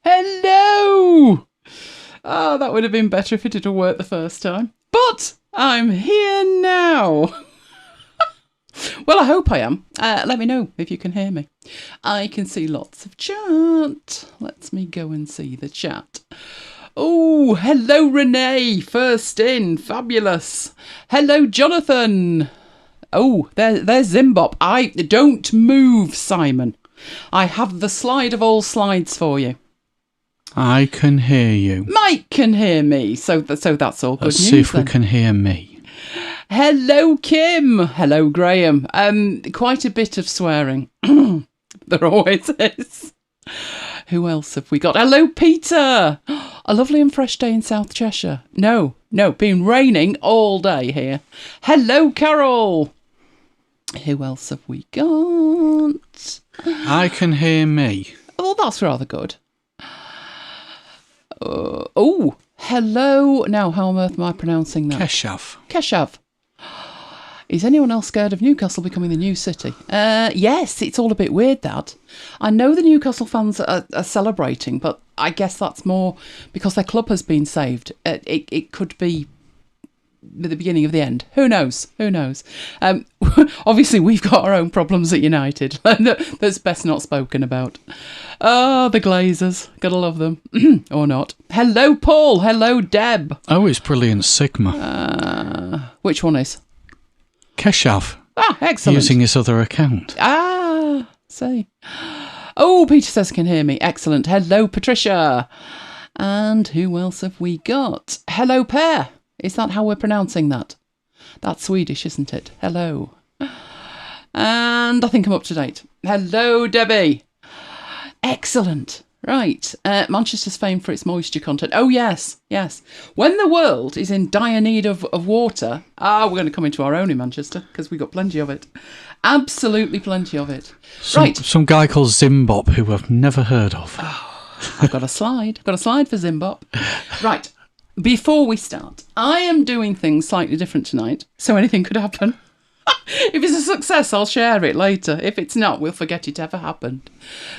Hello! Oh, that would have been better if it had worked the first time. But I'm here now. Well, I hope I am. Let me know if you can hear me. I can see lots of chat. Let me go and see the chat. Oh, hello, Renee. First in. Fabulous. Hello, Jonathan. Oh, there's Zimbop. Don't move, Simon. I have the slide of all slides for you. I can hear you. Mike can hear me. So that's all good Let's news. see if then. we can hear me. Hello, Kim. Hello, Graham. Quite a bit of swearing. There always is. Who else have we got? Hello, Peter. A lovely and fresh day in South Cheshire. No, been raining all day here. Hello, Carol. Who else have we got? I can hear me. Oh, that's rather good. Hello. Now, how on earth am I pronouncing that? Keshav. Is anyone else scared of Newcastle becoming the new city? Yes, it's all a bit weird, that. I know the Newcastle fans are celebrating, but I guess that's more because their club has been saved. It could be the beginning of the end. Who knows? Obviously, we've got our own problems at United that's best not spoken about. Oh, the Glazers. Gotta love them. Or not. Hello, Paul. Hello, Deb. Oh, it's Brilliant Sigma. Which one is? Keshav. Ah, excellent. Using his other account. See. Oh, Peter says can hear me. Excellent. Hello, Patricia. And who else have we got? Hello, Per. Is that how we're pronouncing that? That's Swedish, isn't it? Hello. And I think I'm up to date. Hello, Debbie. Excellent. Right. Manchester's famed for its moisture content. Oh, yes. When the world is in dire need of water, we're going to come into our own in Manchester because we've got plenty of it. Absolutely plenty of it. Right. Some guy called Zimbop who I've never heard of. I've got a slide. I've got a slide for Zimbop. Right. Before we start, I am doing things slightly different tonight, so anything could happen. If it's a success, I'll share it later. If it's not, we'll forget it ever happened.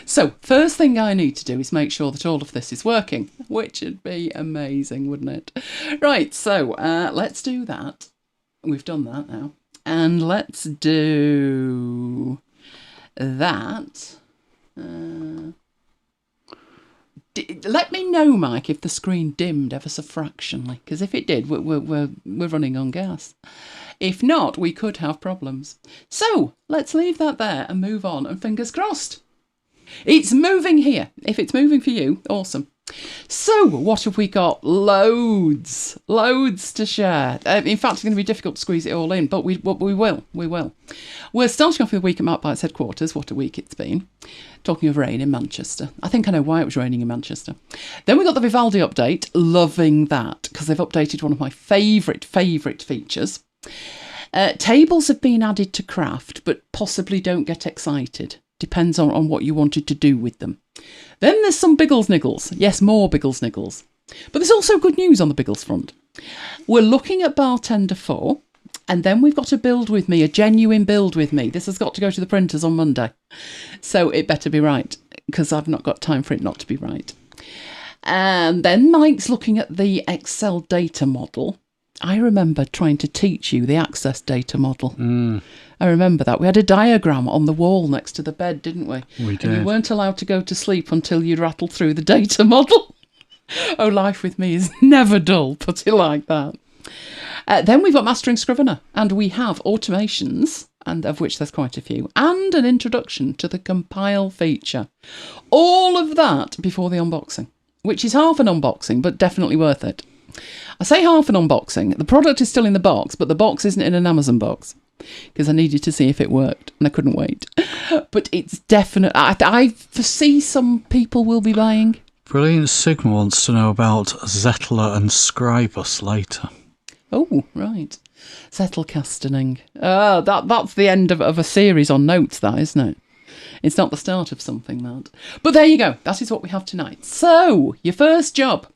So, first thing I need to do is make sure that all of this is working, which would be amazing, wouldn't it? Right, so let's do that. We've done that now. And let's do that. Let me know, Mike, if the screen dimmed ever so fractionally, because if it did, we're running on gas. If not, we could have problems. So let's leave that there and move on, and fingers crossed. It's moving here. If it's moving for you, awesome. So what have we got? Loads to share. In fact, it's going to be difficult to squeeze it all in, but we will. We're starting off with a week at MacBites headquarters. What a week it's been. Talking of rain in Manchester. I think I know why it was raining in Manchester. Then we got the Vivaldi update. Loving that, because they've updated one of my favourite features. Tables have been added to Craft, but possibly don't get excited. Depends on what you wanted to do with them. Then there's some Biggles Niggles. Yes, more Biggles Niggles. But there's also good news on the Biggles front. We're looking at Bartender 4, and then we've got a build with me, a genuine build with me. This has got to go to the printers on Monday. So it better be right, because I've not got time for it not to be right. And then Mike's looking at the Excel data model. I remember trying to teach you the Access data model. I remember that. We had a diagram on the wall next to the bed, didn't we? We did. And you weren't allowed to go to sleep until you'd rattled through the data model. Oh, life with me is never dull, put it like that. Then we've got Mastering Scrivener, and we have automations, and of which there's quite a few, and an introduction to the compile feature. All of that before the unboxing, which is half an unboxing, but definitely worth it. I say half an unboxing. The product is still in the box, but the box isn't in an Amazon box because I needed to see if it worked and I couldn't wait. But it's definite. I foresee some people will be buying. Brilliant Sigma wants to know about Zettler and Scribus later. Oh, right. Zettelkastening. That's the end of a series on notes, that, isn't it? It's not the start of something, that. But there you go. That is what we have tonight. So, your first job.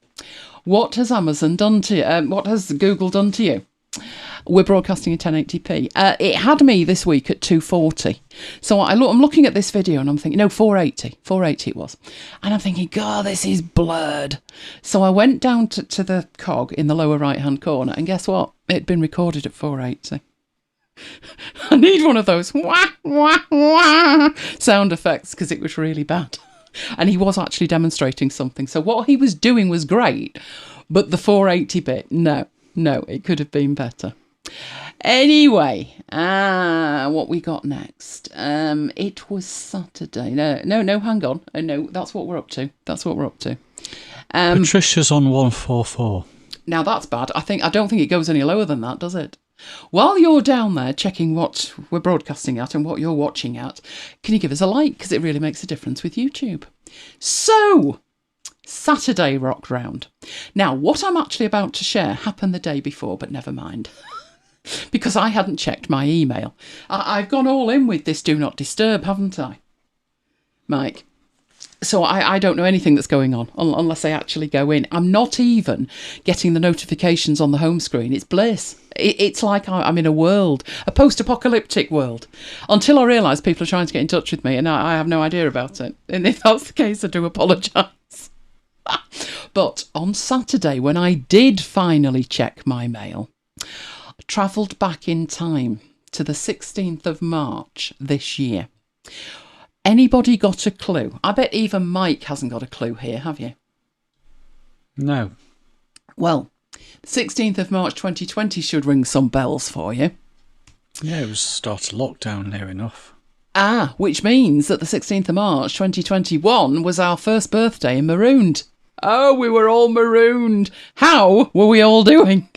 What has Amazon done to you? What has Google done to you? We're broadcasting in 1080p. It had me this week at 240. So I'm looking at this video and I'm thinking, no, 480. 480 it was. And I'm thinking, God, this is blurred. So I went down to the cog in the lower right-hand corner, and guess what? It'd been recorded at 480. I need one of those wah, wah, wah sound effects because it was really bad. And he was actually demonstrating something. So what he was doing was great, but the 480 bit, no, it could have been better. Anyway, what we got next? It was Saturday. No, hang on. No, that's what we're up to. Patricia's on 144. Now that's bad. I don't think it goes any lower than that, does it? While you're down there checking what we're broadcasting at and what you're watching at, can you give us a like? Because it really makes a difference with YouTube. So, Saturday rock round. Now, what I'm actually about to share happened the day before, but never mind. Because I hadn't checked my email. I've gone all in with this do not disturb, haven't I, Mike? So I don't know anything that's going on unless I actually go in. I'm not even getting the notifications on the home screen. It's bliss. It's like I'm in a post-apocalyptic world, until I realise people are trying to get in touch with me and I have no idea about it. And if that's the case, I do apologise. But on Saturday, when I did finally check my mail, I travelled back in time to the 16th of March this year. Anybody got a clue? I bet even Mike hasn't got a clue here, have you? No. Well, 16th of March 2020 should ring some bells for you. Yeah, it was start of lockdown near enough. Which means that the 16th of March 2021 was our first birthday in Marooned. Oh, we were all marooned. How were we all doing?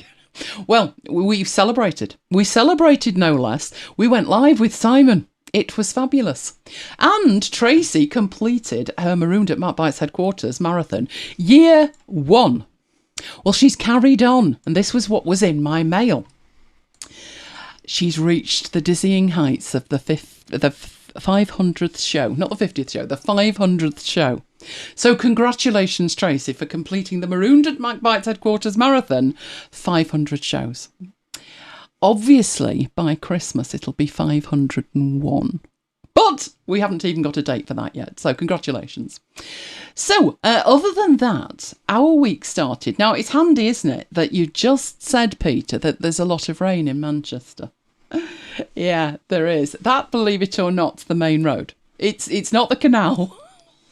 Well, we celebrated. We celebrated no less. We went live with Simon. It was fabulous. And Tracy completed her Marooned at MacBites headquarters marathon year 1. Well, she's carried on, and this was what was in my mail. She's reached the dizzying heights of the 500th show. Not the 50th show, the 500th show. So congratulations, Tracy, for completing the Marooned at MacBites headquarters marathon 500 shows. Obviously, by Christmas, it'll be 501. But we haven't even got a date for that yet, so congratulations. So, other than that, our week started. Now, it's handy, isn't it, that you just said, Peter, that there's a lot of rain in Manchester. Yeah, there is. That, believe it or not, the main road. It's not the canal,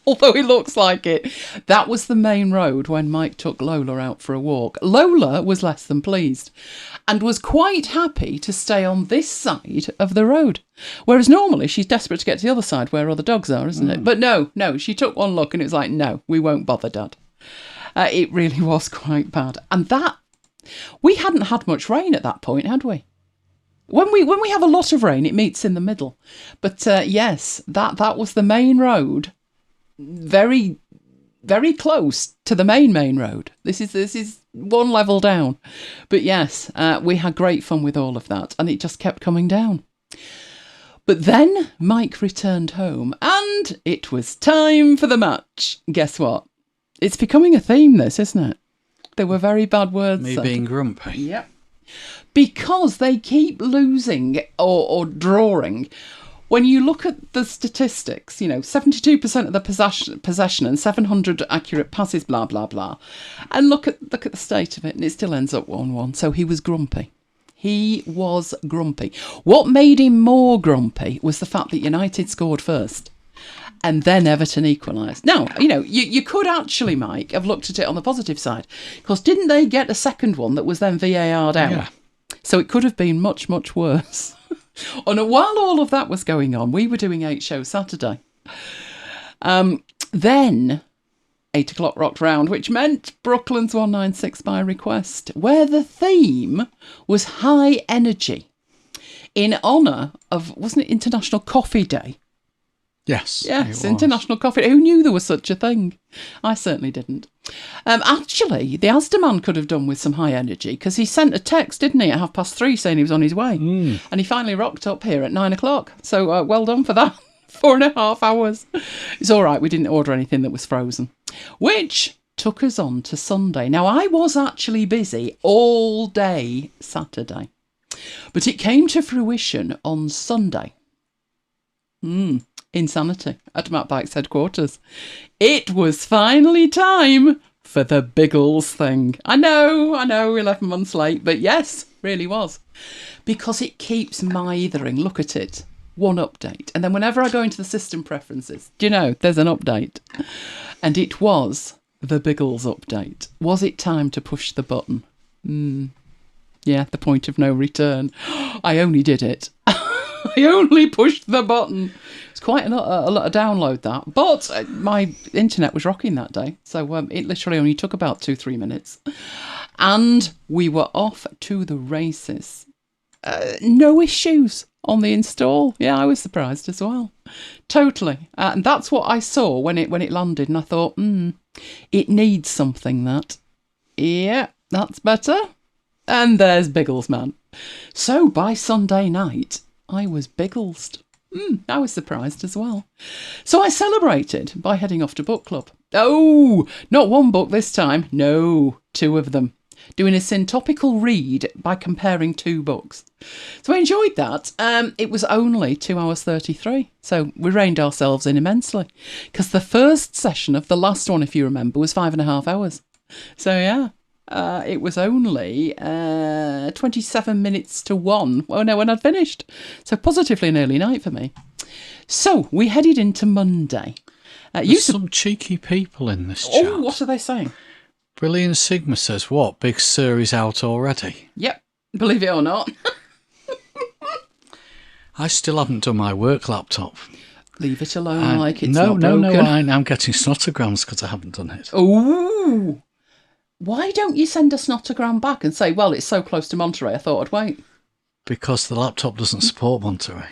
although it looks like it. That was the main road when Mike took Lola out for a walk. Lola was less than pleased and was quite happy to stay on this side of the road. Whereas normally she's desperate to get to the other side where all the dogs are, isn't it? But no, she took one look and it was like, no, we won't bother, Dad. It really was quite bad. And that, we hadn't had much rain at that point, had we? When we have a lot of rain, it meets in the middle. But yes, that was the main road. Very, very close to the main road. This is one level down. But yes, we had great fun with all of that, and it just kept coming down. But then Mike returned home, and it was time for the match. Guess what? It's becoming a theme, this, isn't it? There were very bad words. Me being grumpy. Yep. Because they keep losing or drawing. When you look at the statistics, 72% of the possession and 700 accurate passes, blah, blah, blah. And look at the state of it, and it still ends up 1-1. So he was grumpy. He was grumpy. What made him more grumpy was the fact that United scored first and then Everton equalised. Now, you could actually, Mike, have looked at it on the positive side, because didn't they get a second one that was then VAR'd out? Yeah. So it could have been much, much worse. And while all of that was going on, we were doing 8 shows Saturday. Then 8 o'clock rocked round, which meant Brooklyn's 196 by request, where the theme was high energy in honour of, wasn't it International Coffee Day? Yes. Yes, International Coffee Day. Who knew there was such a thing? I certainly didn't. Actually, the Asda man could have done with some high energy, because he sent a text, didn't he, at 3:30 saying he was on his way. And he finally rocked up here at 9 o'clock. So well done for that. 4.5 hours. It's all right, we didn't order anything that was frozen. Which took us on to Sunday. Now, I was actually busy all day Saturday. But it came to fruition on Sunday. Insanity at MacBites headquarters. It was finally time for the Biggles thing. I know, 11 months late, but yes, really was. Because it keeps mithering. Look at it. One update. And then whenever I go into the system preferences, do you know, there's an update. And it was the Biggles update. Was it time to push the button? Yeah, the point of no return. I only did it. I only pushed the button. It's quite a lot of download, that. But my internet was rocking that day. So it literally only took about 2-3 minutes. And we were off to the races. No issues on the install. Yeah, I was surprised as well. Totally. And that's what I saw when it landed. And I thought, it needs something, that. Yeah, that's better. And there's Biggles, man. So by Sunday night, I was Bigglesed. I was surprised as well. So I celebrated by heading off to book club. Oh, not one book this time. No, 2 of them. Doing a syntopical read by comparing 2 books. So I enjoyed that. It was only 2 hours 33. So we reined ourselves in immensely. Because the first session of the last one, if you remember, was 5.5 hours. So yeah. It was only 27 minutes to 1 when I'd finished. So positively an early night for me. So we headed into Monday. There's some cheeky people in this chat. Oh, what are they saying? Brilliant Sigma says, what? Big Sur is out already? Yep, believe it or not. I still haven't done my work laptop. Leave it alone like it's not broken. No, I'm getting snotograms because I haven't done it. Oh, why don't you send a snotogram back and say, well, it's so close to Monterey, I thought I'd wait. Because the laptop doesn't support Monterey.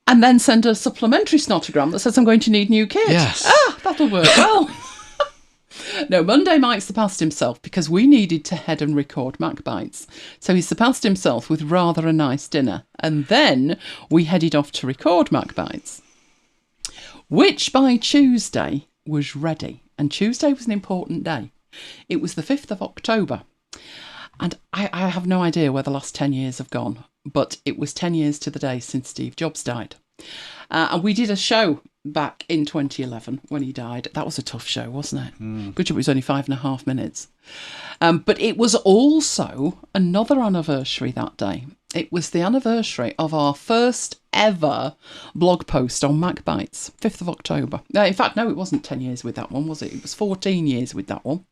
And then send a supplementary snotogram that says I'm going to need new kit. Yes. That'll work well. No, Monday Mike surpassed himself because we needed to head and record MacBites. So he surpassed himself with rather a nice dinner. And then we headed off to record MacBites, which by Tuesday was ready. And Tuesday was an important day. It was the 5th of October. And I have no idea where the last 10 years have gone, but it was 10 years to the day since Steve Jobs died. And we did a show back in 2011 when he died. That was a tough show, wasn't it? Good job it was only 5.5 minutes. But it was also another anniversary that day. It was the anniversary of our first ever blog post on MacBites, 5th of October. In fact, no, it wasn't 10 years with that one, was it? It was 14 years with that one.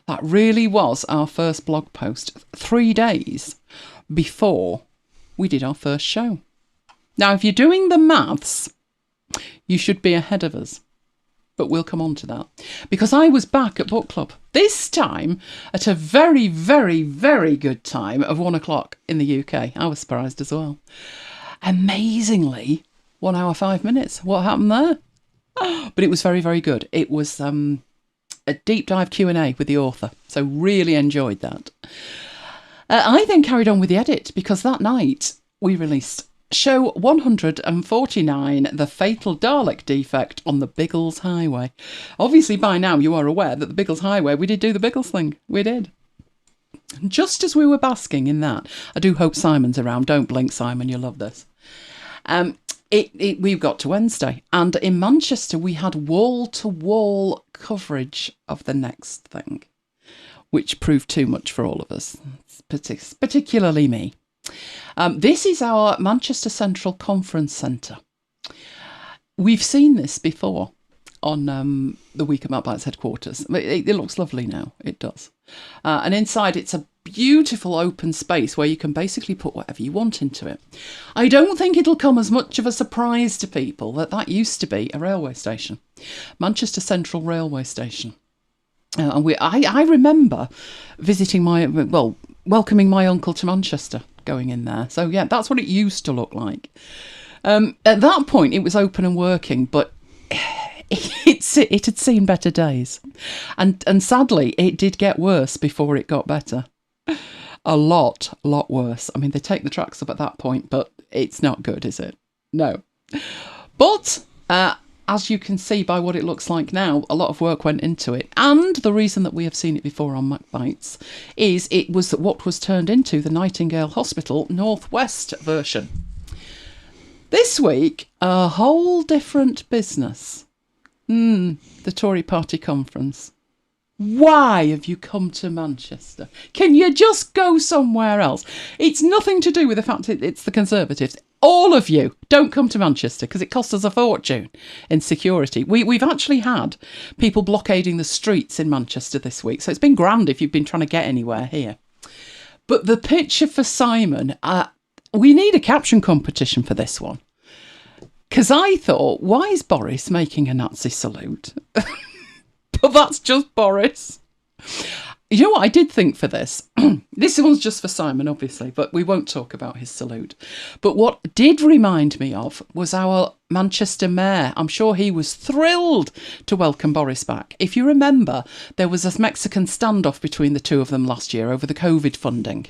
That really was our first blog post 3 days before we did our first show. Now, if you're doing the maths, you should be ahead of us. But we'll come on to that. Because I was back at book club, this time at a very, very, very good time of 1 o'clock in the UK. I was surprised as well. Amazingly, 1 hour, 5 minutes. What happened there? But it was very, very good. It was a deep dive Q&A with the author. So really enjoyed that. I then carried on with the edit because that night we released show 149, The Fatal Dalek Defect on the Biggles Highway. Obviously, by now you are aware that the Biggles Highway, we did do the Biggles thing. We did. Just as we were basking in that, I do hope Simon's around. Don't blink, Simon, you'll love this. We got to Wednesday, and in Manchester we had wall-to-wall coverage of the next thing, which proved too much for all of us, particularly me. This is our Manchester Central Conference Centre. We've seen this before on the Week at MacBites headquarters. It looks lovely now, it does. And inside it's a beautiful open space where you can basically put whatever you want into it. I don't think it'll come as much of a surprise to people that used to be a railway station. Manchester Central Railway Station. And I remember visiting welcoming my uncle to Manchester, going in there. So yeah, that's what it used to look like. At that point, it was open and working, but it had seen better days. And sadly, it did get worse before it got better. A lot worse. I mean, they take the tracks up at that point, but it's not good, is it? No. But as you can see by what it looks like now, a lot of work went into it. And the reason that we have seen it before on MacBites is it was what was turned into the Nightingale Hospital Northwest version. This week, a whole different business. The Tory Party conference. Why have you come to Manchester? Can you just go somewhere else? It's nothing to do with the fact it's the Conservatives. All of you, don't come to Manchester because it costs us a fortune in security. We've actually had people blockading the streets in Manchester this week, so it's been grand if you've been trying to get anywhere here. But the picture for Simon, we need a caption competition for this one. Because I thought, why is Boris making a Nazi salute? But that's just Boris. You know what I did think for this? This one's just for Simon, obviously, but we won't talk about his salute. But what did remind me of was our Manchester mayor. I'm sure he was thrilled to welcome Boris back. If you remember, there was a Mexican standoff between the two of them last year over the COVID funding.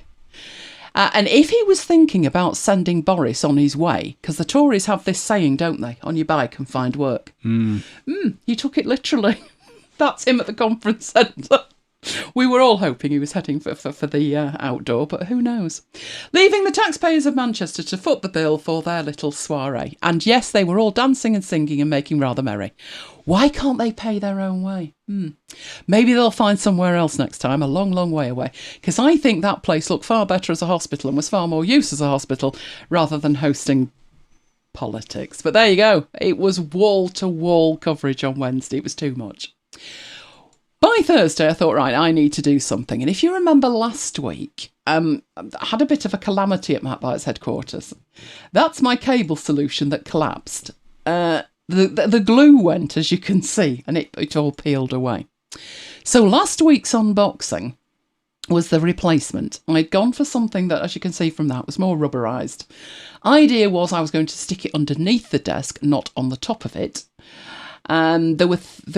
And if he was thinking about sending Boris on his way, because the Tories have this saying, don't they, on your bike and find work. He took it literally. That's him at the conference centre. We were all hoping he was heading for the outdoor, but who knows? Leaving the taxpayers of Manchester to foot the bill for their little soiree. And yes, they were all dancing and singing and making rather merry. Why can't they pay their own way? Maybe they'll find somewhere else next time, a long, long way away. Because I think that place looked far better as a hospital and was far more use as a hospital rather than hosting politics. But there you go. It was wall-to-wall coverage on Wednesday. It was too much. By Thursday, I thought, right, I need to do something. And if you remember last week, I had a bit of a calamity at MacBites headquarters. That's my cable solution that collapsed. The glue went, as you can see, and it all peeled away. So last week's unboxing was the replacement. I'd gone for something that, as you can see from that, was more rubberised. Idea was I was going to stick it underneath the desk, not on the top of it. And there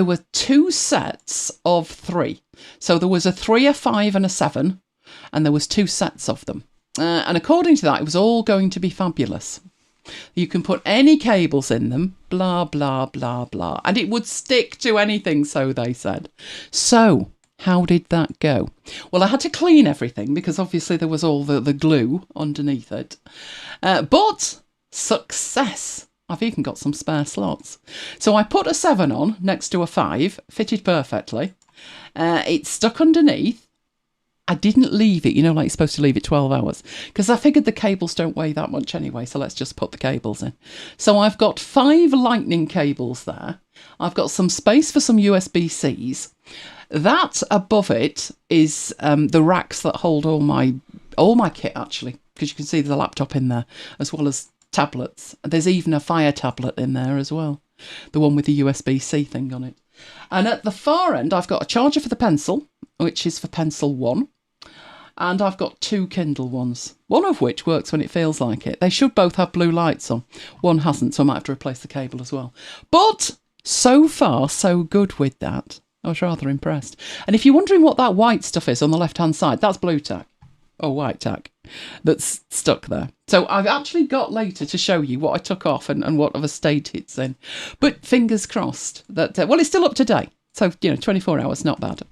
were two sets of 3. So there was a 3, a 5 and a 7, and there was 2 sets of them. And according to that, it was all going to be fabulous. You can put any cables in them, blah, blah, blah, blah, and it would stick to anything, so they said. So how did that go? Well, I had to clean everything because obviously there was all the glue underneath it. But success. I've even got some spare slots. So I put a 7 on next to a 5, fitted perfectly. It stuck underneath. I didn't leave it, like you're supposed to leave it 12 hours, because I figured the cables don't weigh that much anyway, so let's just put the cables in. So I've got 5 lightning cables there. I've got some space for some USB-Cs. That above it is the racks that hold all my kit, actually, because you can see the laptop in there, as well as tablets. There's even a Fire tablet in there as well, the one with the USB-C thing on it. And at the far end, I've got a charger for the pencil, which is for pencil 1, and I've got 2 Kindle ones, one of which works when it feels like it. They should both have blue lights on. One hasn't, so I might have to replace the cable as well. But so far, so good with that. I was rather impressed. And if you're wondering what that white stuff is on the left-hand side, that's blue tack. Or white tack that's stuck there. So I've actually got later to show you what I took off and what of a state it's in. But fingers crossed that, well, it's still up to date. So, 24 hours, not bad.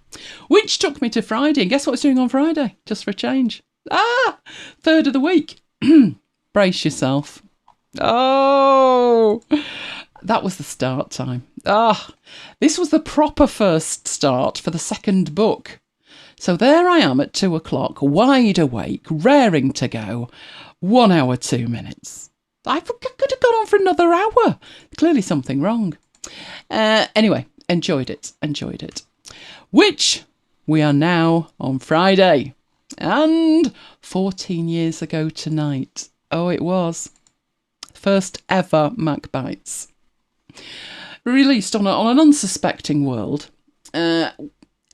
Which took me to Friday. And guess what I was doing on Friday? Just for a change. 3rd of the week. Brace yourself. Oh, that was the start time. This was the proper first start for the second book. So there I am at 2 o'clock, wide awake, raring to go. 1 hour, 2 minutes. I could have gone on for another hour. Clearly something wrong. Anyway, enjoyed it. Which we are now on Friday. And 14 years ago tonight. Oh, it was. First ever MacBites. Released on an unsuspecting world.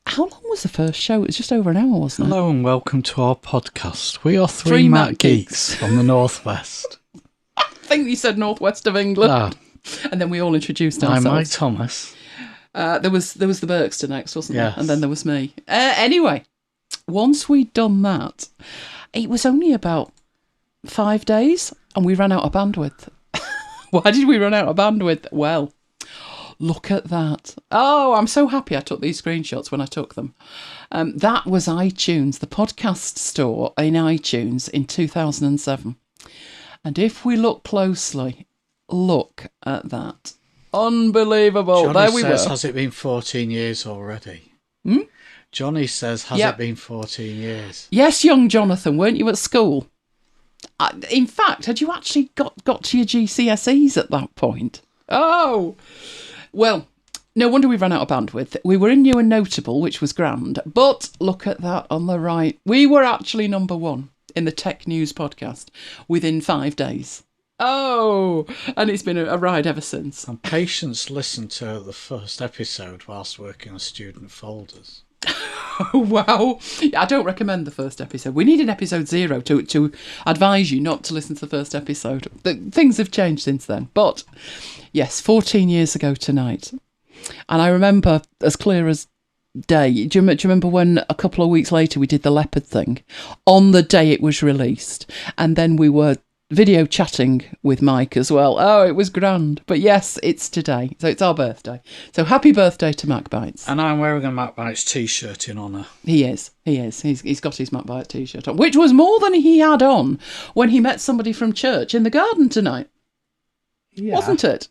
How long was the first show? It was just over an hour, wasn't it? Hello and welcome to our podcast. We are three Mac geeks from the Northwest. I think you said Northwest of England. And then we all introduced ourselves. I'm Mike Thomas. There was the Berkster next, wasn't there? Yes. And then there was me. Anyway, once we'd done that, it was only about 5 days and we ran out of bandwidth. Why did we run out of bandwidth? Well, Look at that. Oh, I'm so happy I took these screenshots when I took them. That was iTunes, the podcast store in iTunes in 2007. And if we look closely, look at that. Unbelievable. Johnny there we says, were. has it been 14 years already? Johnny says, has it been 14 years? Yes, young Jonathan, weren't you at school? In fact, had you actually got to your GCSEs at that point? Oh, well, no wonder we ran out of bandwidth. We were in New and Notable, which was grand, but look at that on the right. We were actually number 1 in the Tech News podcast within 5 days. Oh, and it's been a ride ever since. And Patience listened to the first episode whilst working on student folders. Wow. I don't recommend the first episode. We need an episode 0 to advise you not to listen to the first episode. Things have changed since then. But yes, 14 years ago tonight. And I remember as clear as day. Do you remember when a couple of weeks later we did the leopard thing on the day it was released? And then we were video chatting with Mike as well. Oh, it was grand. But yes, it's today. So it's our birthday. So happy birthday to MacBites. And I'm wearing a MacBites t-shirt in honour. He is. He's got his MacBite t-shirt on, which was more than he had on when he met somebody from church in the garden tonight. Yeah. Wasn't it?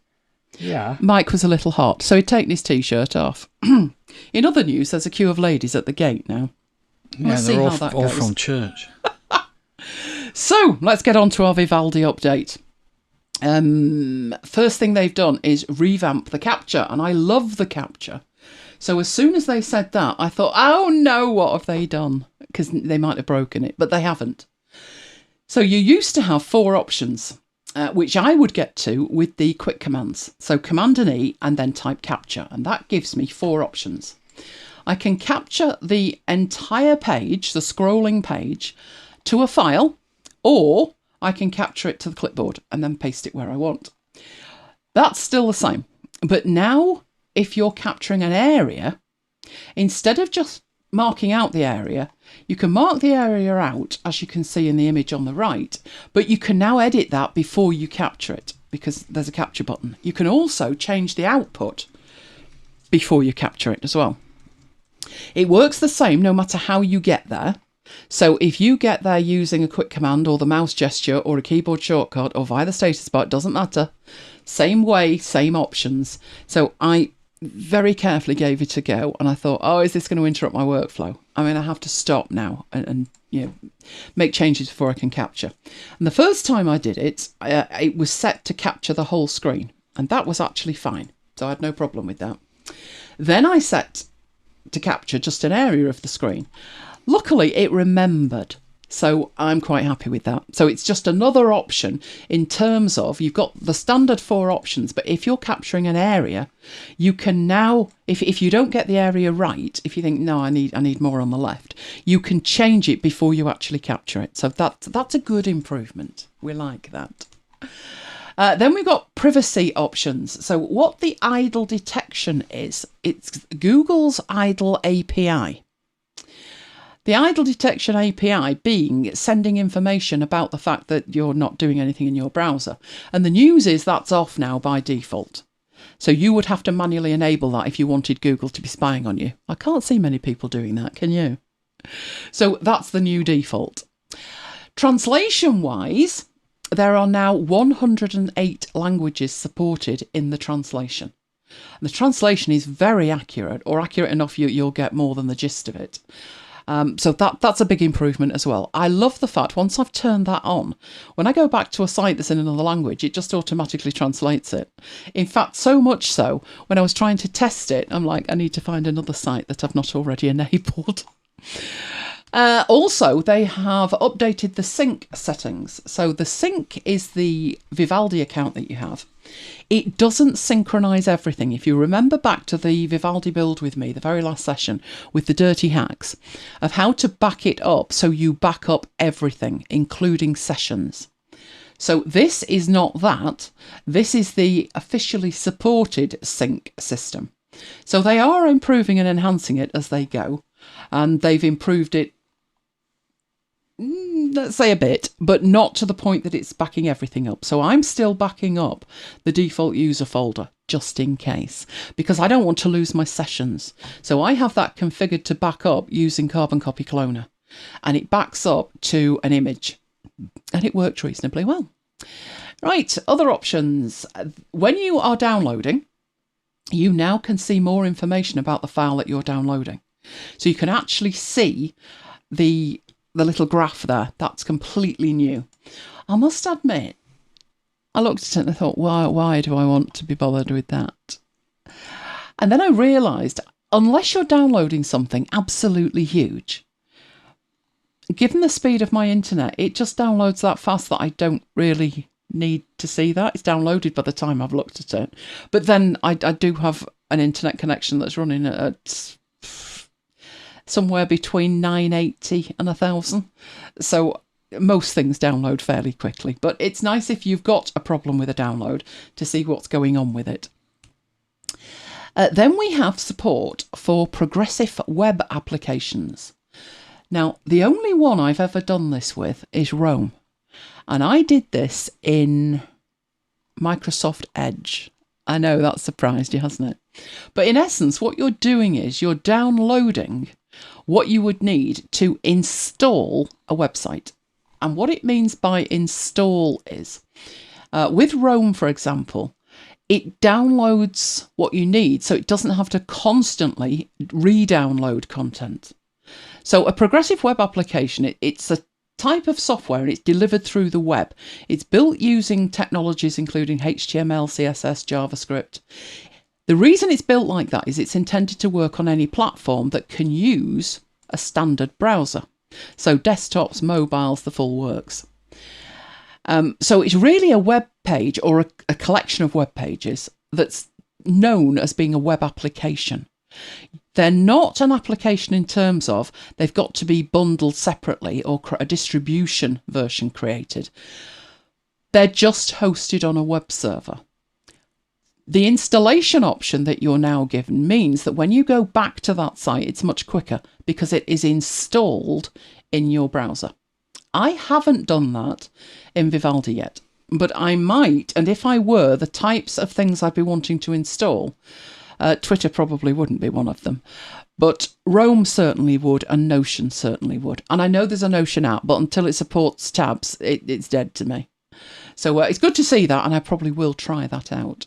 Yeah. Mike was a little hot, so he'd taken his t-shirt off. In other news, there's a queue of ladies at the gate now. Yeah, they're all from church. So, let's get on to our Vivaldi update. First thing they've done is revamp the capture, and I love the capture. So as soon as they said that, I thought, oh no, what have they done? Because they might have broken it, but they haven't. So you used to have 4 options, which I would get to with the quick commands. So Command and E, and then type capture, and that gives me 4 options. I can capture the entire page, the scrolling page, to a file, or I can capture it to the clipboard and then paste it where I want. That's still the same. But now, if you're capturing an area, instead of just marking out the area, you can mark the area out, as you can see in the image on the right, but you can now edit that before you capture it, because there's a capture button. You can also change the output before you capture it as well. It works the same no matter how you get there. So if you get there using a quick command or the mouse gesture or a keyboard shortcut or via the status bar, it doesn't matter. Same way, same options. So I very carefully gave it a go and I thought, oh, is this going to interrupt my workflow? I mean, I have to stop now and make changes before I can capture. And the first time I did it, it was set to capture the whole screen, and that was actually fine. So I had no problem with that. Then I set to capture just an area of the screen. Luckily, it remembered, so I'm quite happy with that. So it's just another option in terms of you've got the standard 4 options, but if you're capturing an area, you can now, if you don't get the area right, if you think, no, I need more on the left, you can change it before you actually capture it. So that's a good improvement. We like that. Then we've got privacy options. So what the idle detection is, it's Google's idle API. The idle detection API being sending information about the fact that you're not doing anything in your browser. And the news is that's off now by default. So you would have to manually enable that if you wanted Google to be spying on you. I can't see many people doing that, can you? So that's the new default. Translation-wise, there are now 108 languages supported in the translation. And the translation is very accurate, or accurate enough you'll get more than the gist of it. So that's a big improvement as well. I love the fact once I've turned that on, when I go back to a site that's in another language, it just automatically translates it. In fact, so much so, when I was trying to test it, I'm like, I need to find another site that I've not already enabled. Also, they have updated the sync settings. So the sync is the Vivaldi account that you have. It doesn't synchronise everything. If you remember back to the Vivaldi build with me, the very last session, with the dirty hacks of how to back it up so you back up everything, including sessions. So this is not that. This is the officially supported sync system. So they are improving and enhancing it as they go. And they've improved it, let's say a bit, but not to the point that it's backing everything up. So I'm still backing up the default user folder just in case, because I don't want to lose my sessions. So I have that configured to back up using Carbon Copy Cloner, and it backs up to an image, and it worked reasonably well. Right, other options. When you are downloading, you now can see more information about the file that you're downloading. So you can actually see the little graph there. That's completely new. I must admit, I looked at it and I thought, why do I want to be bothered with that? And then I realised, unless you're downloading something absolutely huge, given the speed of my internet, it just downloads that fast that I don't really need to see that. It's downloaded by the time I've looked at it. But then I do have an internet connection that's running at somewhere between 980 and 1000. So most things download fairly quickly. But it's nice if you've got a problem with a download to see what's going on with it. Then we have support for progressive web applications. Now, the only one I've ever done this with is Roam. And I did this in Microsoft Edge. I know that surprised you, hasn't it? But in essence, what you're doing is you're downloading what you would need to install a website. And what it means by install is, with Roam, for example, it downloads what you need, so it doesn't have to constantly re-download content. So a progressive web application, it's a type of software and it's delivered through the web. It's built using technologies including HTML, CSS, JavaScript. The reason it's built like that is it's intended to work on any platform that can use a standard browser. So desktops, mobiles, the full works. So it's really a web page or a collection of web pages that's known as being a web application. They're not an application in terms of they've got to be bundled separately or a distribution version created. They're just hosted on a web server. The installation option that you're now given means that when you go back to that site, it's much quicker because it is installed in your browser. I haven't done that in Vivaldi yet, but I might, and if I were, the types of things I'd be wanting to install, Twitter probably wouldn't be one of them, but Roam certainly would, and Notion certainly would. And I know there's a Notion app, but until it supports tabs, it's dead to me. So it's good to see that, and I probably will try that out.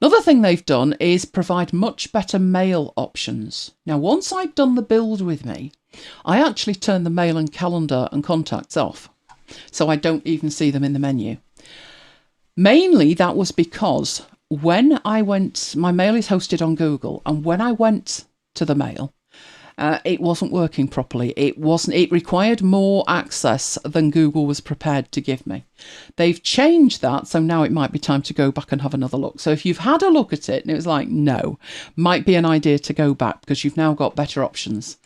Another thing they've done is provide much better mail options. Now, once I'd done the build with me, I actually turned the mail and calendar and contacts off, so I don't even see them in the menu. Mainly that was because when I went, my mail is hosted on Google, and when I went to the mail, it wasn't working properly. It required more access than Google was prepared to give me. They've changed that, so now it might be time to go back and have another look. So if you've had a look at it and it was like, no, might be an idea to go back because you've now got better options.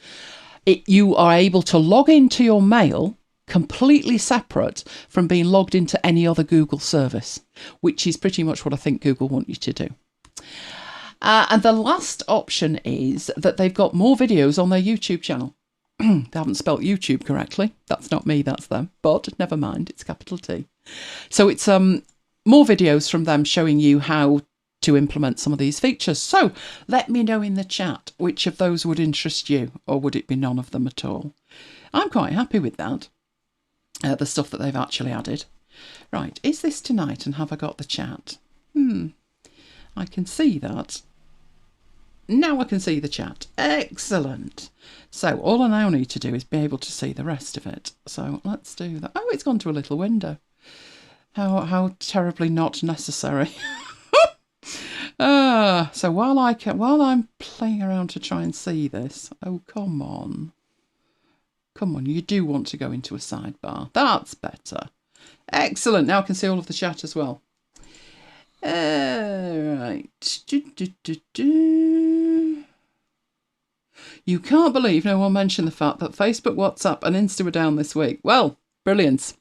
You are able to log into your mail completely separate from being logged into any other Google service, which is pretty much what I think Google want you to do. And the last option is that they've got more videos on their YouTube channel. They haven't spelt YouTube correctly. That's not me, that's them. But never mind, it's capital T. So it's more videos from them showing you how to implement some of these features. So let me know in the chat which of those would interest you, or would it be none of them at all? I'm quite happy with that, the stuff that they've actually added. Right, is this tonight and have I got the chat? I can see that. Now I can see the chat. Excellent. So all I now need to do is be able to see the rest of it. So let's do that. Oh, it's gone to a little window. How terribly not necessary. So while I'm playing around to try and see this, oh, come on, you do want to go into a sidebar. That's better. Excellent. Now I can see all of the chat as well. Right. You can't believe no one mentioned the fact that Facebook, WhatsApp and Insta were down this week. Well, brilliant.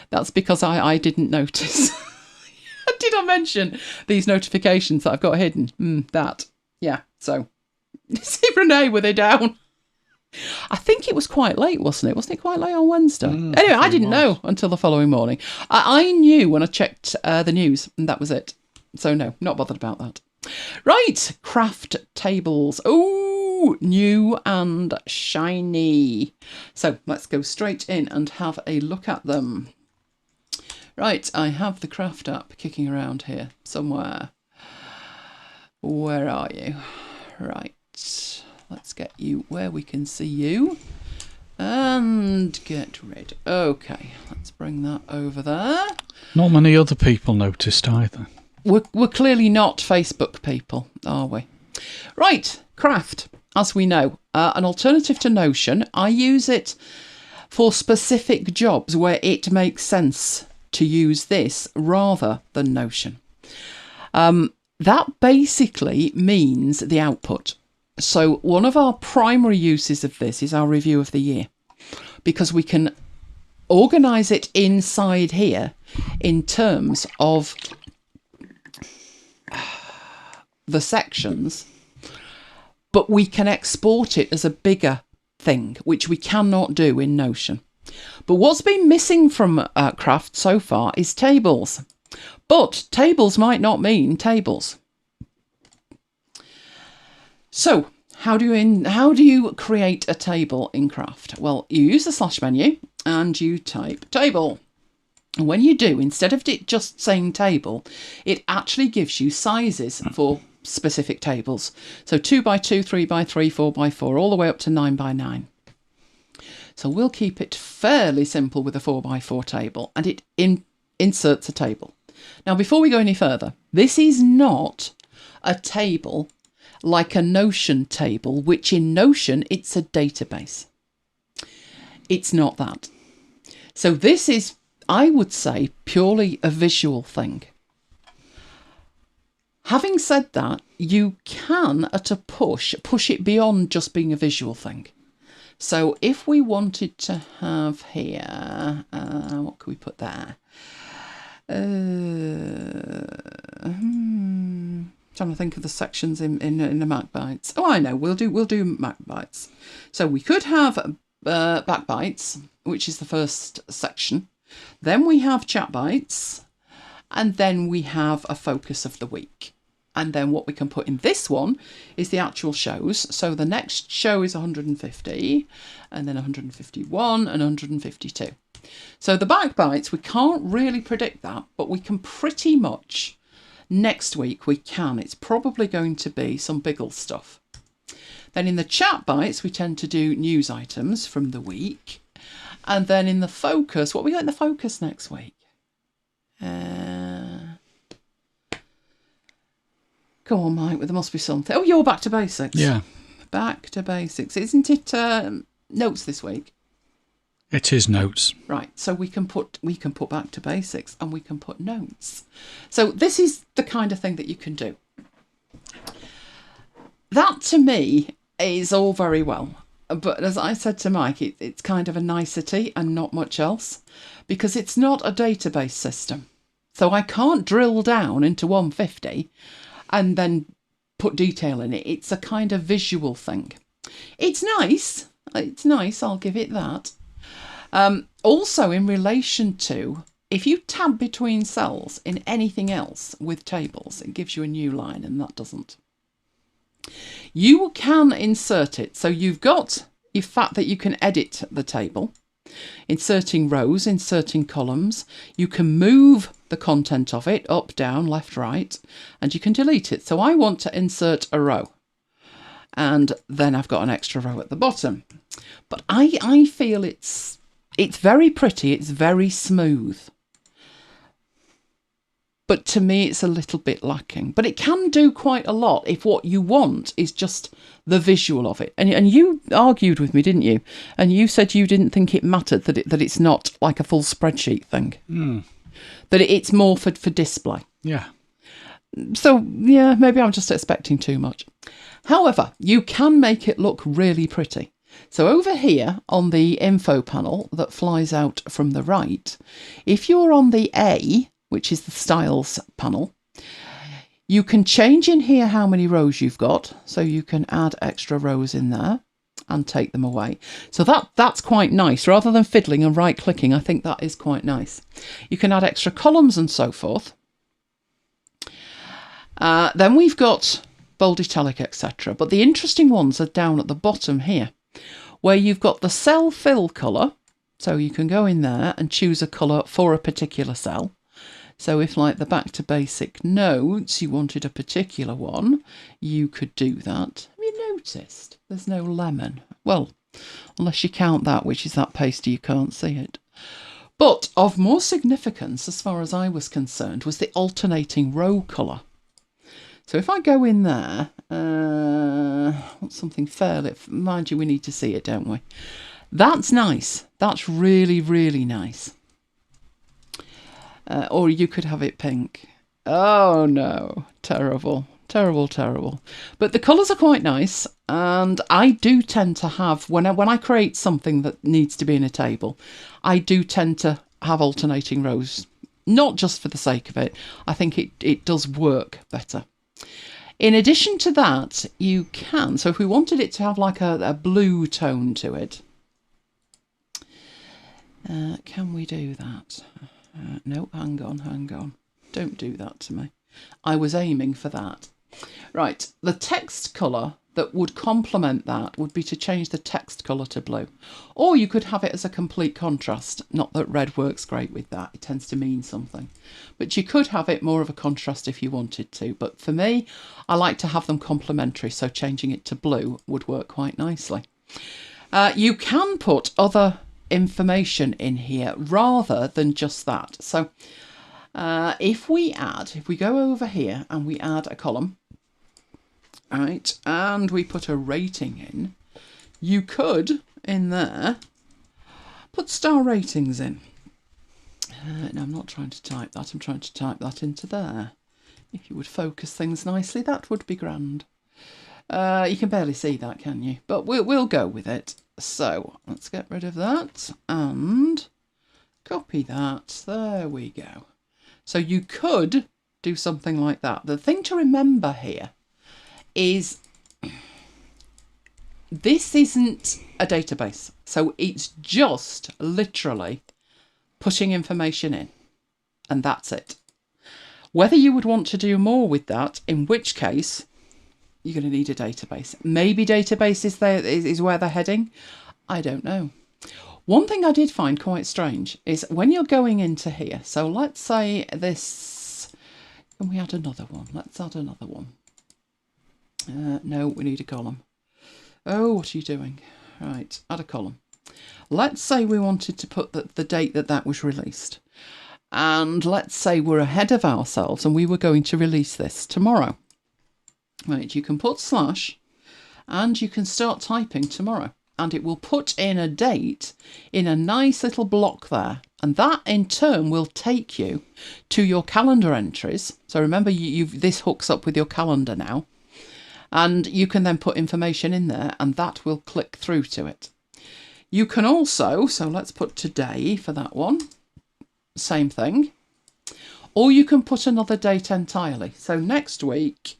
That's because I didn't notice. Did I mention these notifications that I've got hidden? Yeah, so. See, Renee, were they down? I think it was quite late, wasn't it? Wasn't it quite late on Wednesday? Anyway, I didn't know until the following morning. I knew when I checked the news, and that was it. So no, not bothered about that. Right, craft tables. Oh, new and shiny. So let's go straight in and have a look at them. Right, I have the craft app kicking around here somewhere. Where are you? Right, let's get you where we can see you. And get rid. Okay, let's bring that over there. Not many other people noticed either. We're clearly not Facebook people, are we? Right, craft, as we know, an alternative to Notion. I use it for specific jobs where it makes sense to use this rather than Notion. That basically means the output. So one of our primary uses of this is our review of the year, because we can organise it inside here in terms of the sections, but we can export it as a bigger thing, which we cannot do in Notion. But what's been missing from Craft so far is tables. But tables might not mean tables. So how do you create a table in Craft? Well, you use the slash menu and you type table. And when you do, instead of it just saying table, it actually gives you sizes for specific tables. So 2x2, 3x3, 4x4, all the way up to 9x9. So we'll keep it fairly simple with a 4x4 table, and it inserts a table. Now, before we go any further, this is not a table like a Notion table, which in Notion, it's a database. It's not that. So this is, I would say, purely a visual thing. Having said that, you can, at a push it beyond just being a visual thing. So if we wanted to have here, what could we put there? Trying to think of the sections in the MacBites. Oh, I know. We'll do MacBites. So we could have MacBites, which is the first section. Then we have ChatBites, and then we have a focus of the week. And then what we can put in this one is the actual shows. So the next show is 150, and then 151 and 152. So the MacBites, we can't really predict that, but we can pretty much, next week we can. It's probably going to be some Biggle stuff. Then in the ChatBites, we tend to do news items from the week. And then in the focus, what we got in the focus next week? Come on, Mike, there must be something. Oh, you're back to basics. Yeah. Back to basics. Isn't it notes this week? It is notes. Right, so we can put back to basics and we can put notes. So this is the kind of thing that you can do. That to me is all very well. But as I said to Mike, it's kind of a nicety and not much else, because it's not a database system. So I can't drill down into 150 and then put detail in it. It's a kind of visual thing. It's nice. I'll give it that. Also, in relation to, if you tab between cells in anything else with tables, it gives you a new line, and that doesn't. You can insert it. So you've got the fact that you can edit the table, inserting rows, inserting columns. You can move the content of it up, down, left, right, and you can delete it. So I want to insert a row, and then I've got an extra row at the bottom. But I feel it's very pretty. It's very smooth. But to me, it's a little bit lacking. But it can do quite a lot if what you want is just the visual of it. And you argued with me, didn't you? And you said you didn't think it mattered that it's not like a full spreadsheet thing. That it's more for display. Yeah. So, yeah, maybe I'm just expecting too much. However, you can make it look really pretty. So over here on the info panel that flies out from the right, if you're on the A, which is the styles panel, you can change in here how many rows you've got. So you can add extra rows in there and take them away. So that's quite nice. Rather than fiddling and right clicking, I think that is quite nice. You can add extra columns and so forth. Then we've got bold, italic, etc. But the interesting ones are down at the bottom here, where you've got the cell fill colour. So you can go in there and choose a colour for a particular cell. So if, like the back to basic notes, you wanted a particular one, you could do that. Have you noticed there's no lemon? Well, unless you count that, which is that pasty, you can't see it. But of more significance, as far as I was concerned, was the alternating row colour. So if I go in there, want something fairly, mind you, we need to see it, don't we? That's nice. That's really, really nice. Or you could have it pink. Oh no, terrible, terrible, terrible. But the colours are quite nice, and I do tend to have, when I create something that needs to be in a table, I do tend to have alternating rows, not just for the sake of it. I think it does work better. In addition to that, you can, so if we wanted it to have like a blue tone to it, can we do that? No, hang on. Don't do that to me. I was aiming for that. Right, the text colour that would complement that would be to change the text colour to blue. Or you could have it as a complete contrast. Not that red works great with that. It tends to mean something. But you could have it more of a contrast if you wanted to. But for me, I like to have them complementary, so changing it to blue would work quite nicely. You can put other information in here rather than just that. So if we go over here and we add a column, right, and we put a rating in, you could in there put star ratings in. No, I'm not trying to type that. I'm trying to type that into there. If you would focus things nicely, that would be grand. You can barely see that, can you? But we'll go with it. So let's get rid of that and copy that. There we go. So you could do something like that. The thing to remember here is this isn't a database. So it's just literally putting information in, and that's it. Whether you would want to do more with that, in which case you're going to need a database. Maybe database is where they're heading. I don't know. One thing I did find quite strange is when you're going into here. So let's say this. Can we add another one? Let's add another one. No, we need a column. Oh, what are you doing? Right, add a column. Let's say we wanted to put the date that was released. And let's say we're ahead of ourselves and we were going to release this tomorrow. Right, you can put slash and you can start typing tomorrow, and it will put in a date in a nice little block there, and that in turn will take you to your calendar entries. So remember, this hooks up with your calendar now, and you can then put information in there and that will click through to it. You can also, so let's put today for that one, same thing, or you can put another date entirely. So next week,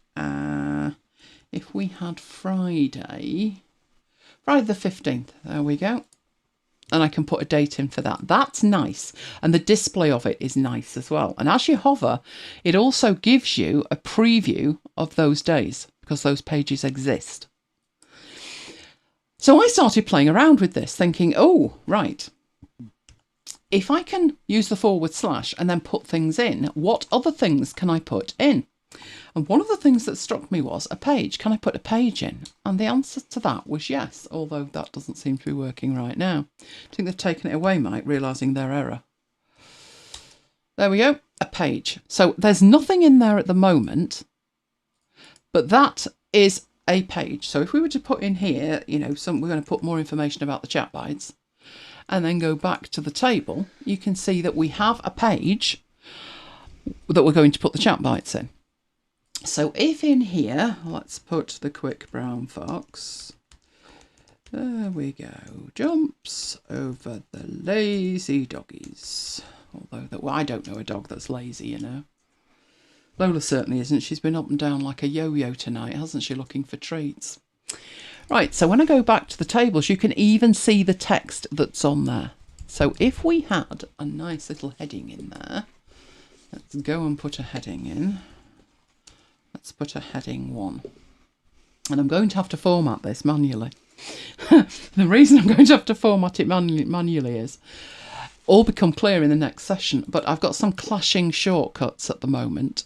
if we had Friday the 15th, there we go. And I can put a date in for that. That's nice. And the display of it is nice as well. And as you hover, it also gives you a preview of those days because those pages exist. So I started playing around with this thinking, oh, right. If I can use the / and then put things in, what other things can I put in? And one of the things that struck me was a page. Can I put a page in? And the answer to that was yes, although that doesn't seem to be working right now. I think they've taken it away, Mike, realising their error. There we go, a page. So there's nothing in there at the moment, but that is a page. So if we were to put in here, we're going to put more information about the chat bytes and then go back to the table, you can see that we have a page that we're going to put the chat bytes in. So if in here, let's put the quick brown fox. There we go. Jumps over the lazy doggies. Although, I don't know a dog that's lazy, Lola certainly isn't. She's been up and down like a yo-yo tonight, hasn't she, looking for treats. Right, so when I go back to the tables, you can even see the text that's on there. So if we had a nice little heading in there, let's go and put a heading in. let's put a heading 1. And I'm going to have to format this manually. The reason I'm going to have to format it manually is all become clear in the next session, but I've got some clashing shortcuts at the moment.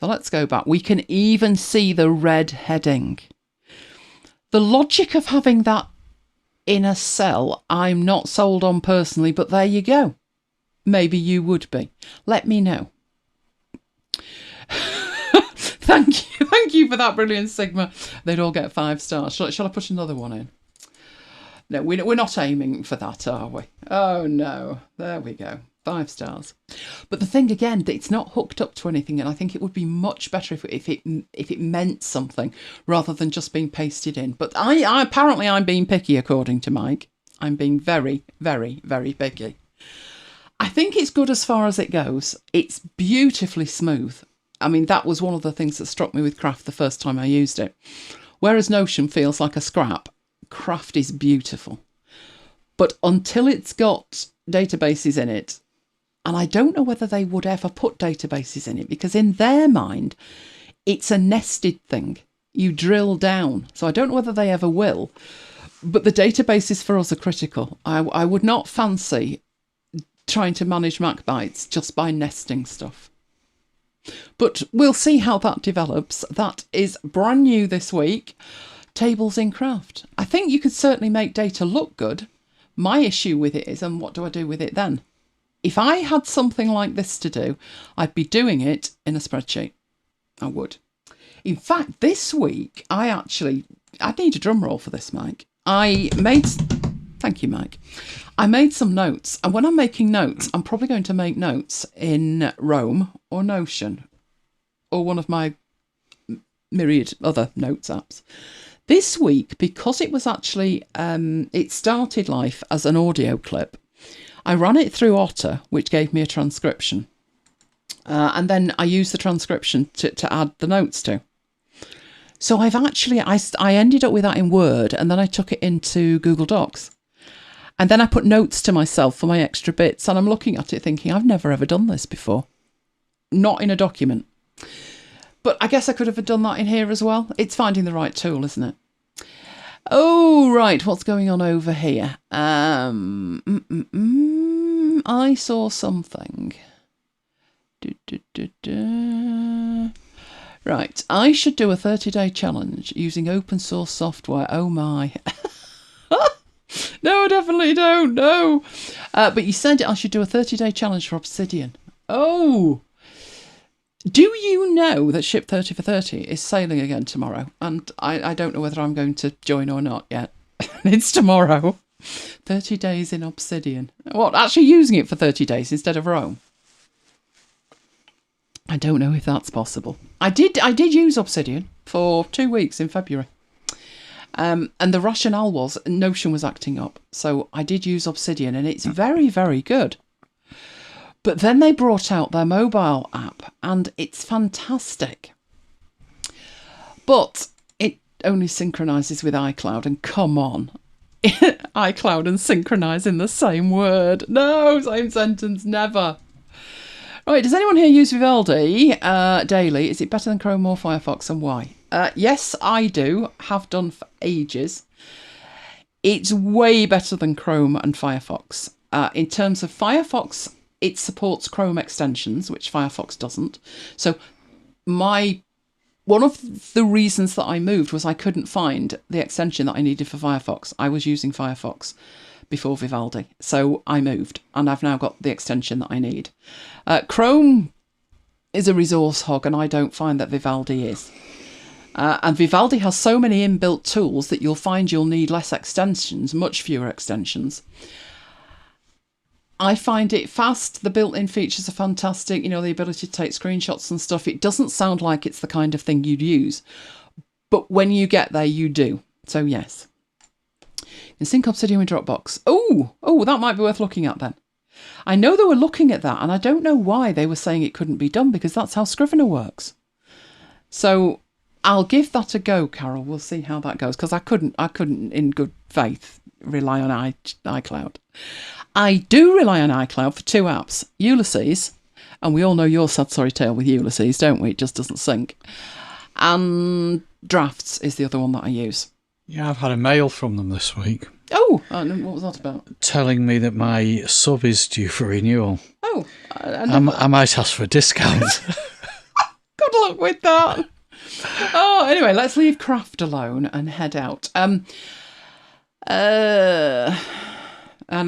So let's go back. We can even see the red heading. The logic of having that in a cell, I'm not sold on personally, but there you go. Maybe you would be. Let me know. Thank you for that brilliant Sigma. They'd all get 5 stars. Shall I put another one in? No, we're not aiming for that, are we? Oh no, there we go, 5 stars. But the thing again, it's not hooked up to anything, and I think it would be much better if it meant something rather than just being pasted in. But apparently I'm being picky, according to Mike. I'm being very, very, very picky. I think it's good as far as it goes. It's beautifully smooth. I mean, that was one of the things that struck me with Craft the first time I used it. Whereas Notion feels like a scrap, Craft is beautiful. But until it's got databases in it, and I don't know whether they would ever put databases in it, because in their mind, it's a nested thing. You drill down. So I don't know whether they ever will. But the databases for us are critical. I would not fancy trying to manage MacBites just by nesting stuff. But we'll see how that develops. That is brand new this week. Tables in Craft. I think you could certainly make data look good. My issue with it is, and what do I do with it then? If I had something like this to do, I'd be doing it in a spreadsheet. I would. In fact, this week, I need a drum roll for this, Mike. Thank you, Mike. I made some notes, and when I'm making notes, I'm probably going to make notes in Roam or Notion or one of my myriad other notes apps. This week, because it was actually, it started life as an audio clip, I ran it through Otter, which gave me a transcription. And then I used the transcription to add the notes to. So I ended up with that in Word, and then I took it into Google Docs. And then I put notes to myself for my extra bits, and I'm looking at it thinking, I've never ever done this before. Not in a document. But I guess I could have done that in here as well. It's finding the right tool, isn't it? Oh, right. What's going on over here? I saw something. Right. I should do a 30-day challenge using open source software. Oh, my. No, I definitely don't. No. But you said I should do a 30-day challenge for Obsidian. Oh. Do you know that Ship 30 for 30 is sailing again tomorrow? And I don't know whether I'm going to join or not yet. It's tomorrow. 30 days in Obsidian. What, actually using it for 30 days instead of Rome? I don't know if that's possible. I did use Obsidian for 2 weeks in February. And the rationale was Notion was acting up. So I did use Obsidian, and it's very, very good. But then they brought out their mobile app, and it's fantastic. But it only synchronises with iCloud, and come on. iCloud and synchronise in the same word. No, same sentence, never. Right, does anyone here use Vivaldi daily? Is it better than Chrome or Firefox, and why? Yes, I do. Have done for ages. It's way better than Chrome and Firefox. In terms of Firefox, it supports Chrome extensions, which Firefox doesn't. So one of the reasons that I moved was I couldn't find the extension that I needed for Firefox. I was using Firefox before Vivaldi. So I moved, and I've now got the extension that I need. Chrome is a resource hog, and I don't find that Vivaldi is. And Vivaldi has so many inbuilt tools that you'll find you'll need less extensions, much fewer extensions. I find it fast. The built-in features are fantastic. You know, the ability to take screenshots and stuff. It doesn't sound like it's the kind of thing you'd use. But when you get there, you do. So, yes. You can sync Obsidian with Dropbox. Oh, that might be worth looking at then. I know they were looking at that, and I don't know why they were saying it couldn't be done, because that's how Scrivener works. So I'll give that a go, Carol. We'll see how that goes, because I couldn't in good faith rely on iCloud. I do rely on iCloud for 2 apps, Ulysses, and we all know your sad sorry tale with Ulysses, don't we? It just doesn't sync. And Drafts is the other one that I use. Yeah, I've had a mail from them this week. Oh, what was that about? Telling me that my sub is due for renewal. Oh, I might ask for a discount. Good luck with that. Oh, anyway, let's leave craft alone and head out. And I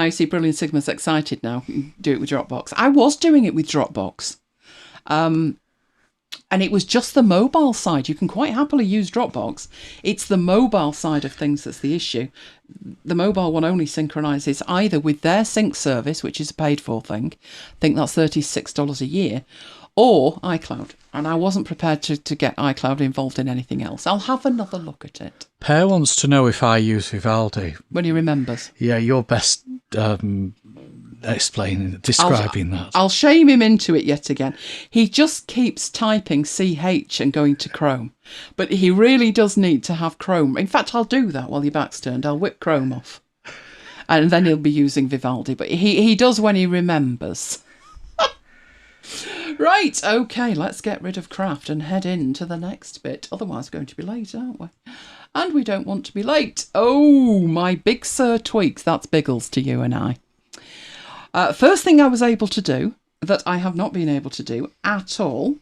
see Brilliant Sigma's excited now. Do it with Dropbox. I was doing it with Dropbox. And it was just the mobile side. You can quite happily use Dropbox. It's the mobile side of things that's the issue. The mobile one only synchronises either with their sync service, which is a paid-for thing. I think that's $36 a year, or iCloud. And I wasn't prepared to get iCloud involved in anything else. I'll have another look at it. Per wants to know if I use Vivaldi. When he remembers. Yeah, you're best describing that. I'll shame him into it yet again. He just keeps typing CH and going to Chrome. But he really does need to have Chrome. In fact, I'll do that while your back's turned. I'll whip Chrome off. And then he'll be using Vivaldi. But he does when he remembers. Right, okay, let's get rid of craft and head into the next bit. Otherwise, we're going to be late, aren't we? And we don't want to be late. Oh, my big Sur Tweaks. That's Biggles to you and I. First thing I was able to do, that I have not been able to do at all,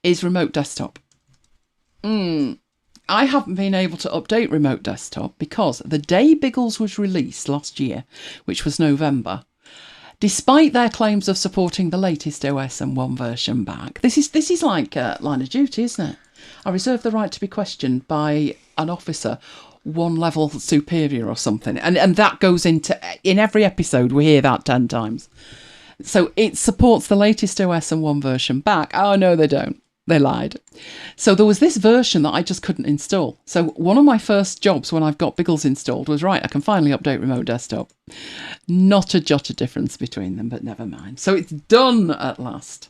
is remote desktop. I haven't been able to update remote desktop because the day Biggles was released last year, which was November, despite their claims of supporting the latest OS and one version back, this is like Line of Duty, isn't it? I reserve the right to be questioned by an officer one level superior or something. And that goes in every episode, we hear that 10 times. So it supports the latest OS and one version back. Oh, no, they don't. They lied. So there was this version that I just couldn't install. So one of my first jobs when I've got Biggles installed was, right, I can finally update remote desktop. Not a jot of difference between them, but never mind. So it's done at last.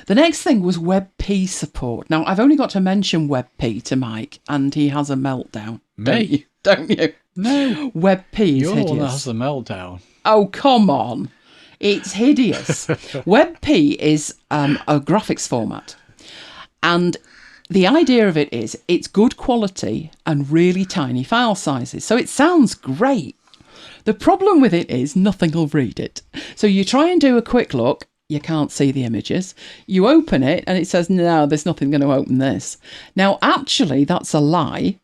The next thing was WebP support. Now, I've only got to mention WebP to Mike, and he has a meltdown. Me? Don't you? No. WebP is You're hideous. the one that has the meltdown. Oh, come on. It's hideous. WebP is a graphics format. And the idea of it is it's good quality and really tiny file sizes. So it sounds great. The problem with it is nothing will read it. So you try and do a quick look. You can't see the images. You open it and it says, no, there's nothing going to open this. Now, actually, that's a lie.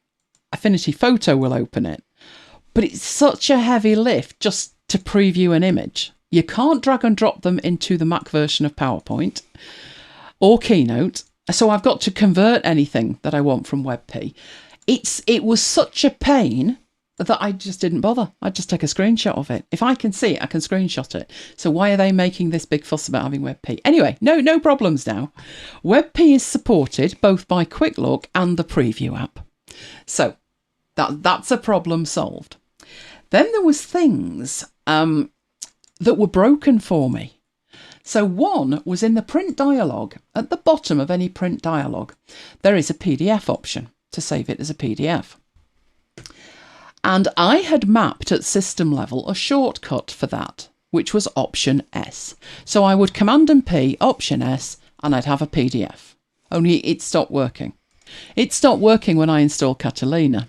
Affinity Photo will open it. But it's such a heavy lift just to preview an image. You can't drag and drop them into the Mac version of PowerPoint or Keynote. So I've got to convert anything that I want from WebP. It was such a pain that I just didn't bother. I'd just take a screenshot of it. If I can see it, I can screenshot it. So why are they making this big fuss about having WebP? Anyway, no problems now. WebP is supported both by Quick Look and the Preview app. So that's a problem solved. Then there was things that were broken for me. So one was in the print dialog. At the bottom of any print dialog, there is a PDF option to save it as a PDF. And I had mapped at system level a shortcut for that, which was Option S. So I would Command and P, Option S, and I'd have a PDF. Only it stopped working. It stopped working when I installed Catalina.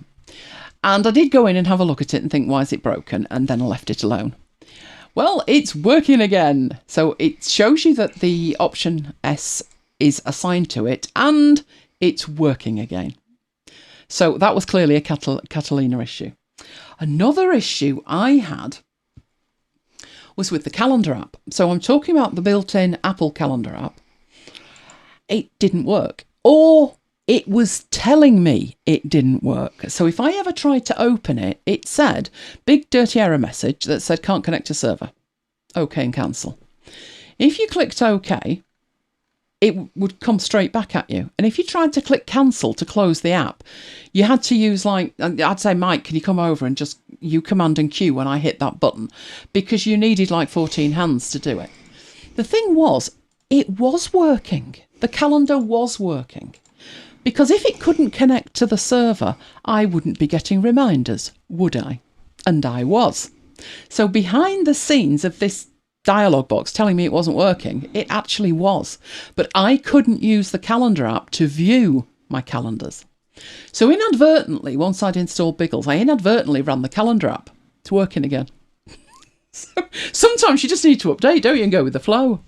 And I did go in and have a look at it and think, why is it broken? And then I left it alone. Well, it's working again. So it shows you that the Option S is assigned to it and it's working again. So that was clearly a Catalina issue. Another issue I had was with the calendar app. So I'm talking about the built-in Apple calendar app. It didn't work. Or it was telling me it didn't work. So if I ever tried to open it, it said, big dirty error message that said can't connect to server. OK and cancel. If you clicked OK, it would come straight back at you. And if you tried to click cancel to close the app, you had to use I'd say, Mike, can you come over and just you Command and Q when I hit that button? Because you needed 14 hands to do it. The thing was, it was working. The calendar was working. Because if it couldn't connect to the server, I wouldn't be getting reminders, would I? And I was. So behind the scenes of this dialog box telling me it wasn't working. It actually was. But I couldn't use the calendar app to view my calendars. So inadvertently, once I'd installed Biggles, I inadvertently ran the calendar app. It's working again. So sometimes you just need to update, don't you, and go with the flow.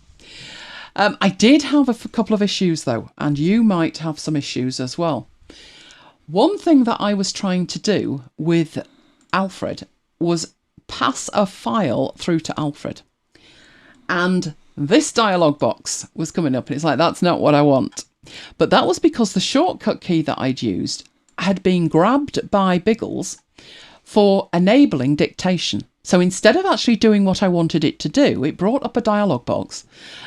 I did have a couple of issues, though, and you might have some issues as well. One thing that I was trying to do with Alfred was pass a file through to Alfred. And this dialog box was coming up, and it's like, that's not what I want. But that was because the shortcut key that I'd used had been grabbed by Biggles for enabling dictation. So instead of actually doing what I wanted it to do, it brought up a dialog box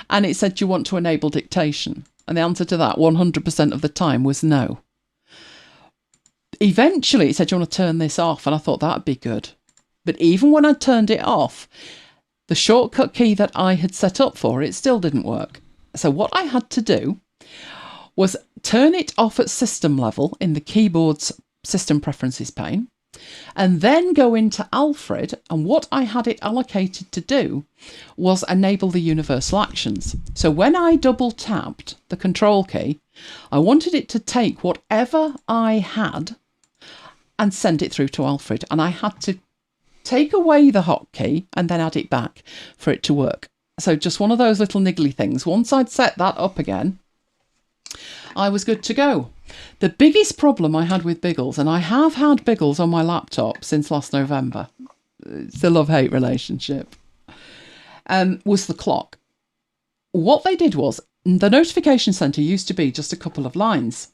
and it said, do you want to enable dictation? And the answer to that 100% of the time was no. Eventually it said, do you want to turn this off? And I thought that'd be good. But even when I turned it off, the shortcut key that I had set up for it still didn't work. So what I had to do was turn it off at system level in the keyboard's system preferences pane, and then go into Alfred, and what I had it allocated to do was enable the universal actions. So when I double tapped the control key, I wanted it to take whatever I had and send it through to Alfred, and I had to take away the hotkey and then add it back for it to work. So just one of those little niggly things. Once I'd set that up again, I was good to go. The biggest problem I had with Biggles, and I have had Biggles on my laptop since last November, it's a love-hate relationship, was the clock. What they did was, the notification centre used to be just a couple of lines.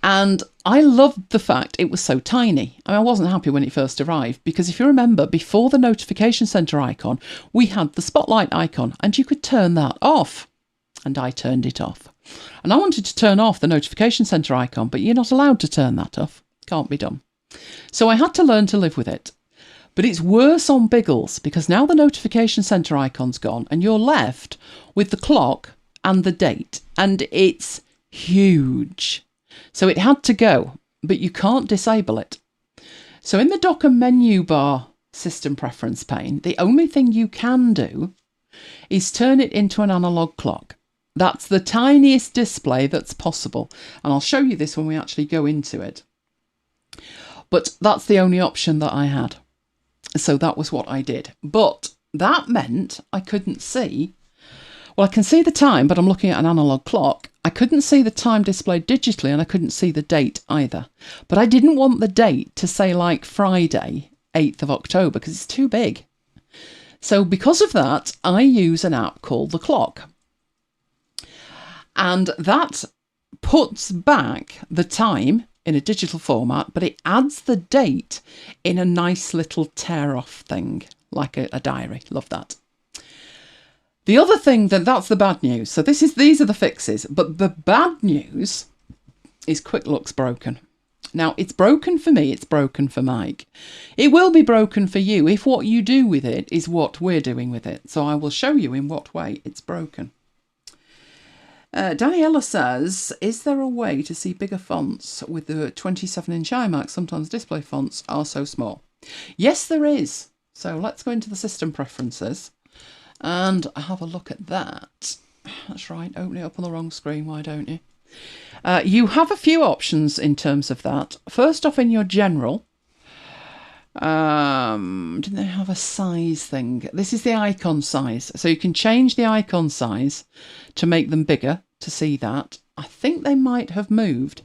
And I loved the fact it was so tiny. I wasn't happy when it first arrived, because if you remember, before the notification centre icon, we had the spotlight icon, and you could turn that off. And I turned it off. And I wanted to turn off the notification centre icon, but you're not allowed to turn that off. Can't be done. So I had to learn to live with it. But it's worse on Biggles, because now the notification centre icon's gone and you're left with the clock and the date, and it's huge. So it had to go, but you can't disable it. So in the dock and menu bar system preference pane, the only thing you can do is turn it into an analog clock. That's the tiniest display that's possible. And I'll show you this when we actually go into it. But that's the only option that I had. So that was what I did. But that meant I couldn't see. Well, I can see the time, but I'm looking at an analog clock. I couldn't see the time displayed digitally, and I couldn't see the date either. But I didn't want the date to say like Friday, 8th of October, because it's too big. So because of that, I use an app called The Clock. And that puts back the time in a digital format, but it adds the date in a nice little tear-off thing, like a diary. Love that. The other thing, that's the bad news. So these are the fixes, but the bad news is Quick Look's broken. Now, it's broken for me, it's broken for Mike. It will be broken for you if what you do with it is what we're doing with it. So I will show you in what way it's broken. Daniela says, is there a way to see bigger fonts with the 27-inch iMac? Sometimes display fonts are so small. Yes, there is. So let's go into the system preferences and have a look at that. That's right, open it up on the wrong screen, why don't you? You have a few options in terms of that. First off, in your general, didn't they have a size thing? This is the icon size. So you can change the icon size to make them bigger to see that. I think they might have moved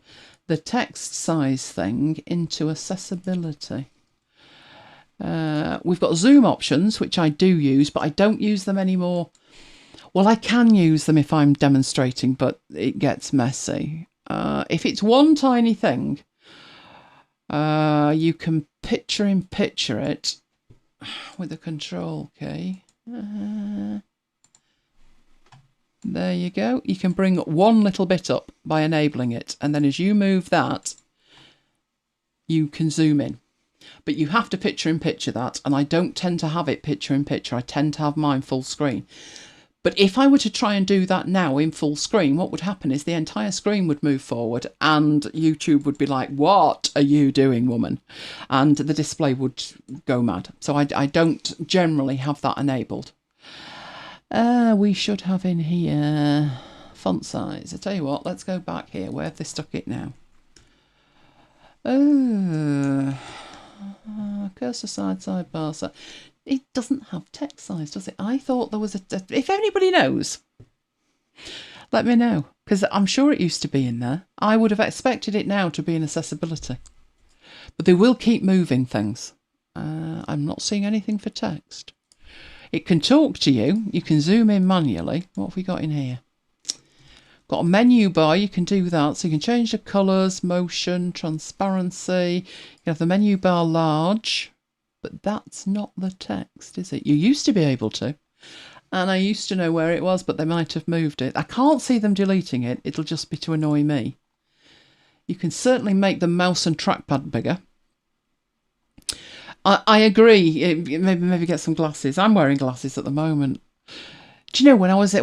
the text size thing into accessibility. We've got zoom options, which I do use, but I don't use them anymore. Well, I can use them if I'm demonstrating, but it gets messy. If it's one tiny thing, you can picture it with the control key. There you go. You can bring one little bit up by enabling it, and then as you move that, you can zoom in. But you have to picture that, and I don't tend to have it picture in picture. I tend to have mine full screen. But if I were to try and do that now in full screen, what would happen is the entire screen would move forward and YouTube would be like, what are you doing, woman? And the display would go mad. So I don't generally have that enabled. We should have in here font size. I tell you what, let's go back here. Where have they stuck it now? Cursor sidebar. So it doesn't have text size, does it? I thought there was if anybody knows, let me know, because I'm sure it used to be in there. I would have expected it now to be in accessibility, but they will keep moving things. I'm not seeing anything for text. It can talk to you. You can zoom in manually. What have we got in here? Got a menu bar. You can do that. So you can change the colours, motion, transparency. You have the menu bar large, but that's not the text, is it? You used to be able to, and I used to know where it was, but they might have moved it. I can't see them deleting it. It'll just be to annoy me. You can certainly make the mouse and trackpad bigger. I agree. Maybe get some glasses. I'm wearing glasses at the moment. Do you know, when I was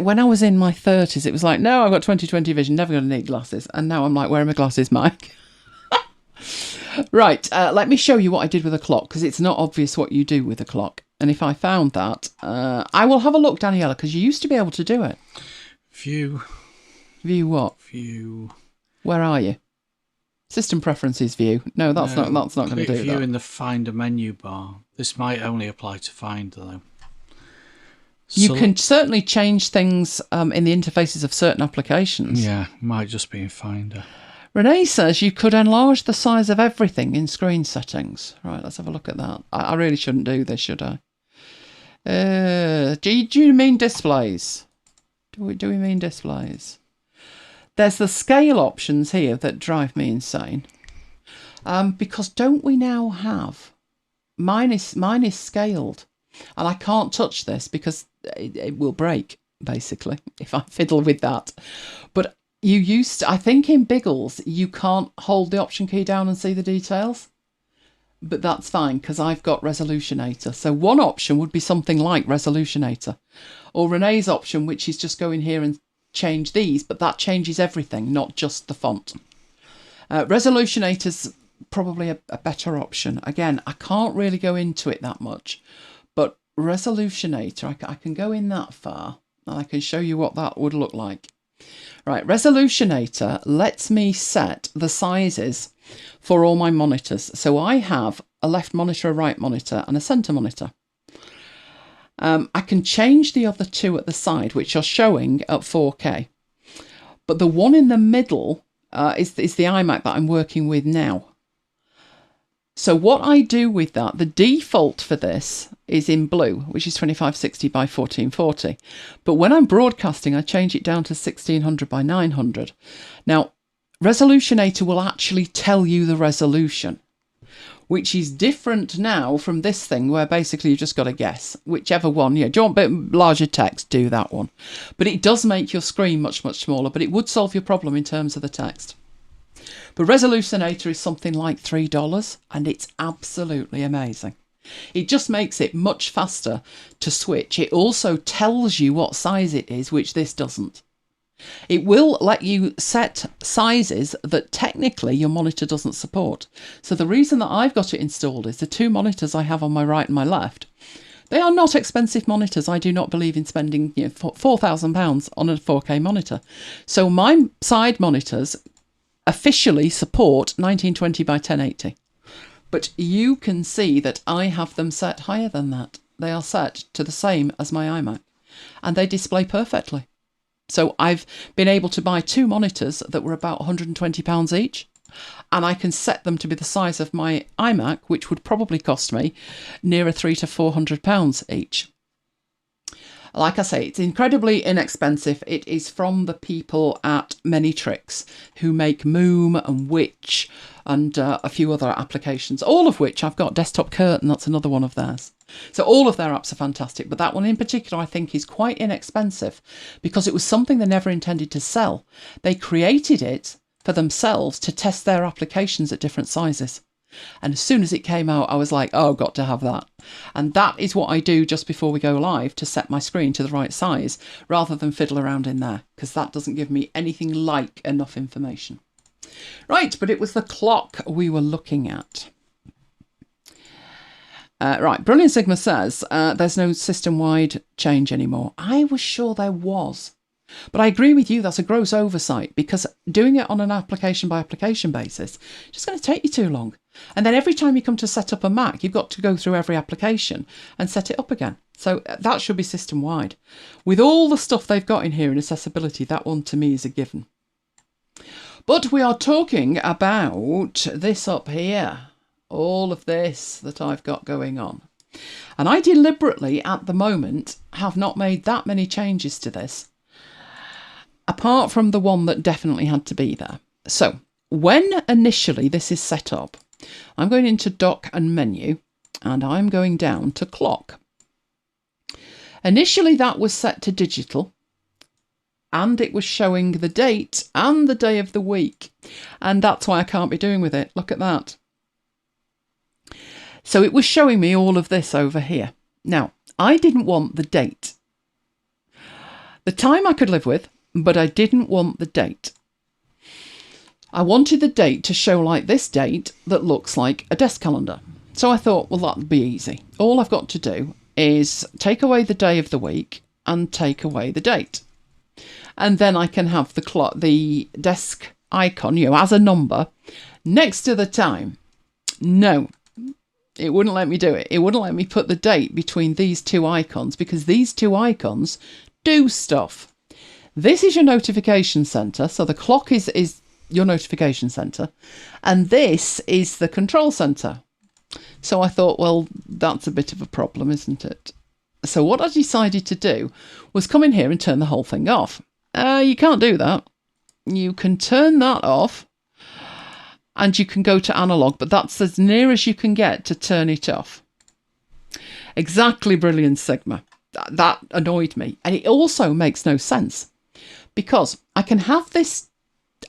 in my 30s, it was like, no, I've got 20/20 vision, never going to need glasses. And now I'm like, wearing my glasses, Mike. Right, let me show you what I did with a clock, because it's not obvious what you do with a clock. And if I found that, I will have a look, Daniela, because you used to be able to do it. View. View what? View. Where are you? System preferences view. No, that's not going to do that. View in the Finder menu bar. This might only apply to Finder, though. You can certainly change things in the interfaces of certain applications. Yeah, might just be in Finder. Renee says you could enlarge the size of everything in screen settings. Right, let's have a look at that. I really shouldn't do this, should I? Do you mean displays? Do we mean displays? There's the scale options here that drive me insane. Because don't we now have... Mine is scaled. And I can't touch this because it will break, basically, if I fiddle with that. But I think in Biggles, you can't hold the option key down and see the details. But that's fine, because I've got Resolutionator. So one option would be something like Resolutionator. Or Renee's option, which is just go in here and change these, but that changes everything, not just the font. Resolutionator's probably a better option. Again, I can't really go into it that much. But Resolutionator, I can go in that far, and I can show you what that would look like. Right, Resolutionator lets me set the sizes for all my monitors. So I have a left monitor, a right monitor, and a centre monitor. I can change the other two at the side, which are showing at 4K. But the one in the middle is the iMac that I'm working with now. So what I do with that, the default for this is in blue, which is 2560 by 1440. But when I'm broadcasting, I change it down to 1600 by 900. Now, Resolutionator will actually tell you the resolution, which is different now from this thing where basically you've just got to guess whichever one. Yeah, do you want a bit larger text? Do that one. But it does make your screen much, much smaller, but it would solve your problem in terms of the text. But Resolutionator is something like $3, and it's absolutely amazing. It just makes it much faster to switch. It also tells you what size it is, which this doesn't. It will let you set sizes that technically your monitor doesn't support. So the reason that I've got it installed is the two monitors I have on my right and my left, they are not expensive monitors. I do not believe in spending £4,000 on a 4K monitor. So my side monitors officially support 1920 by 1080. But you can see that I have them set higher than that. They are set to the same as my iMac, and they display perfectly. So I've been able to buy two monitors that were about £120 each, and I can set them to be the size of my iMac, which would probably cost me nearer £300 to £400 each. Like I say, it's incredibly inexpensive. It is from the people at Many Tricks, who make Moom and Witch and a few other applications, all of which I've got. Desktop Curtain, that's another one of theirs. So all of their apps are fantastic, but that one in particular I think is quite inexpensive because it was something they never intended to sell. They created it for themselves to test their applications at different sizes. And as soon as it came out, I was like, oh, got to have that. And that is what I do just before we go live to set my screen to the right size, rather than fiddle around in there, because that doesn't give me anything like enough information. Right, but it was the clock we were looking at. Right, Brilliant Sigma says there's no system-wide change anymore. I was sure there was. But I agree with you, that's a gross oversight, because doing it on an application-by-application basis is just going to take you too long. And then every time you come to set up a Mac, you've got to go through every application and set it up again. So that should be system-wide. With all the stuff they've got in here in accessibility, that one to me is a given. But we are talking about this up here. All of this that I've got going on. And I deliberately, at the moment, have not made that many changes to this, apart from the one that definitely had to be there. So, when initially this is set up, I'm going into Dock and Menu, and I'm going down to Clock. Initially that was set to digital, and it was showing the date and the day of the week, and that's why I can't be doing with it. Look at that. So it was showing me all of this over here. Now, I didn't want the date. The time I could live with, but I didn't want the date. I wanted the date to show like this date that looks like a desk calendar. So I thought, well, that'd be easy. All I've got to do is take away the day of the week and take away the date. And then I can have the desk icon, as a number next to the time. No. It wouldn't let me do it. It wouldn't let me put the date between these two icons, because these two icons do stuff. This is your notification center. So the clock is your notification center. And this is the control center. So I thought, well, that's a bit of a problem, isn't it? So what I decided to do was come in here and turn the whole thing off. You can't do that. You can turn that off. And you can go to analog, but that's as near as you can get to turn it off. Exactly, Brilliant Sigma. That annoyed me. And it also makes no sense, because I can have this.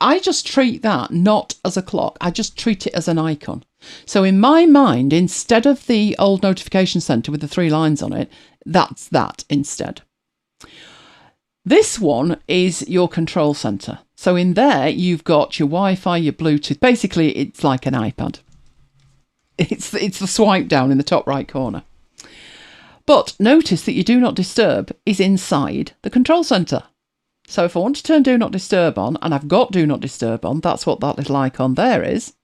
I just treat that not as a clock. I just treat it as an icon. So in my mind, instead of the old notification center with the 3 lines on it, that's that instead. This one is your control center. So in there, you've got your Wi-Fi, your Bluetooth. Basically, it's like an iPad. It's the swipe down in the top right corner. But notice that your Do Not Disturb is inside the control center. So if I want to turn Do Not Disturb on, and I've got Do Not Disturb on, that's what that little icon there is.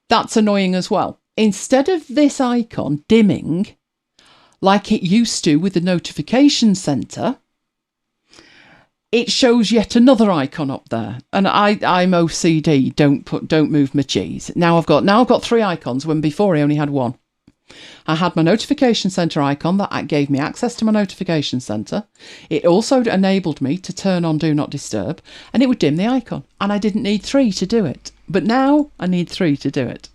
That's annoying as well. Instead of this icon dimming, like it used to with the notification center, it shows yet another icon up there. And I'm OCD, don't move my cheese. Now I've got 3 icons, when before I only had 1. I had my notification center icon that gave me access to my notification center. It also enabled me to turn on Do Not Disturb, and it would dim the icon. And I didn't need 3 to do it. But now I need 3 to do it.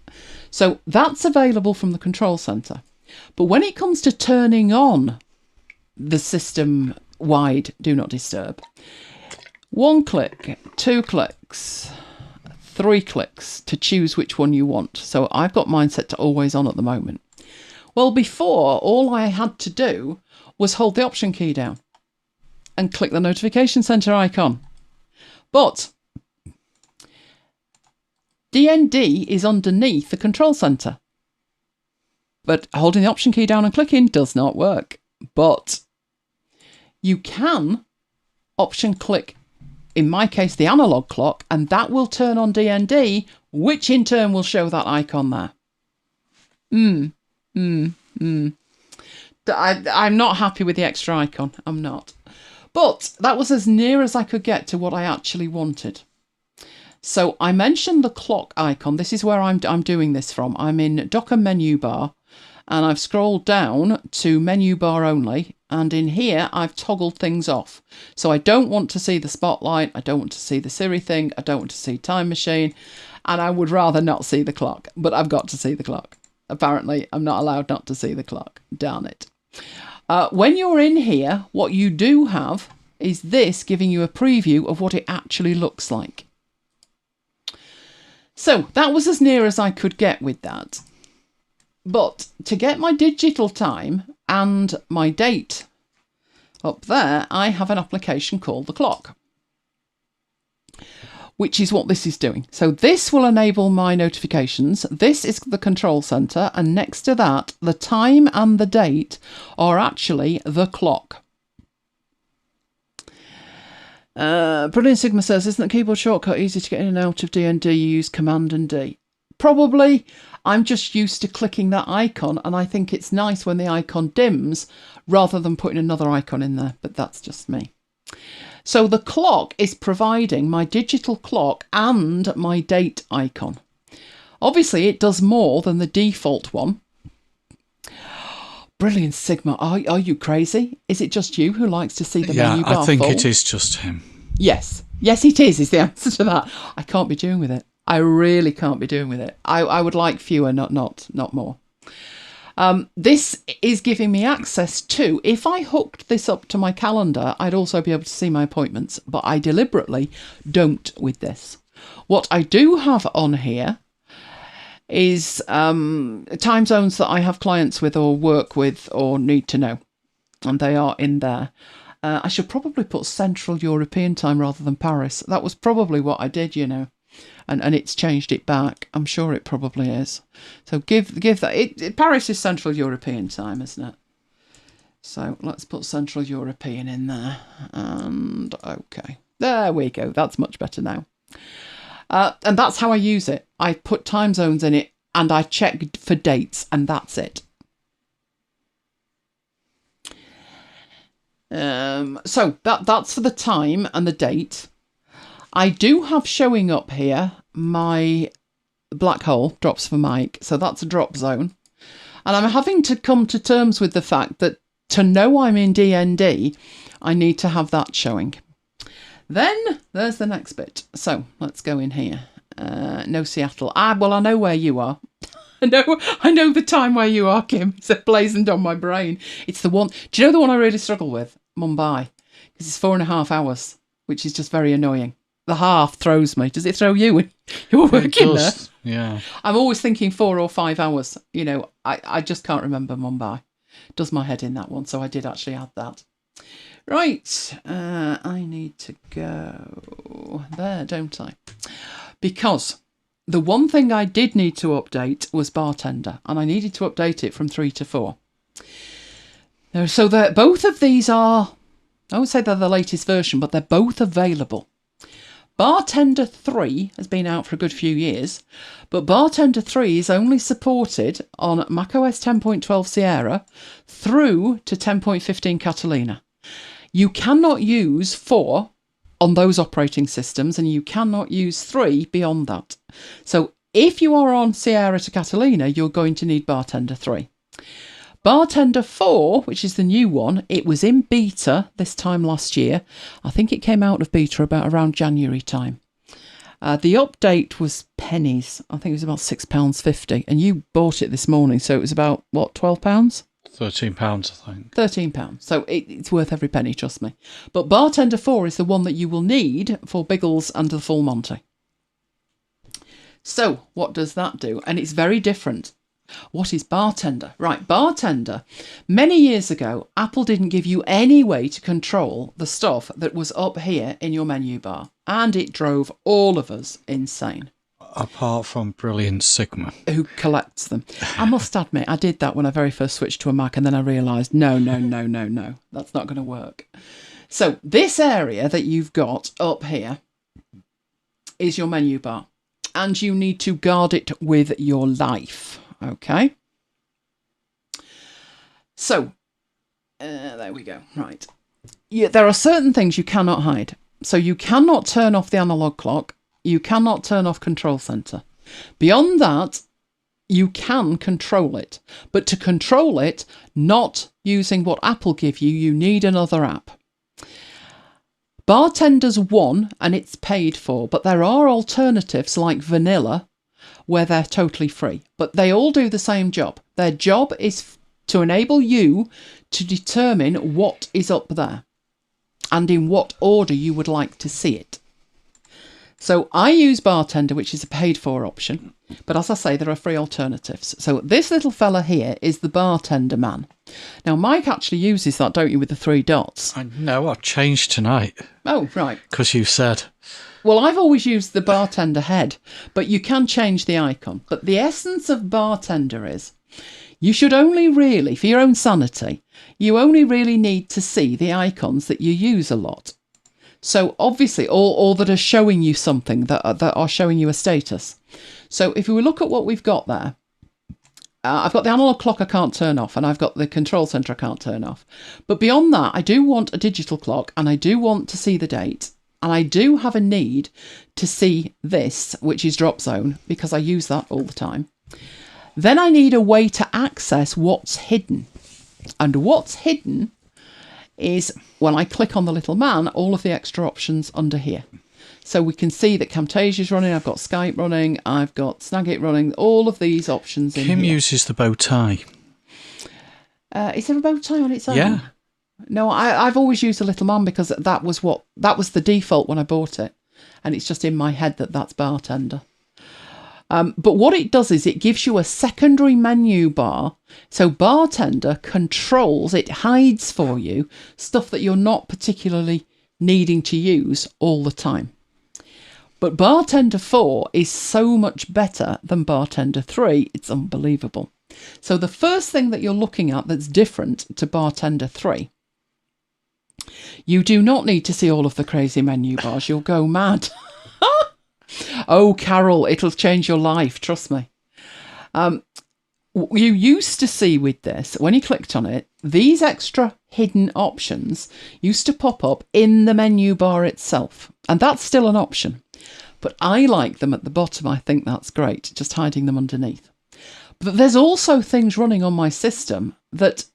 So that's available from the control center. But when it comes to turning on the system-wide Do Not Disturb, 1 click, 2 clicks, 3 clicks to choose which one you want. So I've got mine set to always on at the moment. Well, before, all I had to do was hold the Option key down and click the notification center icon. But DND is underneath the control center. But holding the Option key down and clicking does not work. But you can Option click, in my case, the analog clock, and that will turn on DND, which in turn will show that icon there. I'm not happy with the extra icon. I'm not. But that was as near as I could get to what I actually wanted. So I mentioned the clock icon. This is where I'm doing this from. I'm in Dock and Menu Bar, and I've scrolled down to Menu Bar only. And in here, I've toggled things off. So I don't want to see the spotlight. I don't want to see the Siri thing. I don't want to see Time Machine. And I would rather not see the clock. But I've got to see the clock. Apparently, I'm not allowed not to see the clock. Darn it. When you're in here, what you do have is this giving you a preview of what it actually looks like. So that was as near as I could get with that. But to get my digital time and my date up there, I have an application called the clock, which is what this is doing. So this will enable my notifications. This is the control center. And next to that, the time and the date are actually the clock. Brilliant Sigma says, isn't the keyboard shortcut easy to get in and out of D&D? You use Command and D. Probably. I'm just used to clicking that icon, and I think it's nice when the icon dims rather than putting another icon in there, but that's just me. So the clock is providing my digital clock and my date icon. Obviously, it does more than the default one. Brilliant Sigma. Are you crazy? Is it just you who likes to see the menu bar I think full? it is just him. Yes. Yes, it is the answer to that. I can't be doing with it. I really can't be doing with it. I would like fewer, not more. This is giving me access to, if I hooked this up to my calendar, I'd also be able to see my appointments, but I deliberately don't with this. What I do have on here is time zones that I have clients with or work with or need to know, and they are in there. I should probably put Central European time rather than Paris. That was probably what I did, you know. And it's changed it back. I'm sure it probably is. So give that. Paris is Central European time, isn't it? So let's put Central European in there. And okay. There we go. That's much better now. And that's how I use it. I put time zones in it and I check for dates, and that's it. So that's for the time and the date. I do have showing up here my black hole drops for Mike, so that's a drop zone. And I'm having to come to terms with the fact that to know I'm in DND, I need to have that showing. Then there's the next bit. So let's go in here. No Seattle. Well, I know where you are. I know the time where you are, Kim. It's blazoned on my brain. It's the one. Do you know the one I really struggle with? Mumbai. Because it's 4.5 hours, which is just very annoying. The half throws me. Does it throw you when you're working there? Yeah. I'm always thinking 4 or 5 hours. You know, I just can't remember Mumbai. Does my head in that one, so I did actually add that. Right, I need to go there, don't I? Because the one thing I did need to update was Bartender, and I needed to update it from 3 to 4. So both of these are, I would say they're the latest version, but they're both available. Bartender 3 has been out for a good few years, but Bartender 3 is only supported on macOS 10.12 Sierra through to 10.15 Catalina. You cannot use 4 on those operating systems, and you cannot use 3 beyond that. So if you are on Sierra to Catalina, you're going to need Bartender 3. Bartender 4, which is the new one, it was in beta this time last year. I think it came out of beta around January time. The update was pennies. I think it was about £6.50. And you bought it this morning, so it was about, what, £12? £13, I think. £13. So it's worth every penny, trust me. But Bartender 4 is the one that you will need for Biggles and the full Monty. So what does that do? And it's very different. What is Bartender? Right, Bartender. Many years ago, Apple didn't give you any way to control the stuff that was up here in your menu bar. And it drove all of us insane. Apart from Brilliant Sigma, who collects them. I must admit, I did that when I very first switched to a Mac, and then I realised, no, that's not going to work. So this area that you've got up here is your menu bar, and you need to guard it with your life. Okay. So, there we go. Right. Yeah, there are certain things you cannot hide. So you cannot turn off the analog clock. You cannot turn off Control Center. Beyond that, you can control it. But to control it, not using what Apple give you, you need another app. Bartender's one, and it's paid for, but there are alternatives like Vanilla, where they're totally free. But they all do the same job. Their job is to enable you to determine what is up there and in what order you would like to see it. So I use Bartender, which is a paid for option. But as I say, there are free alternatives. So this little fella here is the Bartender man. Now, Mike actually uses that, don't you, with the 3 dots? I know, I've changed tonight. Oh, right. Because you said. Well, I've always used the Bartender head, but you can change the icon. But the essence of Bartender is you should only really, for your own sanity, you only really need to see the icons that you use a lot. So obviously, or that are showing you something, that are showing you a status. So if we look at what we've got there, I've got the analog clock I can't turn off, and I've got the control centre I can't turn off. But beyond that, I do want a digital clock, and I do want to see the date, and I do have a need to see this, which is drop zone, because I use that all the time. Then I need a way to access what's hidden. And what's hidden is when I click on the little man, all of the extra options under here. So we can see that Camtasia's running, I've got Skype running, I've got Snagit running, all of these options in Kim here. uses the bow tie. Is there a bow tie on its own? Yeah. No, I've always used a little man because that was the default when I bought it. And it's just in my head that's Bartender. But what it does is it gives you a secondary menu bar. So Bartender controls, it hides for you stuff that you're not particularly needing to use all the time. But Bartender 4 is so much better than Bartender 3, it's unbelievable. So the first thing that you're looking at that's different to Bartender 3, you do not need to see all of the crazy menu bars, you'll go mad. Oh, Carol, it'll change your life, trust me. You used to see with this, when you clicked on it, these extra hidden options used to pop up in the menu bar itself. And that's still an option. But I like them at the bottom. I think that's great, just hiding them underneath. But there's also things running on my system that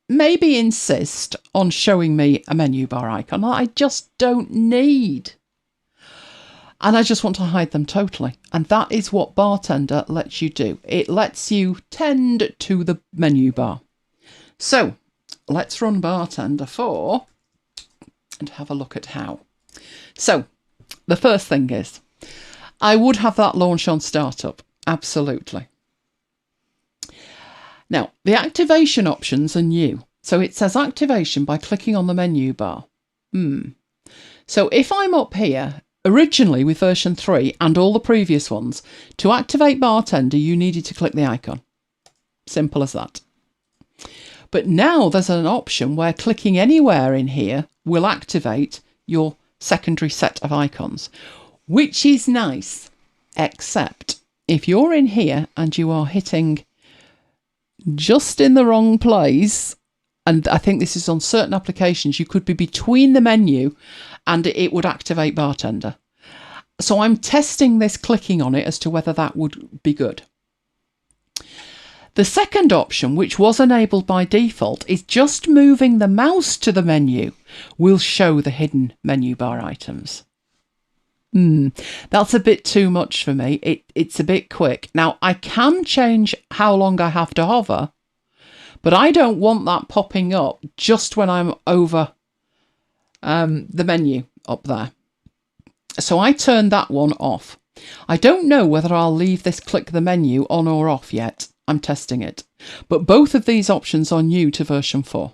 maybe insist on showing me a menu bar icon that I just don't need. And I just want to hide them totally. And that is what Bartender lets you do. It lets you tend to the menu bar. So let's run Bartender 4 and have a look at how. So the first thing is, I would have that launch on startup. Absolutely. Now, the activation options are new. So it says activation by clicking on the menu bar. So if I'm up here, originally with version 3 and all the previous ones, to activate Bartender, you needed to click the icon. Simple as that. But now there's an option where clicking anywhere in here will activate your secondary set of icons, which is nice, except if you're in here and you are hitting just in the wrong place, and I think this is on certain applications, you could be between the menu and it would activate Bartender. So I'm testing this, clicking on it, as to whether that would be good. The second option, which was enabled by default, is just moving the mouse to the menu will show the hidden menu bar items. That's a bit too much for me. It's a bit quick. Now, I can change how long I have to hover, but I don't want that popping up just when I'm over the menu up there. So I turned that one off. I don't know whether I'll leave this click the menu on or off yet. I'm testing it. But both of these options are new to version 4.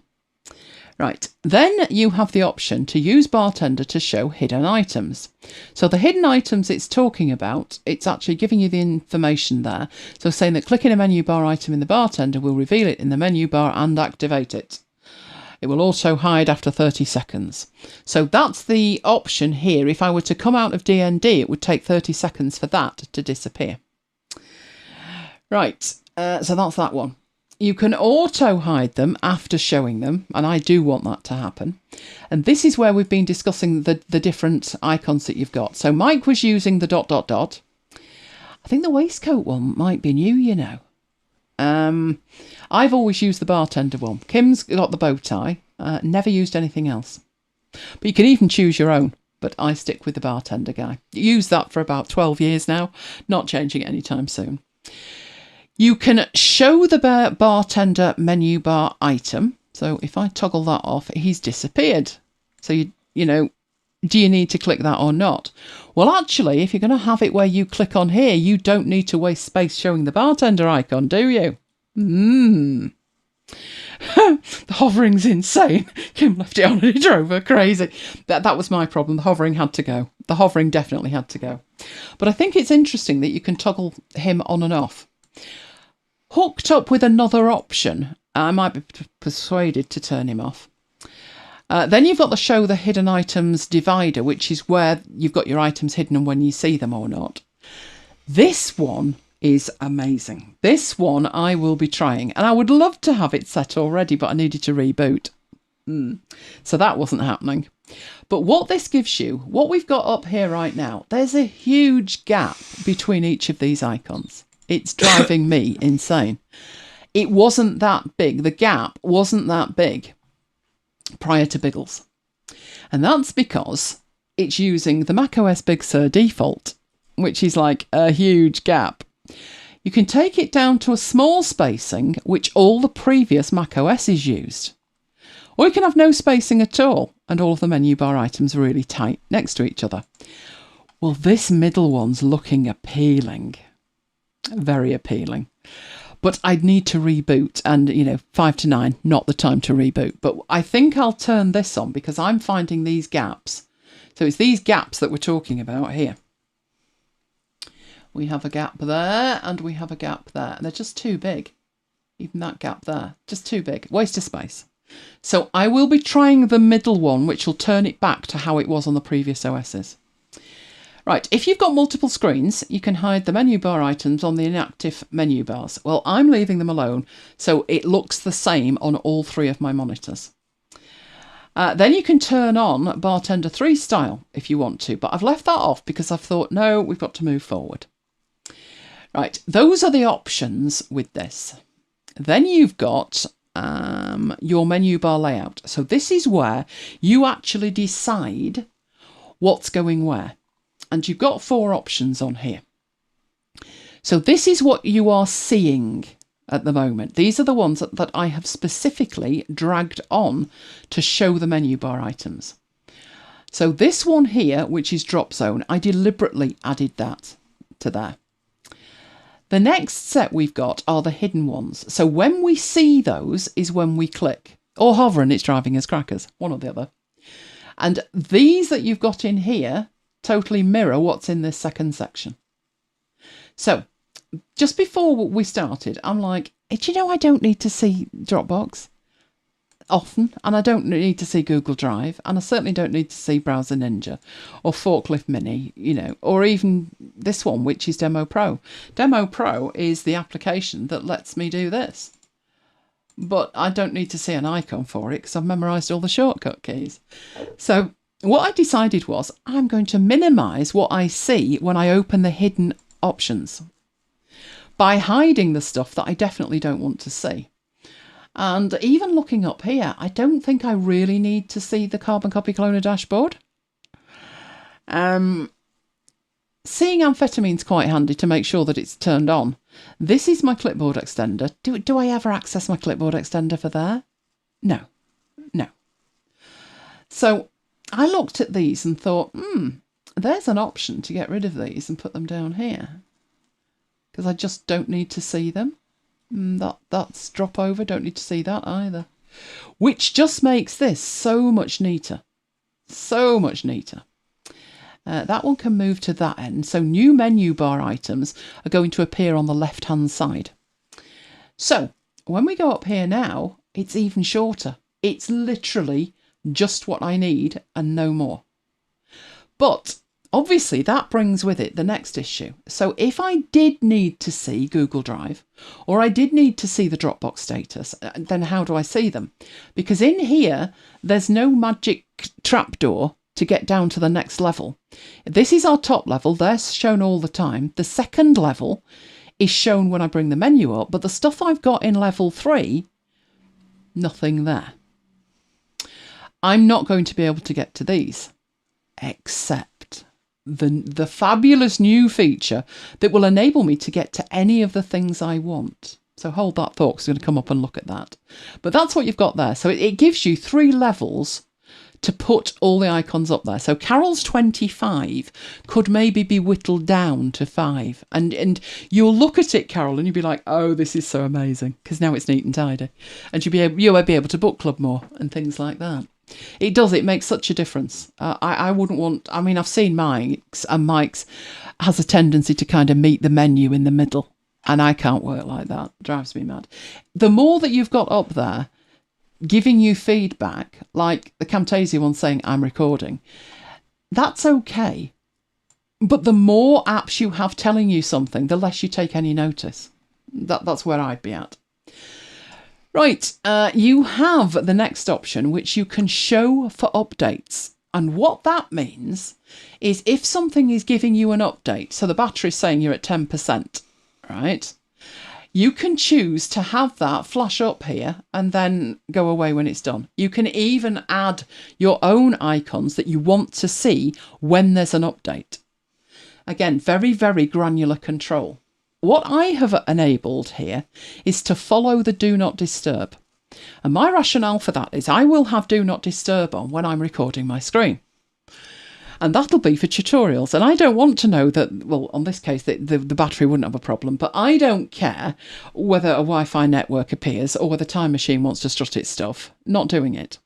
Right, then you have the option to use Bartender to show hidden items. So the hidden items it's talking about, it's actually giving you the information there. So saying that clicking a menu bar item in the Bartender will reveal it in the menu bar and activate it. It will also hide after 30 seconds. So that's the option here. If I were to come out of DND, it would take 30 seconds for that to disappear. Right, so that's that one. You can auto hide them after showing them, and I do want that to happen. And this is where we've been discussing the different icons that you've got. So Mike was using the ... I think the waistcoat one might be new, you know. I've always used the Bartender one. Kim's got the bow tie. Never used anything else. But you can even choose your own. But I stick with the Bartender guy. Used that for about 12 years now. Not changing it anytime soon. You can show the Bartender menu bar item. So if I toggle that off, he's disappeared. So you know, do you need to click that or not? Well, actually, if you're going to have it where you click on here, you don't need to waste space showing the bartender icon, do you? The hovering's insane. Kim left it on and it drove her crazy. That was my problem. The hovering had to go. The hovering definitely had to go. But I think it's interesting that you can toggle him on and off. Hooked up with another option, I might be persuaded to turn him off. Then you've got the show the hidden items divider, which is where you've got your items hidden and when you see them or not. This one is amazing. This one I will be trying, and I would love to have it set already, but I needed to reboot. So that wasn't happening. But what this gives you, what we've got up here right now, there's a huge gap between each of these icons. It's driving me insane. It wasn't that big. The gap wasn't that big prior to Biggles. And that's because it's using the macOS Big Sur default, which is like a huge gap. You can take it down to a small spacing, which all the previous macOSs used. Or you can have no spacing at all, and all of the menu bar items are really tight next to each other. Well, this middle one's looking appealing. Very appealing. But I'd need to reboot, and 5 to 9, not the time to reboot. But I think I'll turn this on because I'm finding these gaps. So it's these gaps that we're talking about here. We have a gap there and we have a gap there. They're just too big. Even that gap there, just too big. Waste of space. So I will be trying the middle one, which will turn it back to how it was on the previous OSs. Right, if you've got multiple screens, you can hide the menu bar items on the inactive menu bars. Well, I'm leaving them alone, so it looks the same on all 3 of my monitors. Then you can turn on Bartender 3 style if you want to, but I've left that off because I've thought, no, we've got to move forward. Right, those are the options with this. Then you've got your menu bar layout. So this is where you actually decide what's going where. And you've got 4 options on here. So this is what you are seeing at the moment. These are the ones that I have specifically dragged on to show the menu bar items. So this one here, which is drop zone, I deliberately added that to there. The next set we've got are the hidden ones. So when we see those is when we click. Or hover and it's driving us crackers, one or the other. And these that you've got in here totally mirror what's in this second section. So just before we started, I'm like, do you know I don't need to see Dropbox often, and I don't need to see Google Drive, and I certainly don't need to see Browser Ninja or Forklift Mini, or even this one, which is Demo Pro. Demo Pro is the application that lets me do this. But I don't need to see an icon for it because I've memorised all the shortcut keys. So what I decided was I'm going to minimise what I see when I open the hidden options by hiding the stuff that I definitely don't want to see. And even looking up here, I don't think I really need to see the Carbon Copy Cloner dashboard. Seeing amphetamine's quite handy to make sure that it's turned on. This is my clipboard extender. Do I ever access my clipboard extender for there? No. So I looked at these and thought, there's an option to get rid of these and put them down here. Because I just don't need to see them. That's drop over, don't need to see that either. Which just makes this so much neater. So much neater. That one can move to that end. So new menu bar items are going to appear on the left-hand side. So when we go up here now, it's even shorter. It's literally just what I need and no more. But obviously that brings with it the next issue. So if I did need to see Google Drive, or I did need to see the Dropbox status, then how do I see them? Because in here, there's no magic trapdoor to get down to the next level. This is our top level. They're shown all the time. The second level is shown when I bring the menu up, but the stuff I've got in level 3, nothing there. I'm not going to be able to get to these, except the fabulous new feature that will enable me to get to any of the things I want. So hold that thought, because I'm going to come up and look at that. But that's what you've got there. So it gives you 3 levels to put all the icons up there. So Carol's 25 could maybe be whittled down to 5. And you'll look at it, Carol, and you'll be like, oh, this is so amazing, because now it's neat and tidy. And you'll be able to book club more and things like that. It makes such a difference. I wouldn't want, I mean, I've seen Mike's, and Mike's has a tendency to kind of meet the menu in the middle, and I can't work like that. It drives me mad. The more that you've got up there giving you feedback, like the Camtasia one saying I'm recording, that's okay. But the more apps you have telling you something, the less you take any notice. That's where I'd be at. Right, you have the next option, which you can show for updates. And what that means is if something is giving you an update, so the battery's saying you're at 10%, right? You can choose to have that flash up here and then go away when it's done. You can even add your own icons that you want to see when there's an update. Again, very, very granular control. What I have enabled here is to follow the Do Not Disturb. And my rationale for that is I will have Do Not Disturb on when I'm recording my screen. And that'll be for tutorials. And I don't want to know that, well, on this case, the battery wouldn't have a problem, but I don't care whether a Wi-Fi network appears or whether Time Machine wants to strut its stuff. Not doing it.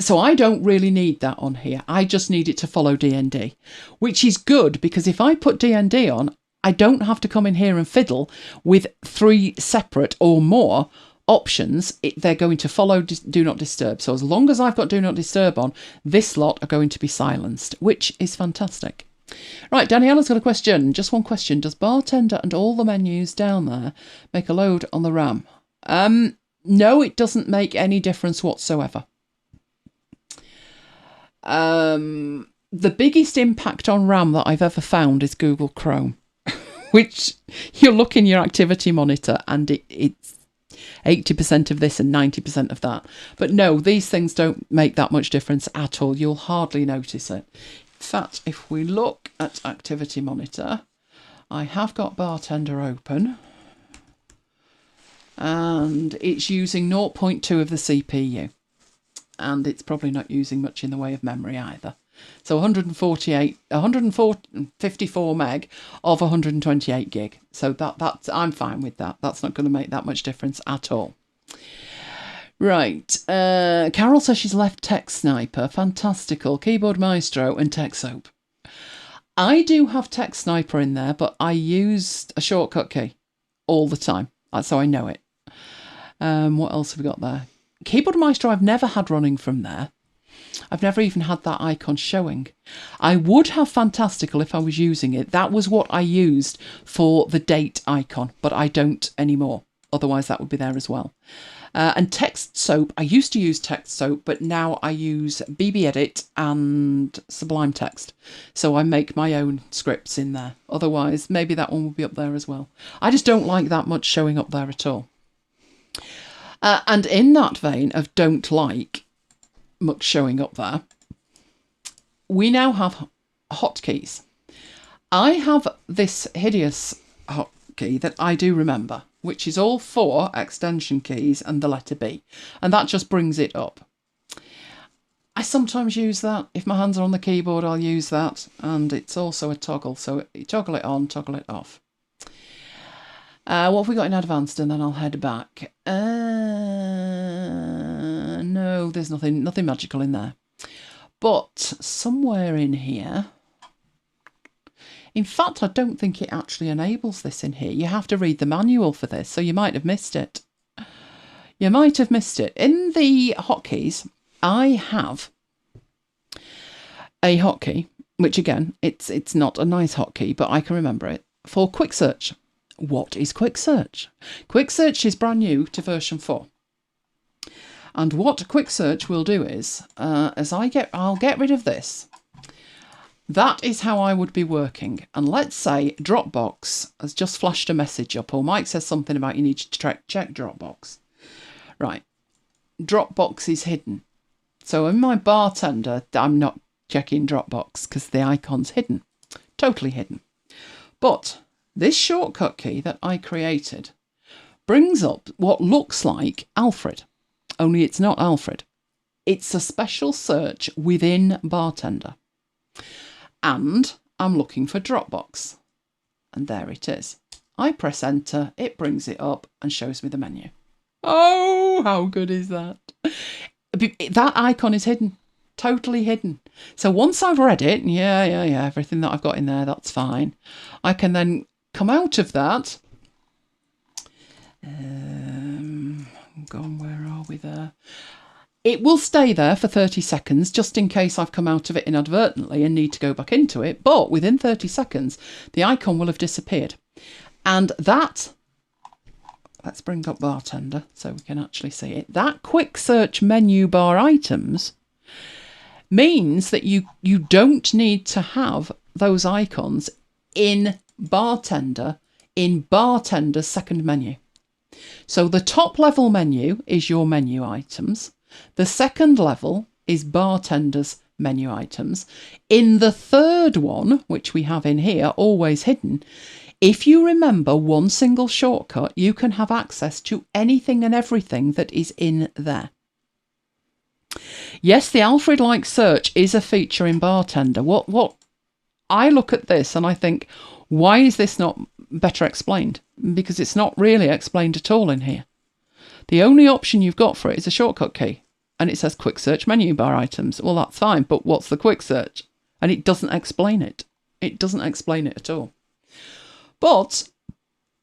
So I don't really need that on here. I just need it to follow DND, which is good because if I put DND on, I don't have to come in here and fiddle with 3 separate or more options. They're going to follow Do Not Disturb. So as long as I've got Do Not Disturb on, this lot are going to be silenced, which is fantastic. Right, Daniela's got a question. Just one question. Does Bartender and all the menus down there make a load on the RAM? No, it doesn't make any difference whatsoever. The biggest impact on RAM that I've ever found is Google Chrome, which you look in your activity monitor and it's 80% of this and 90% of that. But no, these things don't make that much difference at all. You'll hardly notice it. In fact, if we look at activity monitor, I have got Bartender open and it's using 0.2 of the CPU. And it's probably not using much in the way of memory either. So 154 meg of 128 gig. So that's I'm fine with that. That's not going to make that much difference at all. Right. Carol says she's left Text Sniper, Fantastical, Keyboard Maestro and TechSoap. I do have Text Sniper in there, but I used a shortcut key all the time. That's how I know it. What else have we got there? Keyboard Maestro I've never had running from there. I've never even had that icon showing. I would have Fantastical if I was using it. That was what I used for the date icon, but I don't anymore. Otherwise that would be there as well. And TechSoap, I used to use TechSoap, but now I use BB Edit and Sublime Text. So I make my own scripts in there. Otherwise, maybe that one will be up there as well. I just don't like that much showing up there at all. And in that vein of don't like much showing up there, we now have hotkeys. I have this hideous hotkey that I do remember, which is all 4 extension keys and the letter B. And that just brings it up. I sometimes use that. If my hands are on the keyboard, I'll use that. And it's also a toggle. So you toggle it on, toggle it off. What have we got in advanced? And then I'll head back. No, there's nothing magical in there. But somewhere in here, in fact, I don't think it actually enables this in here. You have to read the manual for this, so you might have missed it. You might have missed it. In the hotkeys, I have a hotkey, which again, it's not a nice hotkey, but I can remember it, for quick search. What is quick search? Quick search is brand new to version 4. And what quick search will do is, I'll get rid of this. That is how I would be working. And let's say Dropbox has just flashed a message up, or Mike says something about you need to check Dropbox. Right. Dropbox is hidden. So in my Bartender, I'm not checking Dropbox because the icon's hidden. Totally hidden. But this shortcut key that I created brings up what looks like Alfred, only it's not Alfred. It's a special search within Bartender. And I'm looking for Dropbox. And there it is. I press enter, it brings it up and shows me the menu. Oh, how good is that? That icon is hidden, totally hidden. So once I've read it, yeah, everything that I've got in there, that's fine. I can then come out of that. Where are we there? It will stay there for 30 seconds, just in case I've come out of it inadvertently and need to go back into it. But within 30 seconds, the icon will have disappeared. And that, let's bring up Bartender so we can actually see it. That quick search menu bar items means that you don't need to have those icons in Bartender's second menu. So the top level menu is your menu items. The second level is Bartender's menu items. In the third one, which we have in here, always hidden, if you remember one single shortcut, you can have access to anything and everything that is in there. Yes, the Alfred-like search is a feature in Bartender. What I look at this and I think, why is this not better explained? Because it's not really explained at all in here. The only option you've got for it is a shortcut key. And it says quick search menu bar items. Well, that's fine, but what's the quick search? And it doesn't explain it. It doesn't explain it at all. But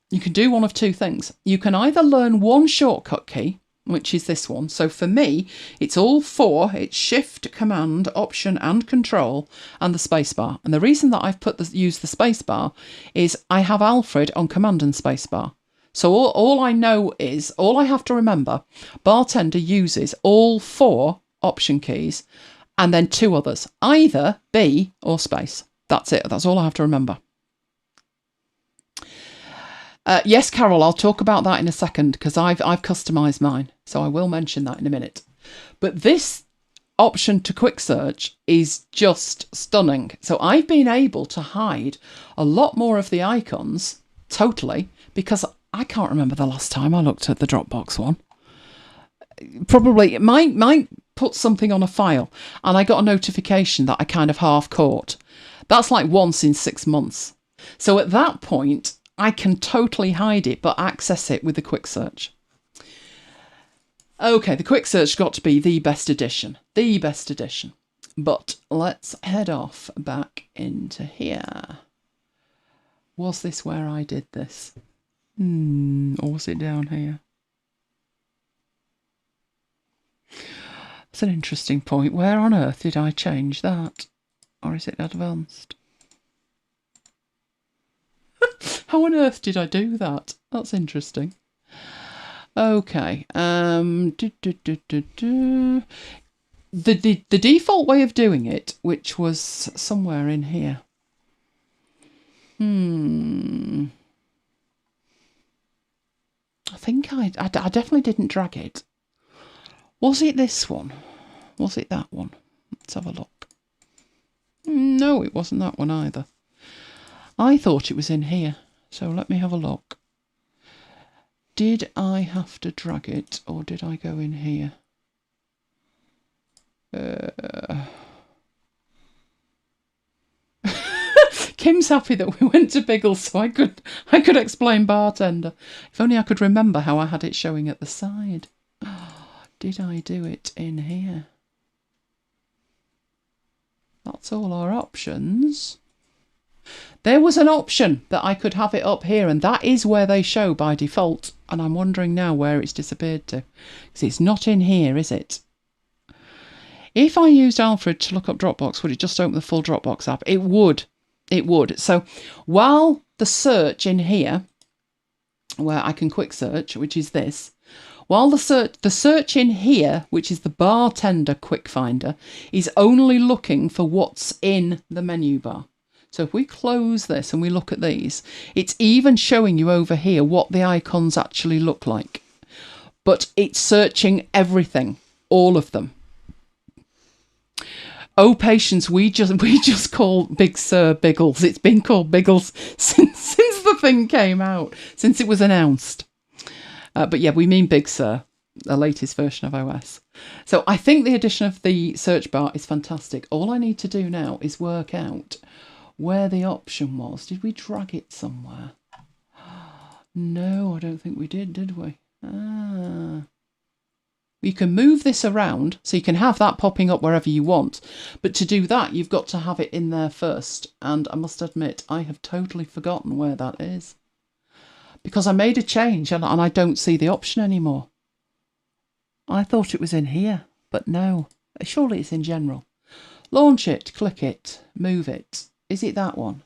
you can do one of two things. You can either learn one shortcut key, which is this one. So for me, it's all four. It's Shift, Command, Option and Control and the spacebar. And the reason that I've used the spacebar is I have Alfred on Command and spacebar. So all I know is, all I have to remember, Bartender uses all four option keys and then two others, either B or space. That's it. That's all I have to remember. Yes, Carol, I'll talk about that in a second because I've customised mine. So I will mention that in a minute. But this option to quick search is just stunning. So I've been able to hide a lot more of the icons totally because I can't remember the last time I looked at the Dropbox one. Probably it might put something on a file and I got a notification that I kind of half caught. That's like once in 6 months. So at that point, I can totally hide it, but access it with the quick search. Okay, the quick search got to be the best edition. The best edition. But let's head off back into here. Was this where I did this? Or was it down here? That's an interesting point. Where on earth did I change that? Or is it advanced? How on earth did I do that? That's interesting. Okay. The default way of doing it, which was somewhere in here. I think I definitely didn't drag it. Was it this one? Was it that one? Let's have a look. No, it wasn't that one either. I thought it was in here. So let me have a look. Did I have to drag it or did I go in here? Kim's happy that we went to Biggles so I could explain Bartender. If only I could remember how I had it showing at the side. Did I do it in here? That's all our options. There was an option that I could have it up here, and that is where they show by default. And I'm wondering now where it's disappeared to. Because it's not in here, is it? If I used Alfred to look up Dropbox, would it just open the full Dropbox app? It would. It would. So while the search in here, where I can quick search, which is this, while the search in here, which is the Bartender Quick Finder, is only looking for what's in the menu bar. So if we close this and we look at these, it's even showing you over here what the icons actually look like. But it's searching everything, all of them. Oh, patience, we just call Big Sur Biggles. It's been called Biggles since the thing came out, since it was announced. But yeah, we mean Big Sur. the latest version of OS. So I think the addition of the search bar is fantastic. All I need to do now is work out where the option was. Did we drag it somewhere? No, I don't think we did we? You can move this around, so you can have that popping up wherever you want. But to do that, you've got to have it in there first. And I must admit, I have totally forgotten where that is. Because I made a change and I don't see the option anymore. I thought it was in here, but no. Surely it's in general. Launch it, click it, move it. Is it that one?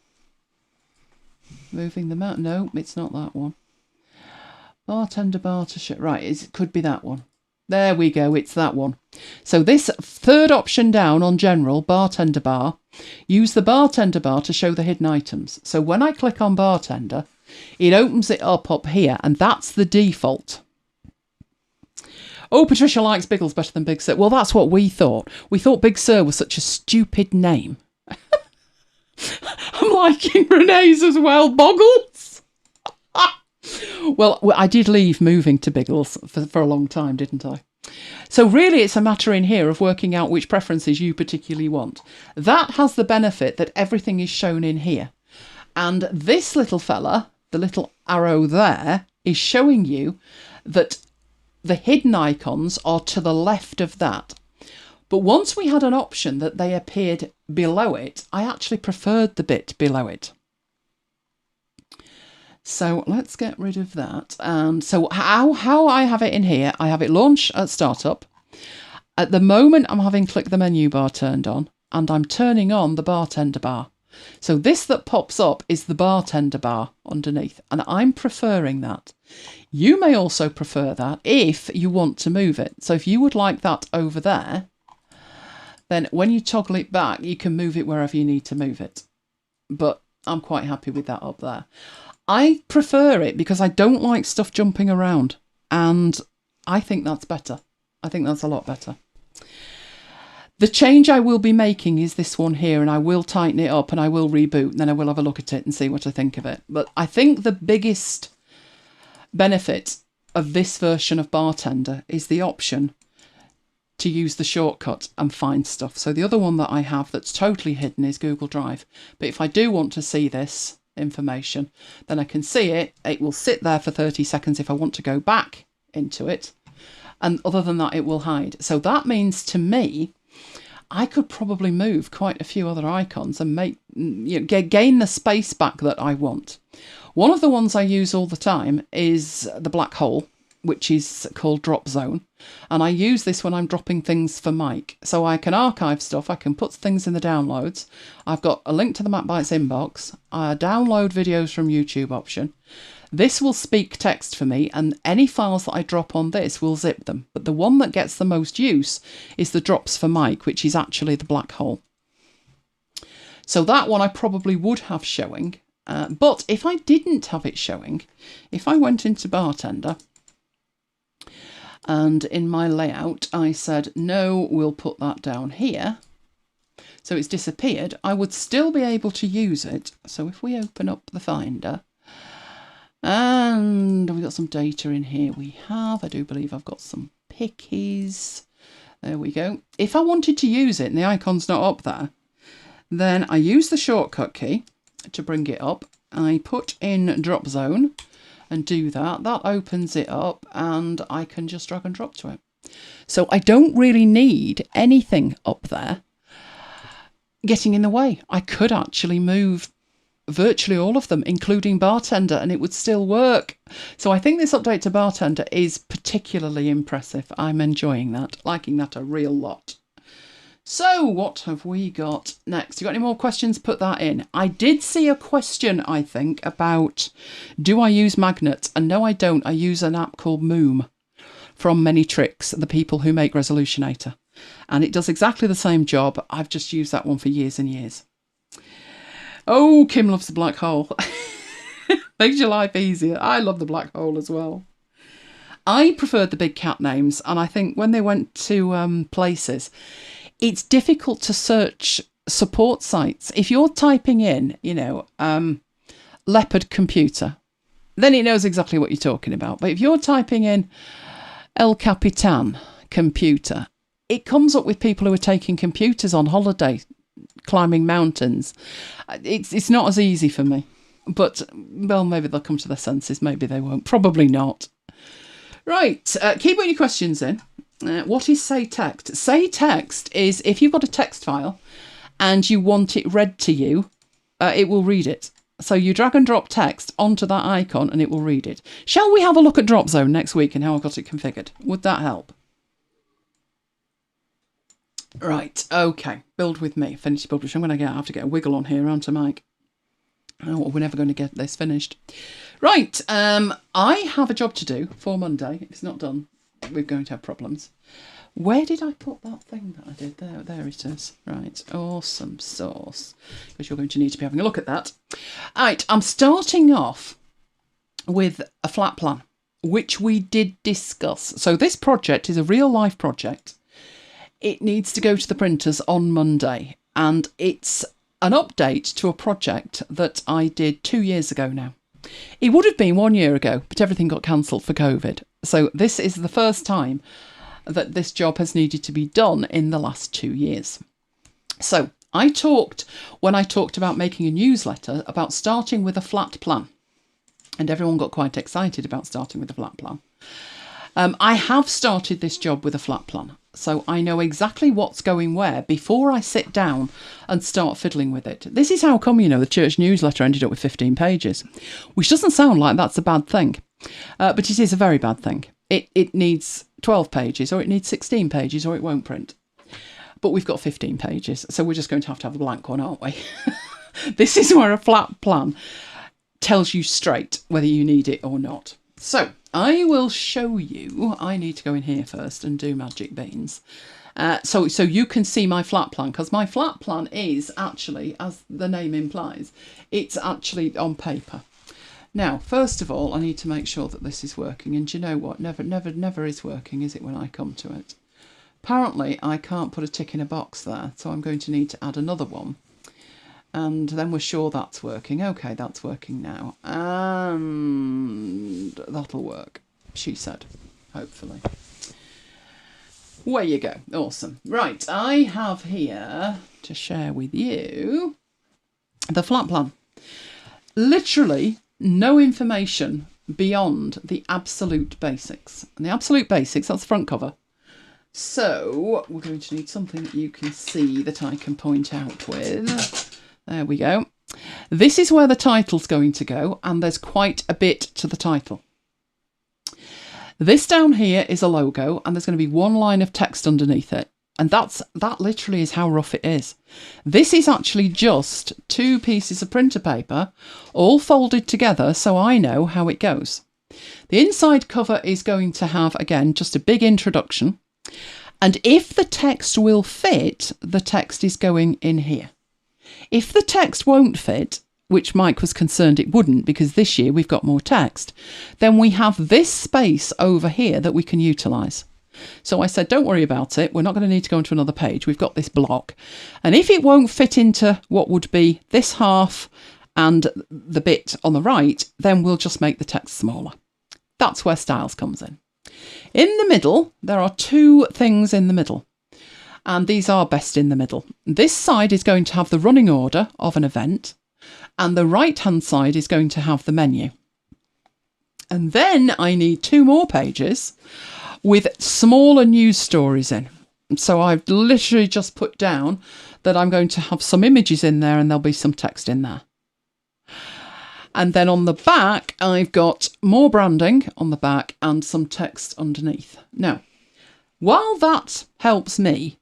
Moving the mouse? No, it's not that one. Bartender bar to show. Right, it could be that one. There we go, it's that one. So this third option down on general, bartender bar, use the bartender bar to show the hidden items. So when I click on bartender, it opens it up here, and that's the default. Oh, Patricia likes Biggles better than Big Sur. Well, that's what we thought. We thought Big Sur was such a stupid name. I'm liking Renee's as well. Boggles. Well, I did leave moving to Biggles for a long time, didn't I? So really, it's a matter in here of working out which preferences you particularly want. That has the benefit that everything is shown in here. And this little fella, the little arrow there, is showing you that the hidden icons are to the left of that. But once we had an option that they appeared below it, I actually preferred the bit below it. So let's get rid of that. And so how I have it in here, I have it launch at startup. At the moment, I'm having click the menu bar turned on, and I'm turning on the bartender bar. So this that pops up is the bartender bar underneath, and I'm preferring that. You may also prefer that if you want to move it. So if you would like that over there, then when you toggle it back, you can move it wherever you need to move it. But I'm quite happy with that up there. I prefer it because I don't like stuff jumping around, and I think that's better. I think that's a lot better. The change I will be making is this one here, and I will tighten it up and I will reboot, and then I will have a look at it and see what I think of it. But I think the biggest benefit of this version of Bartender is the option to use the shortcut and find stuff. So the other one that I have that's totally hidden is Google Drive. But if I do want to see this information, then I can see it. It will sit there for 30 seconds if I want to go back into it. And other than that, it will hide. So that means to me, I could probably move quite a few other icons and make, gain the space back that I want. One of the ones I use all the time is the black hole, which is called Drop Zone. And I use this when I'm dropping things for Mike. So I can archive stuff, I can put things in the downloads. I've got a link to the MacBites inbox, a download videos from YouTube option. This will speak text for me, and any files that I drop on this will zip them. But the one that gets the most use is the Drops for Mike, which is actually the black hole. So that one I probably would have showing. But if I didn't have it showing, if I went into Bartender, and in my layout I said, no, we'll put that down here, so it's disappeared, I would still be able to use it. So if we open up the Finder, and we've got some data in here. I do believe I've got some pickies. There we go. If I wanted to use it and the icon's not up there, then I use the shortcut key to bring it up. I put in Drop Zone and do that. That opens it up and I can just drag and drop to it. So I don't really need anything up there getting in the way. I could actually move virtually all of them, including Bartender, and it would still work. So I think this update to Bartender is particularly impressive. I'm enjoying that, liking that a real lot. So what have we got next? You got any more questions? Put that in. I did see a question, I think, about do I use magnets? And no, I don't. I use an app called Moom from Many Tricks, the people who make Resolutionator. And it does exactly the same job. I've just used that one for years and years. Oh, Kim loves the black hole. Makes your life easier. I love the black hole as well. I preferred the big cat names, and I think when they went to places, it's difficult to search support sites. If you're typing in, leopard computer, then it knows exactly what you're talking about. But if you're typing in, El Capitan computer. It comes up with people who are taking computers on holiday, climbing mountains. It's not as easy for me. But, well, maybe they'll come to their senses. Maybe they won't. Probably not. Right. Keep putting your questions in. What is say text? Say text is if you've got a text file and you want it read to you, it will read it. So you drag and drop text onto that icon and it will read it. Shall we have a look at Drop Zone next week and how I got it configured? Would that help? Right. Okay. Build with me. Affinity Publish. I'm going to have to get a wiggle on here, aren't I, Mike? Oh, we're never going to get this finished. Right, I have a job to do for Monday. If it's not done, we're going to have problems. Where did I put that thing that I did? There it is. Right, awesome sauce. Because you're going to need to be having a look at that. Right, I'm starting off with a flat plan, which we did discuss. So this project is a real life project. It needs to go to the printers on Monday, and it's an update to a project that I did 2 years ago now. It would have been 1 year ago, but everything got cancelled for COVID. So this is the first time that this job has needed to be done in the last 2 years. So when I talked about making a newsletter, about starting with a flat plan. And everyone got quite excited about starting with a flat plan. I have started this job with a flat plan. So I know exactly what's going where before I sit down and start fiddling with it. This is how come, the church newsletter ended up with 15 pages, which doesn't sound like that's a bad thing. But it is a very bad thing. It needs 12 pages or it needs 16 pages or it won't print. But we've got 15 pages, so we're just going to have a blank one, aren't we? This is where a flat plan tells you straight whether you need it or not. So I will show you. I need to go in here first and do magic beans. So you can see my flat plan, because my flat plan is actually, as the name implies, it's actually on paper. Now, first of all, I need to make sure that this is working. And do you know what? Never is working, is it, when I come to it? Apparently, I can't put a tick in a box there, so I'm going to need to add another one. And then we're sure that's working. Okay, that's working now. And that'll work, she said, hopefully. Where you go. Awesome. Right, I have here to share with you the flat plan. Literally no information beyond the absolute basics. And the absolute basics, that's the front cover. So we're going to need something that you can see that I can point out with. There we go. This is where the title's going to go, and there's quite a bit to the title. This down here is a logo, and there's going to be one line of text underneath it. And that literally is how rough it is. This is actually just 2 pieces of printer paper, all folded together, so I know how it goes. The inside cover is going to have, again, just a big introduction. And if the text will fit, the text is going in here. If the text won't fit, which Mike was concerned it wouldn't because this year we've got more text, then we have this space over here that we can utilise. So I said, don't worry about it. We're not going to need to go into another page. We've got this block. And if it won't fit into what would be this half and the bit on the right, then we'll just make the text smaller. That's where styles comes in. In the middle, there are 2 things in the middle. And these are best in the middle. This side is going to have the running order of an event, and the right-hand side is going to have the menu. And then I need 2 more pages with smaller news stories in. So I've literally just put down that I'm going to have some images in there and there'll be some text in there. And then on the back, I've got more branding on the back and some text underneath. Now, while that helps me,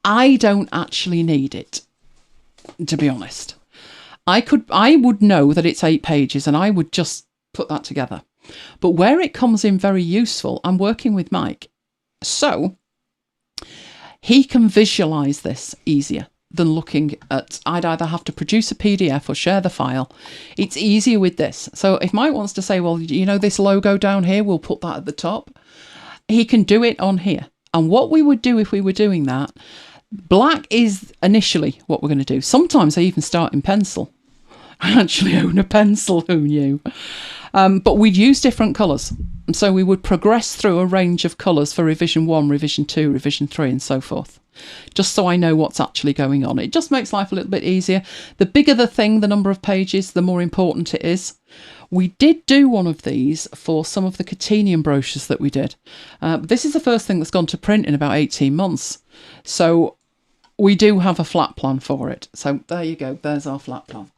I don't actually need it, to be honest. I would know that it's 8 pages and I would just put that together. But where it comes in very useful, I'm working with Mike. So he can visualise this easier than looking at, I'd either have to produce a PDF or share the file. It's easier with this. So if Mike wants to say, well, this logo down here, we'll put that at the top. He can do it on here. And what we would do if we were doing that, black is initially what we're going to do. Sometimes I even start in pencil. I actually own a pencil, who knew? But we'd use different colours. And so we would progress through a range of colours for revision 1, revision 2, revision 3 and so forth. Just so I know what's actually going on. It just makes life a little bit easier. The bigger the thing, the number of pages, the more important it is. We did do one of these for some of the Catenium brochures that we did. This is the first thing that's gone to print in about 18 months. So we do have a flat plan for it. So there you go. There's our flat plan.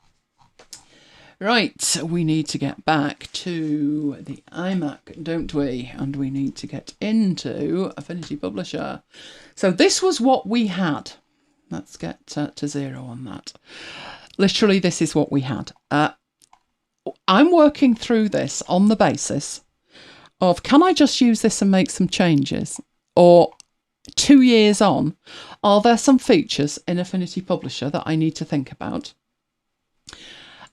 Right, we need to get back to the iMac, don't we? And we need to get into Affinity Publisher. So this was what we had. Let's get to 0 on that. Literally, this is what we had. I'm working through this on the basis of, can I just use this and make some changes? Or 2 years on, are there some features in Affinity Publisher that I need to think about?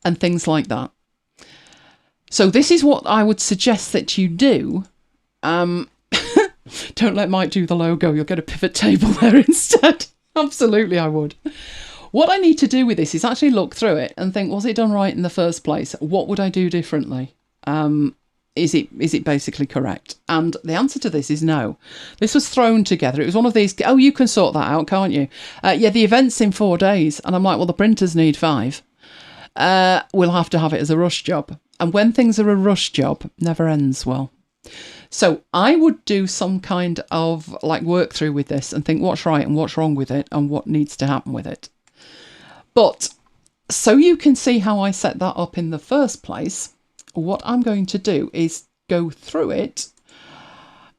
And things like that. So this is what I would suggest that you do. Don't let Mike do the logo. You'll get a pivot table there instead. Absolutely, I would. What I need to do with this is actually look through it and think, was it done right in the first place? What would I do differently? Is it basically correct? And the answer to this is no. This was thrown together. It was one of these, oh, you can sort that out, can't you? Yeah, the event's in 4 days. And I'm like, well, the printers need 5. We'll have to have it as a rush job. And when things are a rush job, never ends well. So I would do some kind of like work through with this and think what's right and what's wrong with it and what needs to happen with it. But so you can see how I set that up in the first place, what I'm going to do is go through it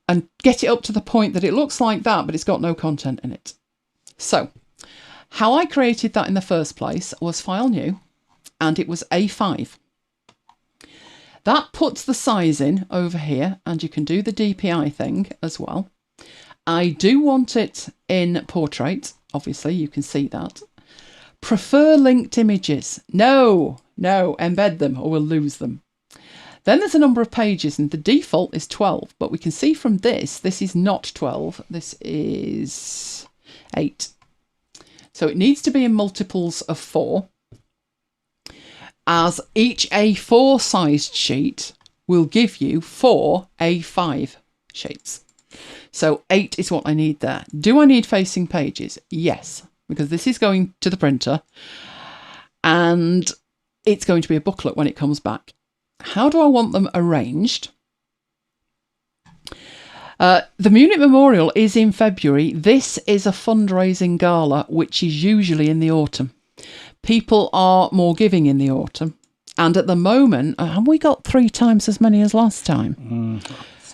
and get it up to the point that it looks like that, but it's got no content in it. So how I created that in the first place was File New, and it was A5. That puts the size in over here, and you can do the DPI thing as well. I do want it in portrait, obviously, you can see that. Prefer linked images. No, embed them or we'll lose them. Then there's a number of pages, and the default is 12, but we can see from this is not 12, this is 8. So it needs to be in multiples of 4. As each A4 sized sheet will give you 4 A5 sheets. So 8 is what I need there. Do I need facing pages? Yes, because this is going to the printer and it's going to be a booklet when it comes back. How do I want them arranged? The Munich Memorial is in February. This is a fundraising gala, which is usually in the autumn. People are more giving in the autumn. And at the moment, have we got 3 times as many as last time?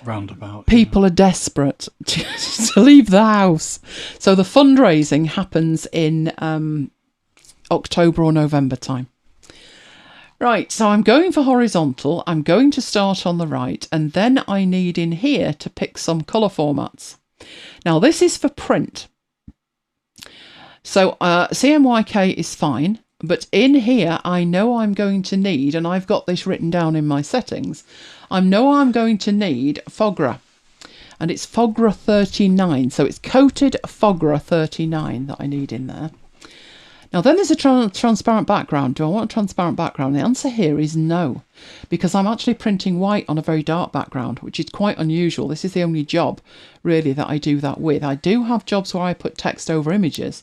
Roundabout. People are desperate to leave the house. So the fundraising happens in October or November time. Right, so I'm going for horizontal. I'm going to start on the right. And then I need in here to pick some colour formats. Now, this is for print. So CMYK is fine, but in here I know I'm going to need, and I've got this written down in my settings, I know I'm going to need FOGRA, and it's FOGRA 39, so it's coated FOGRA 39 that I need in there. Now then there's a transparent background. Do I want a transparent background? The answer here is no, because I'm actually printing white on a very dark background, which is quite unusual. This is the only job really that I do that with. I do have jobs where I put text over images,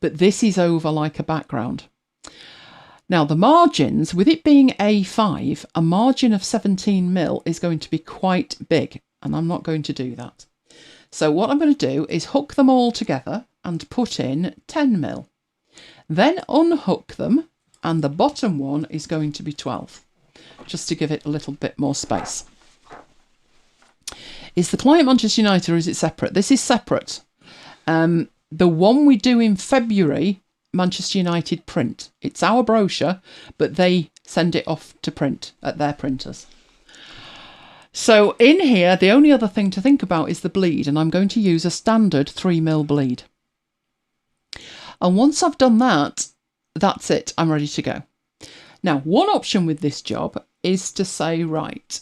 but this is over like a background. Now the margins, with it being A5, a margin of 17mm is going to be quite big, and I'm not going to do that. So what I'm going to do is hook them all together and put in 10mm. Then unhook them, and the bottom one is going to be 12, just to give it a little bit more space. Is the client Manchester United or is it separate? This is separate. The one we do in February, Manchester United print. It's our brochure, but they send it off to print at their printers. So in here, the only other thing to think about is the bleed, and I'm going to use a standard 3mm bleed. And once I've done that, that's it. I'm ready to go. Now, one option with this job is to say, right,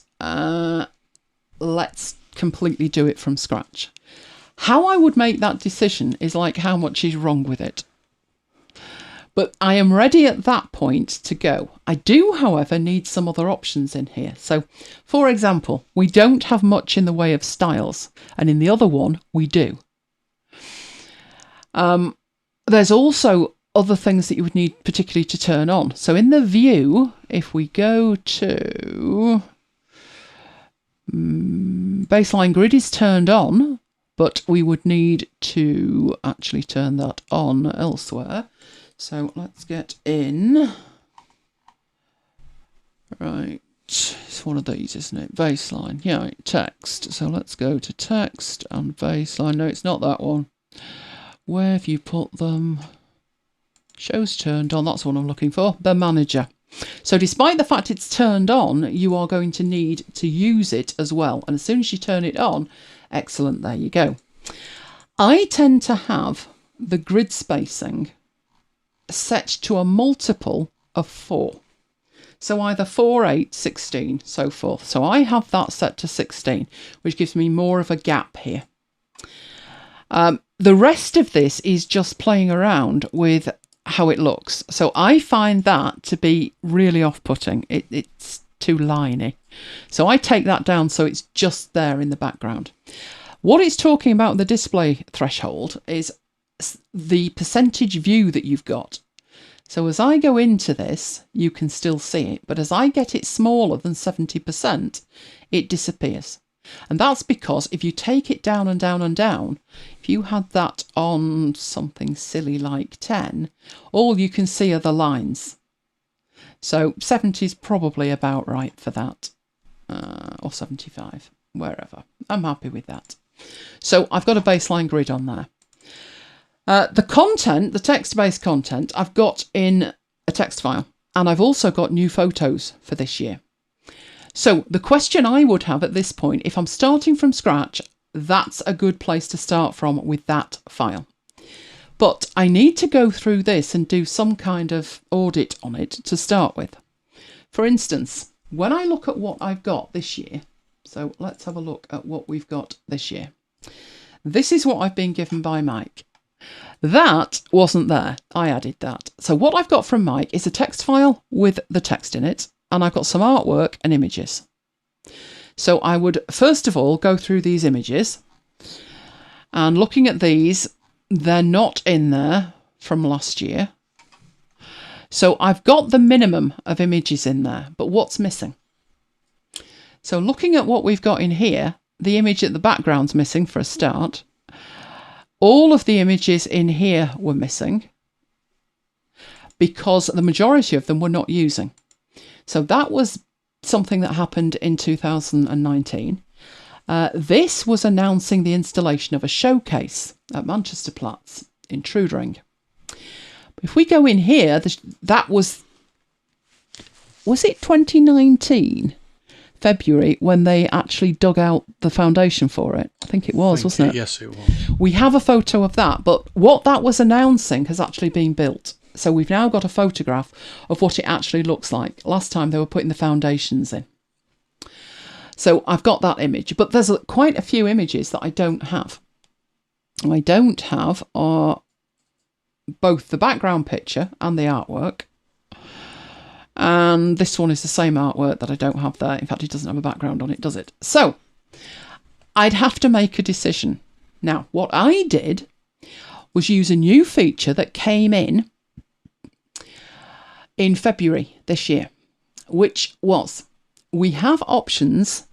let's completely do it from scratch. How I would make that decision is like how much is wrong with it. But I am ready at that point to go. I do, however, need some other options in here. So, for example, we don't have much in the way of styles, and in the other one, we do. There's also other things that you would need particularly to turn on. So in the view, if we go to baseline grid is turned on, but we would need to actually turn that on elsewhere. So let's get in. Right, it's one of these, isn't it? Baseline, yeah, text. So let's go to text and baseline. No, it's not that one. Where have you put them? Shows turned on, that's what I'm looking for. The manager. So despite the fact it's turned on, you are going to need to use it as well. And as soon as you turn it on, excellent, there you go. I tend to have the grid spacing set to a multiple of 4. So either 4, 8, 16, so forth. So I have that set to 16, which gives me more of a gap here. The rest of this is just playing around with how it looks. So I find that to be really off-putting. It's too liney. So I take that down so it's just there in the background. What it's talking about, the display threshold, is the percentage view that you've got. So as I go into this, you can still see it. But as I get it smaller than 70%, it disappears. And that's because if you take it down and down and down, if you had that on something silly like 10, all you can see are the lines. So 70 is probably about right for that, or 75, wherever. I'm happy with that. So I've got a baseline grid on there. The content, the text-based content, I've got in a text file. And I've also got new photos for this year. So the question I would have at this point, if I'm starting from scratch, that's a good place to start from with that file. But I need to go through this and do some kind of audit on it to start with. For instance, when I look at what I've got this year, so let's have a look at what we've got this year. This is what I've been given by Mike. That wasn't there. I added that. So what I've got from Mike is a text file with the text in it. And I've got some artwork and images. So I would first of all go through these images, and looking at these, they're not in there from last year. So I've got the minimum of images in there, but what's missing? So looking at what we've got in here, the image at the background's missing for a start. All of the images in here were missing because the majority of them were not using. So that was something that happened in 2019. This was announcing the installation of a showcase at Manchester Platz in Trudering. If we go in here, that was it 2019, February, when they actually dug out the foundation for it? I think it was, wasn't it? Yes, it was. We have a photo of that, but what that was announcing has actually been built. So we've now got a photograph of what it actually looks like. Last time they were putting the foundations in. So I've got that image, but there's quite a few images that I don't have. I don't have both the background picture and the artwork. And this one is the same artwork that I don't have there. In fact, it doesn't have a background on it, does it? So I'd have to make a decision. Now, what I did was use a new feature that came in February this year, which was, we have options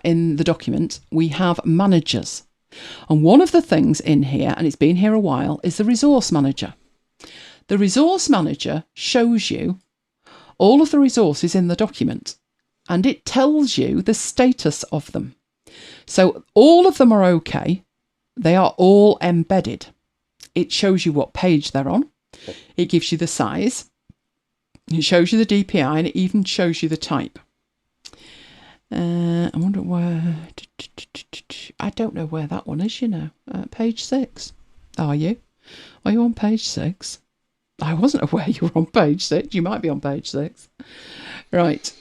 in the document, we have managers. And one of the things in here, and it's been here a while, is the resource manager. The resource manager shows you all of the resources in the document, and it tells you the status of them. So all of them are okay. They are all embedded. It shows you what page they're on. It gives you the size. It shows you the DPI, and it even shows you the type. I wonder where... I don't know where that one is, you know. Page 6. Are you? Are you on page 6? I wasn't aware you were on page 6. You might be on page 6. Right.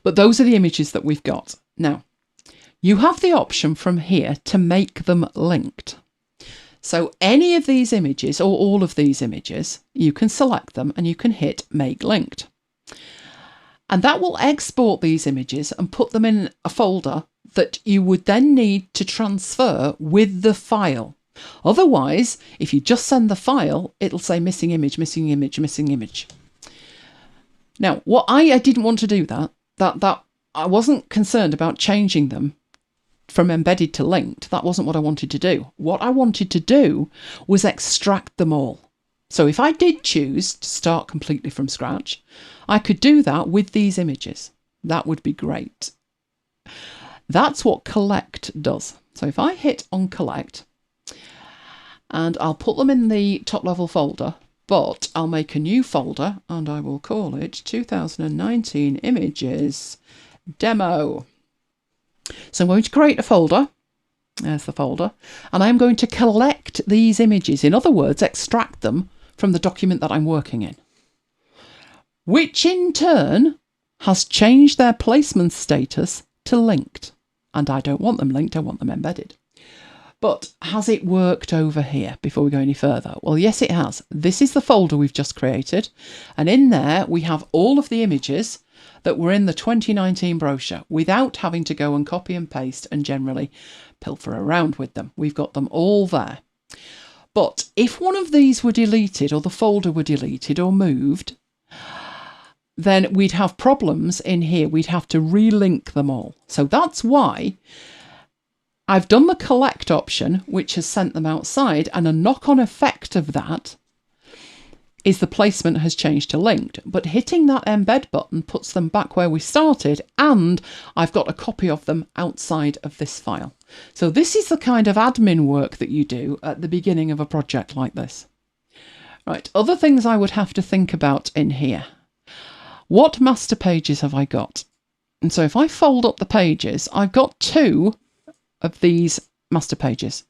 But those are the images that we've got. Now, you have the option from here to make them linked. So any of these images or all of these images, you can select them and you can hit Make Linked. And that will export these images and put them in a folder that you would then need to transfer with the file. Otherwise, if you just send the file, it'll say missing image, missing image, missing image. Now, what I didn't want to do that I wasn't concerned about changing them from embedded to linked. That wasn't what I wanted to do. What I wanted to do was extract them all. So if I did choose to start completely from scratch, I could do that with these images. That would be great. That's what collect does. So if I hit on collect, and I'll put them in the top level folder, but I'll make a new folder and I will call it 2019 Images Demo. So I'm going to create a folder. There's the folder. And I'm going to collect these images. In other words, extract them from the document that I'm working in, which in turn has changed their placement status to linked. And I don't want them linked, I want them embedded. But has it worked over here before we go any further? Well, yes, it has. This is the folder we've just created. And in there, we have all of the images that were in the 2019 brochure without having to go and copy and paste and generally pilfer around with them. We've got them all there. But if one of these were deleted or the folder were deleted or moved, then we'd have problems in here. We'd have to relink them all. So that's why I've done the collect option, which has sent them outside, and a knock-on effect of that is the placement has changed to linked. But hitting that embed button puts them back where we started, and I've got a copy of them outside of this file. So this is the kind of admin work that you do at the beginning of a project like this. Right, other things I would have to think about in here. What master pages have I got? And so if I fold up the pages, I've got two of these master pages.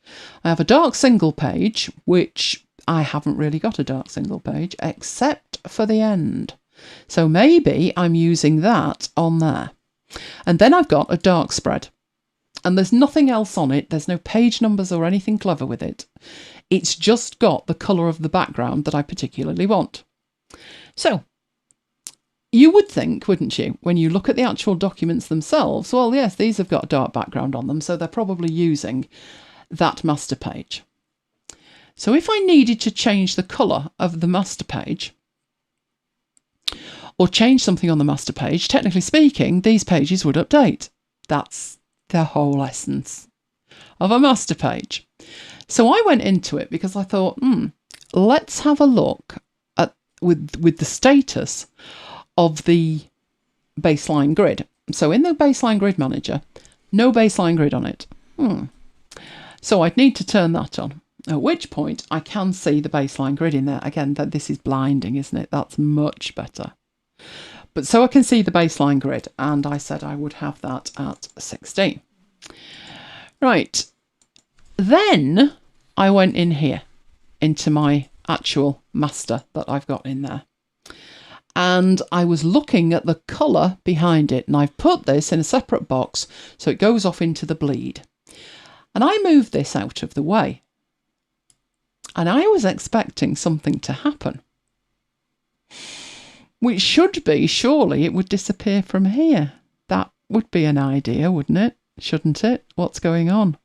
I have a dark single page, which I haven't really got a dark single page, except for the end. So maybe I'm using that on there. And then I've got a dark spread. And there's nothing else on it. There's no page numbers or anything clever with it. It's just got the colour of the background that I particularly want. So you would think, wouldn't you, when you look at the actual documents themselves, well, yes, these have got a dark background on them, so they're probably using that master page. So if I needed to change the colour of the master page, or change something on the master page, technically speaking, these pages would update. That's the whole essence of a master page. So I went into it because I thought, let's have a look at with the status of the baseline grid. So in the baseline grid manager, no baseline grid on it. So I'd need to turn that on, at which point I can see the baseline grid in there. Again, this is blinding, isn't it? That's much better. But so I can see the baseline grid, and I said I would have that at 16. Right. Then I went in here into my actual master that I've got in there. And I was looking at the colour behind it, and I've put this in a separate box so it goes off into the bleed. And I moved this out of the way. And I was expecting something to happen, which should be, surely it would disappear from here. That would be an idea, wouldn't it? Shouldn't it? What's going on?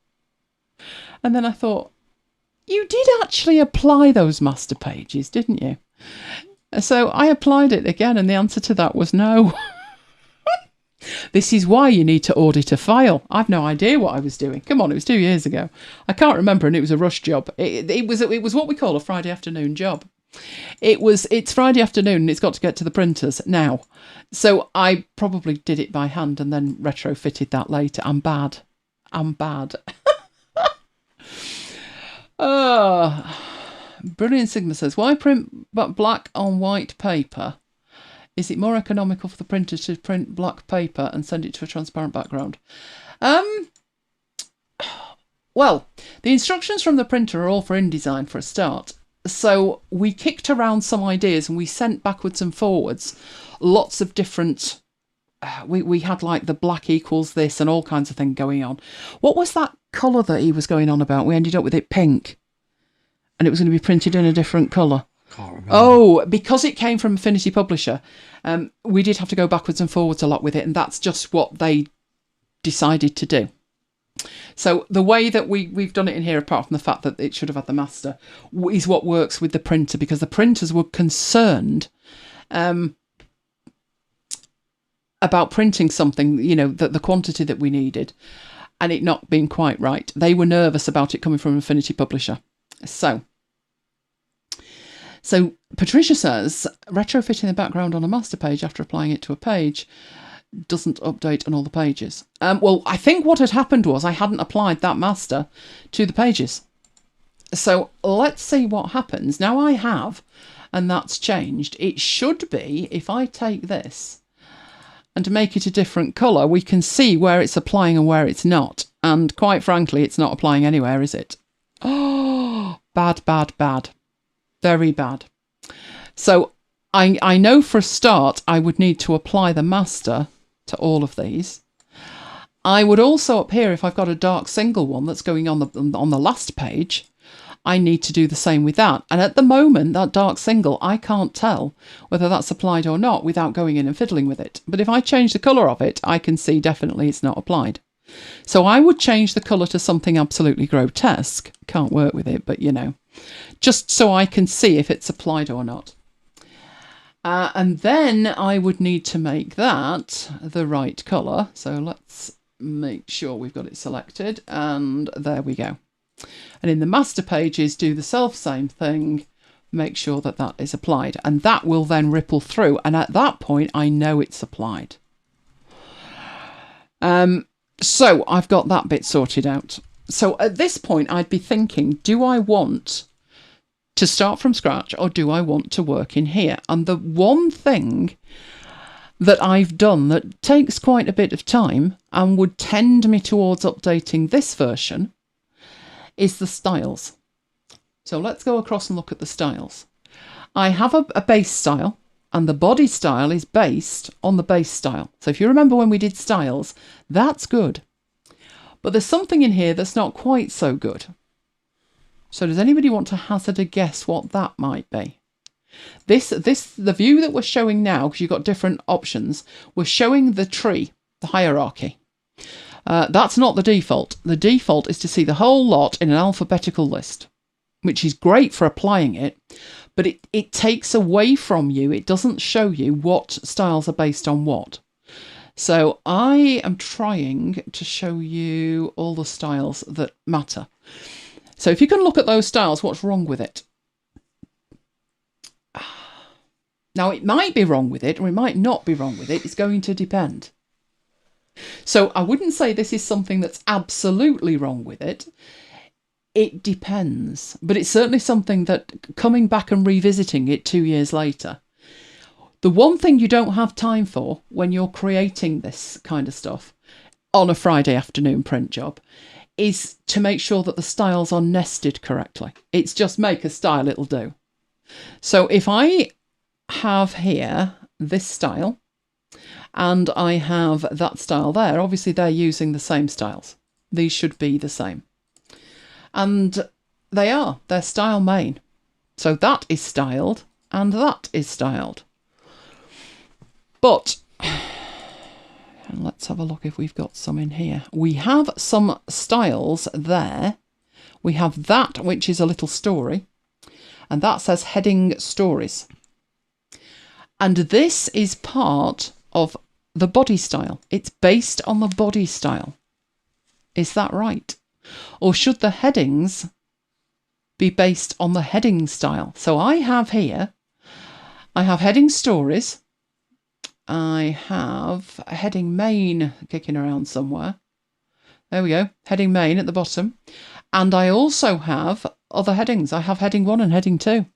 And then I thought, you did actually apply those master pages, didn't you? So I applied it again, and the answer to that was no. This is why you need to audit a file. I've no idea what I was doing. Come on, it was 2 years ago. I can't remember, and it was a rush job. It was what we call a Friday afternoon job. It's Friday afternoon, and it's got to get to the printers now. So I probably did it by hand and then retrofitted that later. I'm bad. Brilliant Sigma says, why print black on white paper? Is it more economical for the printer to print black paper and send it to a transparent background? Well, the instructions from the printer are all for InDesign for a start. So we kicked around some ideas and we sent backwards and forwards lots of different... We had like the black equals this and all kinds of things going on. What was that colour that he was going on about? We ended up with it pink. and it was going to be printed in a different colour. Can't remember. Oh, because it came from Affinity Publisher, we did have to go backwards and forwards a lot with it, and that's just what they decided to do. So the way that we've done it in here, apart from the fact that it should have had the master, is what works with the printer, because the printers were concerned about printing something, the quantity that we needed, and it not being quite right. They were nervous about it coming from an Affinity Publisher. So Patricia says, retrofitting the background on a master page after applying it to a page doesn't update on all the pages. Well, I think what had happened was I hadn't applied that master to the pages. So let's see what happens. Now I have, and that's changed. It should be, if I take this and make it a different colour, we can see where it's applying and where it's not. And quite frankly, it's not applying anywhere, is it? Oh, bad, bad, bad. Very bad. So I know for a start I would need to apply the master to all of these. I would also up here, if I've got a dark single one that's going on the last page, I need to do the same with that. And at the moment, that dark single, I can't tell whether that's applied or not without going in and fiddling with it. But if I change the colour of it, I can see definitely it's not applied. So I would change the colour to something absolutely grotesque. Can't work with it, but just so I can see if it's applied or not. And then I would need to make that the right colour. So let's make sure we've got it selected, and there we go. And in the master pages, do the self-same thing, make sure that that is applied, and that will then ripple through, and at that point I know it's applied. So I've got that bit sorted out. So at this point I'd be thinking, do I want to start from scratch or do I want to work in here? And the one thing that I've done that takes quite a bit of time and would tend me towards updating this version is the styles. So let's go across and look at the styles. I have a base style, and the body style is based on the base style. So if you remember when we did styles, that's good. But there's something in here that's not quite so good. So does anybody want to hazard a guess what that might be? The view that we're showing now, because you've got different options, we're showing the tree, the hierarchy. That's not the default. The default is to see the whole lot in an alphabetical list, which is great for applying it, but it takes away from you. It doesn't show you what styles are based on what. So I am trying to show you all the styles that matter. So if you can look at those styles, what's wrong with it? Now, it might be wrong with it, or it might not be wrong with it. It's going to depend. So I wouldn't say this is something that's absolutely wrong with it. It depends. But it's certainly something that, coming back and revisiting it 2 years later, the one thing you don't have time for when you're creating this kind of stuff on a Friday afternoon print job is to make sure that the styles are nested correctly. It's just make a style, it'll do. So if I have here this style and I have that style there, obviously they're using the same styles. These should be the same. And they're style main. So that is styled and that is styled. But and let's have a look if we've got some in here. We have some styles there. We have that, which is a little story, and that says heading stories. And this is part of the body style. It's based on the body style. Is that right? Or should the headings be based on the heading style? So I have here, I have heading stories. I have a heading main kicking around somewhere. There we go, heading main at the bottom. And I also have other headings. I have heading 1 and heading 2.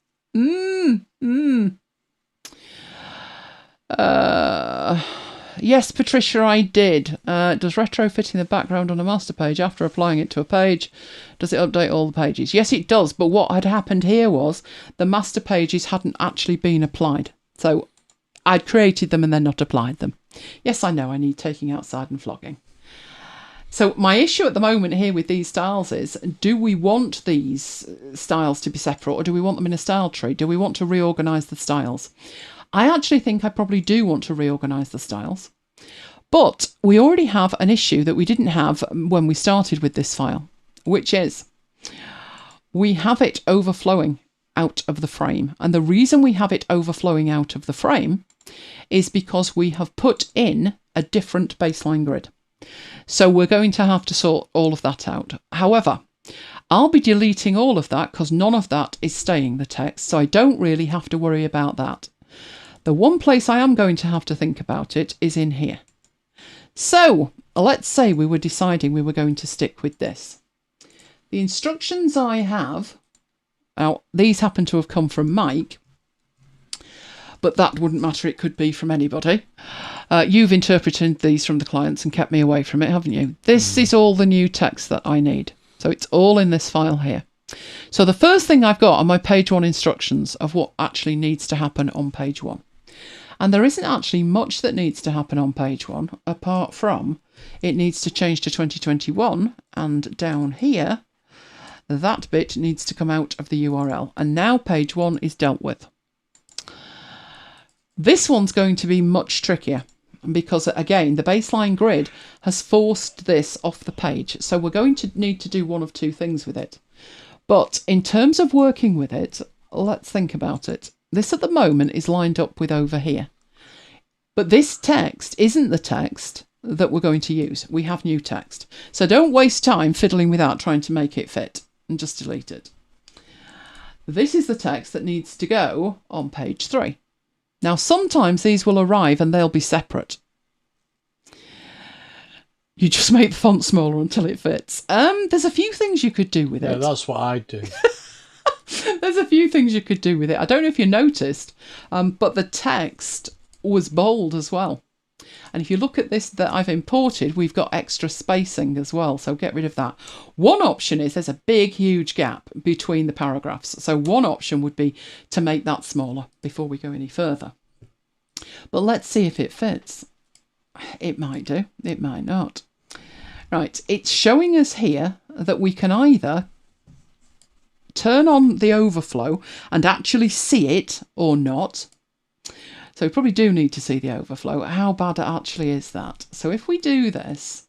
Yes, Patricia, I did. Does retrofitting the background on a master page after applying it to a page, does it update all the pages? Yes, it does. But what had happened here was the master pages hadn't actually been applied. So I'd created them and then not applied them. Yes, I know, I need taking outside and flogging. So my issue at the moment here with these styles is, do we want these styles to be separate, or do we want them in a style tree? Do we want to reorganise the styles? I actually think I probably do want to reorganise the styles. But we already have an issue that we didn't have when we started with this file, which is we have it overflowing out of the frame. And the reason we have it overflowing out of the frame is because we have put in a different baseline grid. So we're going to have to sort all of that out. However, I'll be deleting all of that because none of that is staying the text, so I don't really have to worry about that. The one place I am going to have to think about it is in here. So let's say we were deciding we were going to stick with this. The instructions I have, now these happen to have come from Mike, but that wouldn't matter, it could be from anybody. You've interpreted these from the clients and kept me away from it, haven't you? This is all the new text that I need. So it's all in this file here. So the first thing I've got are my page 1 instructions of what actually needs to happen on page 1. And there isn't actually much that needs to happen on page 1, apart from it needs to change to 2021, and down here, that bit needs to come out of the URL. And now page 1 is dealt with. This one's going to be much trickier because, again, the baseline grid has forced this off the page. So we're going to need to do one of two things with it. But in terms of working with it, let's think about it. This at the moment is lined up with over here. But this text isn't the text that we're going to use. We have new text. So don't waste time fiddling with that, trying to make it fit, and just delete it. This is the text that needs to go on page 3. Now, sometimes these will arrive and they'll be separate. You just make the font smaller until it fits. There's a few things you could do with it. Yeah, that's what I do. There's a few things you could do with it. I don't know if you noticed, but the text was bold as well. And if you look at this that I've imported, we've got extra spacing as well. So get rid of that. One option is there's a big, huge gap between the paragraphs. So one option would be to make that smaller before we go any further. But let's see if it fits. It might do. It might not. Right. It's showing us here that we can either turn on the overflow and actually see it or not. So we probably do need to see the overflow. How bad actually is that? So if we do this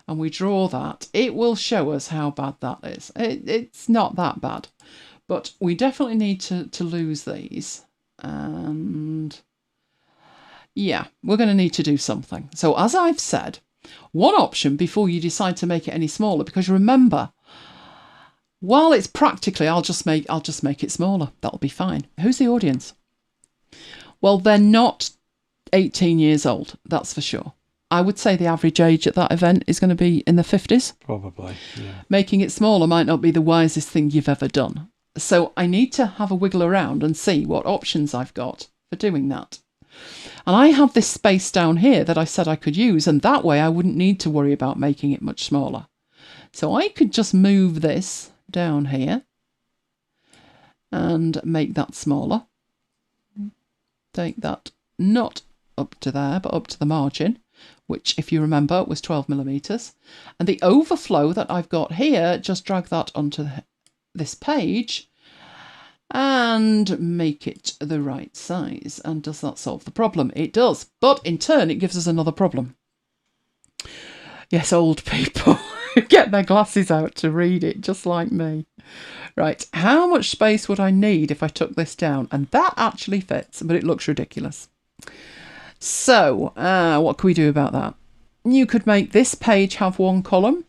and we draw that, it will show us how bad that is. It's not that bad, but we definitely need to lose these. And yeah, we're going to need to do something. So as I've said, one option before you decide to make it any smaller, because remember, while it's practically, I'll just make it smaller. That'll be fine. Who's the audience? Well, they're not 18 years old, that's for sure. I would say the average age at that event is going to be in the 50s. Probably, yeah. Making it smaller might not be the wisest thing you've ever done. So I need to have a wiggle around and see what options I've got for doing that. And I have this space down here that I said I could use, and that way I wouldn't need to worry about making it much smaller. So I could just move this down here and make that smaller. Take that not up to there, but up to the margin, which, if you remember, was 12 millimeters. And the overflow that I've got here, just drag that onto this page and make it the right size. And does that solve the problem? It does. But in turn, it gives us another problem. Yes, old people get their glasses out to read it, just like me. Right, how much space would I need if I took this down? And that actually fits, but it looks ridiculous. So, what can we do about that? You could make this page have one column.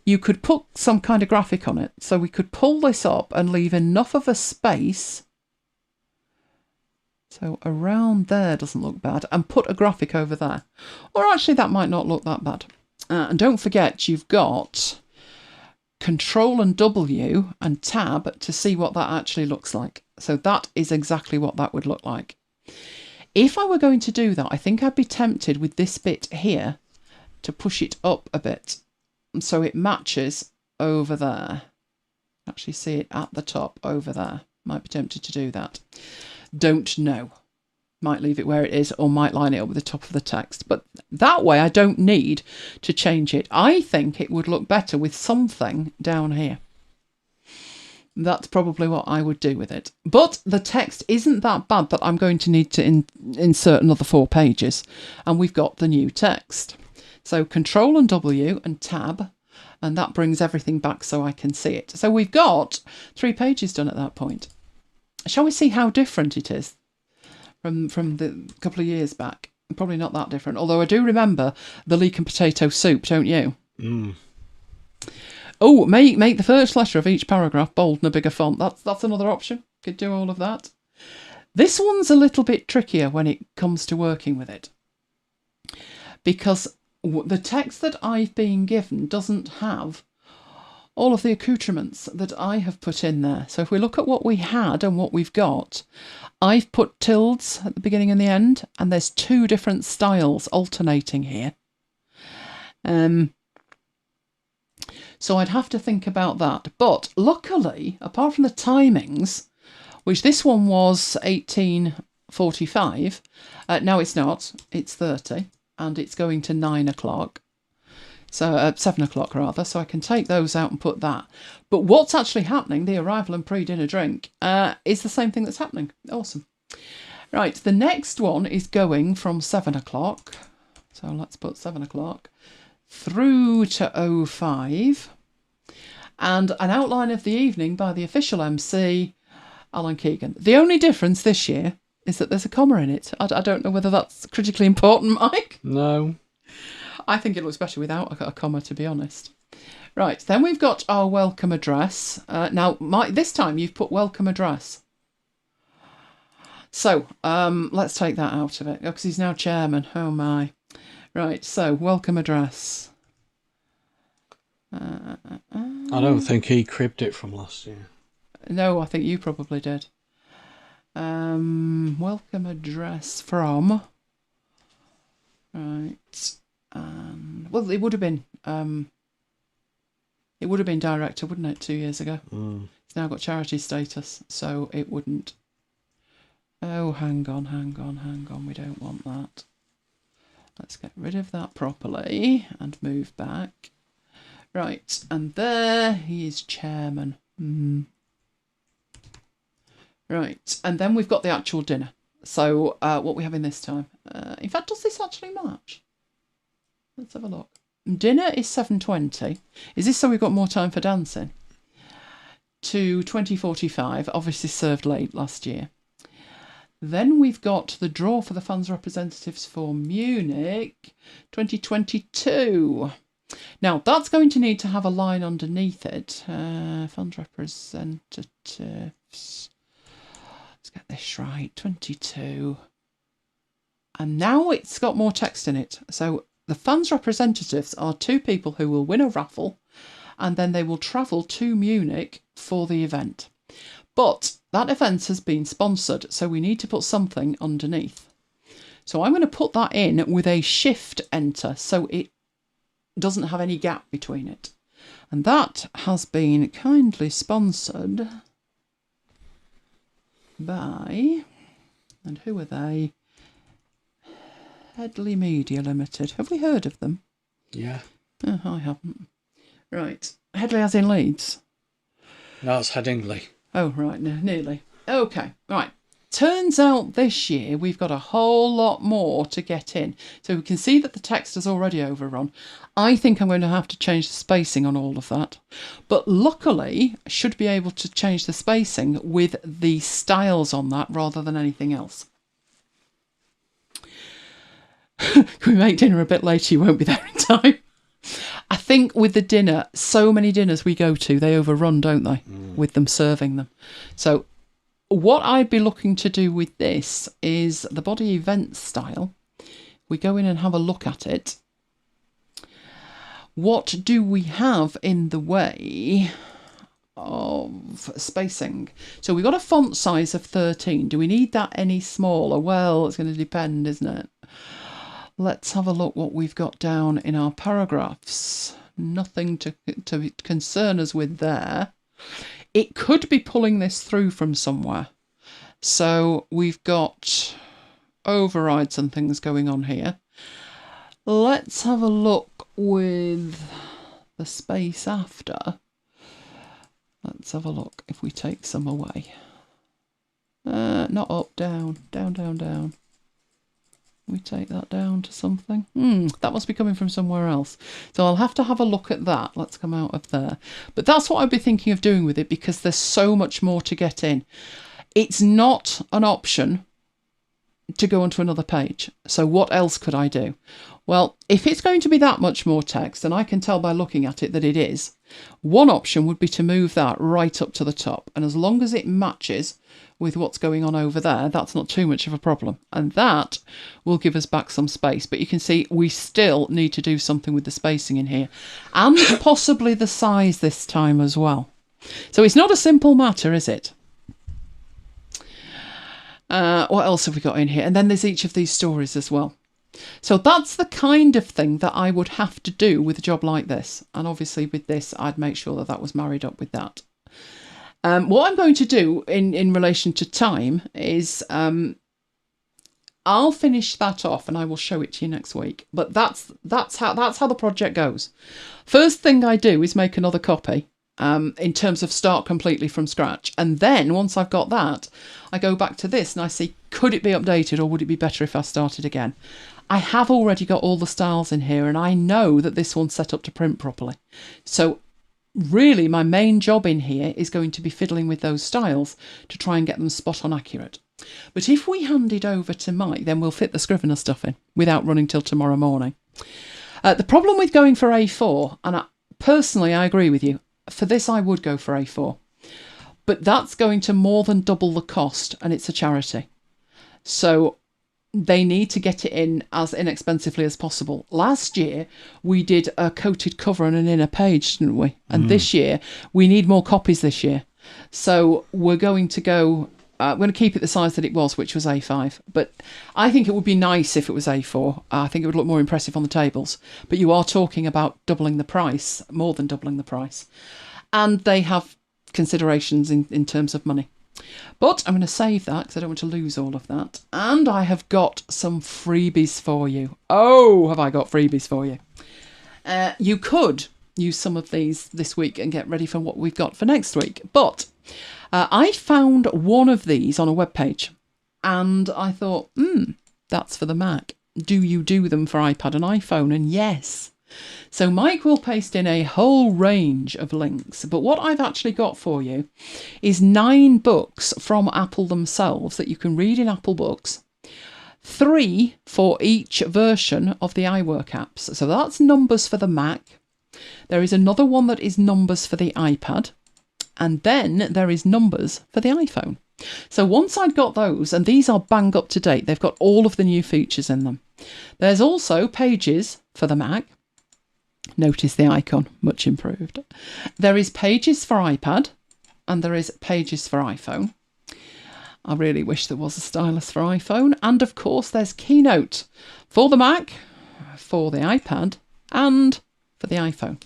You could put some kind of graphic on it. So we could pull this up and leave enough of a space. So around there doesn't look bad. And put a graphic over there. Or actually, that might not look that bad. And don't forget, you've got Control and W and Tab to see what that actually looks like. So that is exactly what that would look like. If I were going to do that, I think I'd be tempted with this bit here to push it up a bit. So it matches over there. Actually see it at the top over there. Might be tempted to do that. Don't know. Might leave it where it is or might line it up with the top of the text. But that way I don't need to change it. I think it would look better with something down here. That's probably what I would do with it. But the text isn't that bad that I'm going to need to insert another 4 pages. And we've got the new text. So Control and W and Tab. And that brings everything back so I can see it. So we've got 3 pages done at that point. Shall we see how different it is from the couple of years back? Probably not that different. Although I do remember the leek and potato soup, don't you? Mm. Oh, make the first letter of each paragraph bold and a bigger font. That's another option. Could do all of that. This one's a little bit trickier when it comes to working with it. Because the text that I've been given doesn't have all of the accoutrements that I have put in there. So if we look at what we had and what we've got, I've put tildes at the beginning and the end, and there's 2 different styles alternating here. So I'd have to think about that. But luckily, apart from the timings, which this one was 18:45, now it's not, it's 30, and it's going to 9 o'clock. So 7 o'clock rather, so I can take those out and put that. But what's actually happening, the arrival and pre-dinner drink, is the same thing that's happening. Awesome. Right, the next one is going from 7 o'clock. So let's put 7 o'clock through to 05. And an outline of the evening by the official MC, Alan Keegan. The only difference this year is that there's a comma in it. I don't know whether that's critically important, Mike. No. I think it looks better without a comma, to be honest. Right, then we've got our welcome address. Now, this time you've put welcome address. So, let's take that out of it, because he's now chairman. Oh, my. Right, so, welcome address. I don't think he cribbed it from last year. No, I think you probably did. Welcome address from... Right... well, it would have been director, wouldn't it, 2 years ago? It's now got charity status, so it wouldn't. Oh, hang on, we don't want that. Let's get rid of that properly and move back. Right, and there he is chairman. Right, and then we've got the actual dinner. So what we have in this time. In fact, does this actually match? Let's have a look. Dinner is 7:20. Is this so we've got more time for dancing? To 20:45, obviously served late last year. Then we've got the draw for the funds representatives for Munich 2022. Now, that's going to need to have a line underneath it. Funds representatives. Let's get this right. 22. And now it's got more text in it. So the funds representatives are 2 people who will win a raffle, and then they will travel to Munich for the event. But that event has been sponsored, so we need to put something underneath. So I'm going to put that in with a shift enter, so it doesn't have any gap between it. And that has been kindly sponsored by, and who are they? Headley Media Limited. Have we heard of them? Yeah. Oh, I haven't. Right. Headley as in Leeds? No, it's Headingley. Oh, right. No, nearly. Okay. Right. Turns out this year we've got a whole lot more to get in. So we can see that the text has already overrun. I think I'm going to have to change the spacing on all of that. But luckily, I should be able to change the spacing with the styles on that rather than anything else. Can we make dinner a bit later? You won't be there in time. I think with the dinner, so many dinners we go to, they overrun, don't they? With them serving them. So what I'd be looking to do with this is the body event style. We go in and have a look at it. What do we have in the way of spacing? So we've got a font size of 13. Do we need that any smaller? Well, it's going to depend, isn't it? Let's have a look what we've got down in our paragraphs. Nothing to concern us with there. It could be pulling this through from somewhere. So we've got overrides and things going on here. Let's have a look with the space after. Let's have a look if we take some away. Not up, down, down, down, down. We take that down to something. That must be coming from somewhere else. So I'll have to have a look at that. Let's come out of there. But that's what I'd be thinking of doing with it, because there's so much more to get in. It's not an option to go onto another page. So what else could I do? Well, if it's going to be that much more text, and I can tell by looking at it that it is, one option would be to move that right up to the top. And as long as it matches with what's going on over there, that's not too much of a problem. And that will give us back some space. But you can see we still need to do something with the spacing in here, and possibly the size this time as well. So it's not a simple matter, is it? What else have we got in here? And then there's each of these stories as well. So that's the kind of thing that I would have to do with a job like this. And obviously with this, I'd make sure that that was married up with that. What I'm going to do in relation to time is I'll finish that off and I will show it to you next week. But that's how the project goes. First thing I do is make another copy. In terms of start completely from scratch. And then once I've got that, I go back to this and I see, could it be updated, or would it be better if I started again? I have already got all the styles in here, and I know that this one's set up to print properly. So really my main job in here is going to be fiddling with those styles to try and get them spot on accurate. But if we hand it over to Mike, then we'll fit the Scrivener stuff in without running till tomorrow morning. The problem with going for A4, and personally I agree with you, for this I would go for A4, but that's going to more than double the cost, and it's a charity. So they need to get it in as inexpensively as possible. Last year we did a coated cover and an inner page, didn't we? And this year we need more copies this year. So we're going to go, we're going to keep it the size that it was, which was A5. But I think it would be nice if it was A4. I think it would look more impressive on the tables. But you are talking about doubling the price, more than doubling the price. And they have considerations in terms of money. But I'm going to save that because I don't want to lose all of that. And I have got some freebies for you. Oh, have I got freebies for you. You could use some of these this week and get ready for what we've got for next week. But I found one of these on a web page and I thought, that's for the Mac. Do you do them for iPad and iPhone? And yes. So Mike will paste in a whole range of links, but what I've actually got for you is 9 books from Apple themselves that you can read in Apple Books, 3 for each version of the iWork apps. So that's numbers for the Mac. There is another one that is numbers for the iPad, and then there is numbers for the iPhone. So once I'd got those, and these are bang up to date, they've got all of the new features in them. There's also pages for the Mac. Notice the icon, much improved. There is pages for iPad and there is pages for iPhone. I really wish there was a stylus for iPhone. And of course there's Keynote for the Mac, for the iPad and for the iPhone.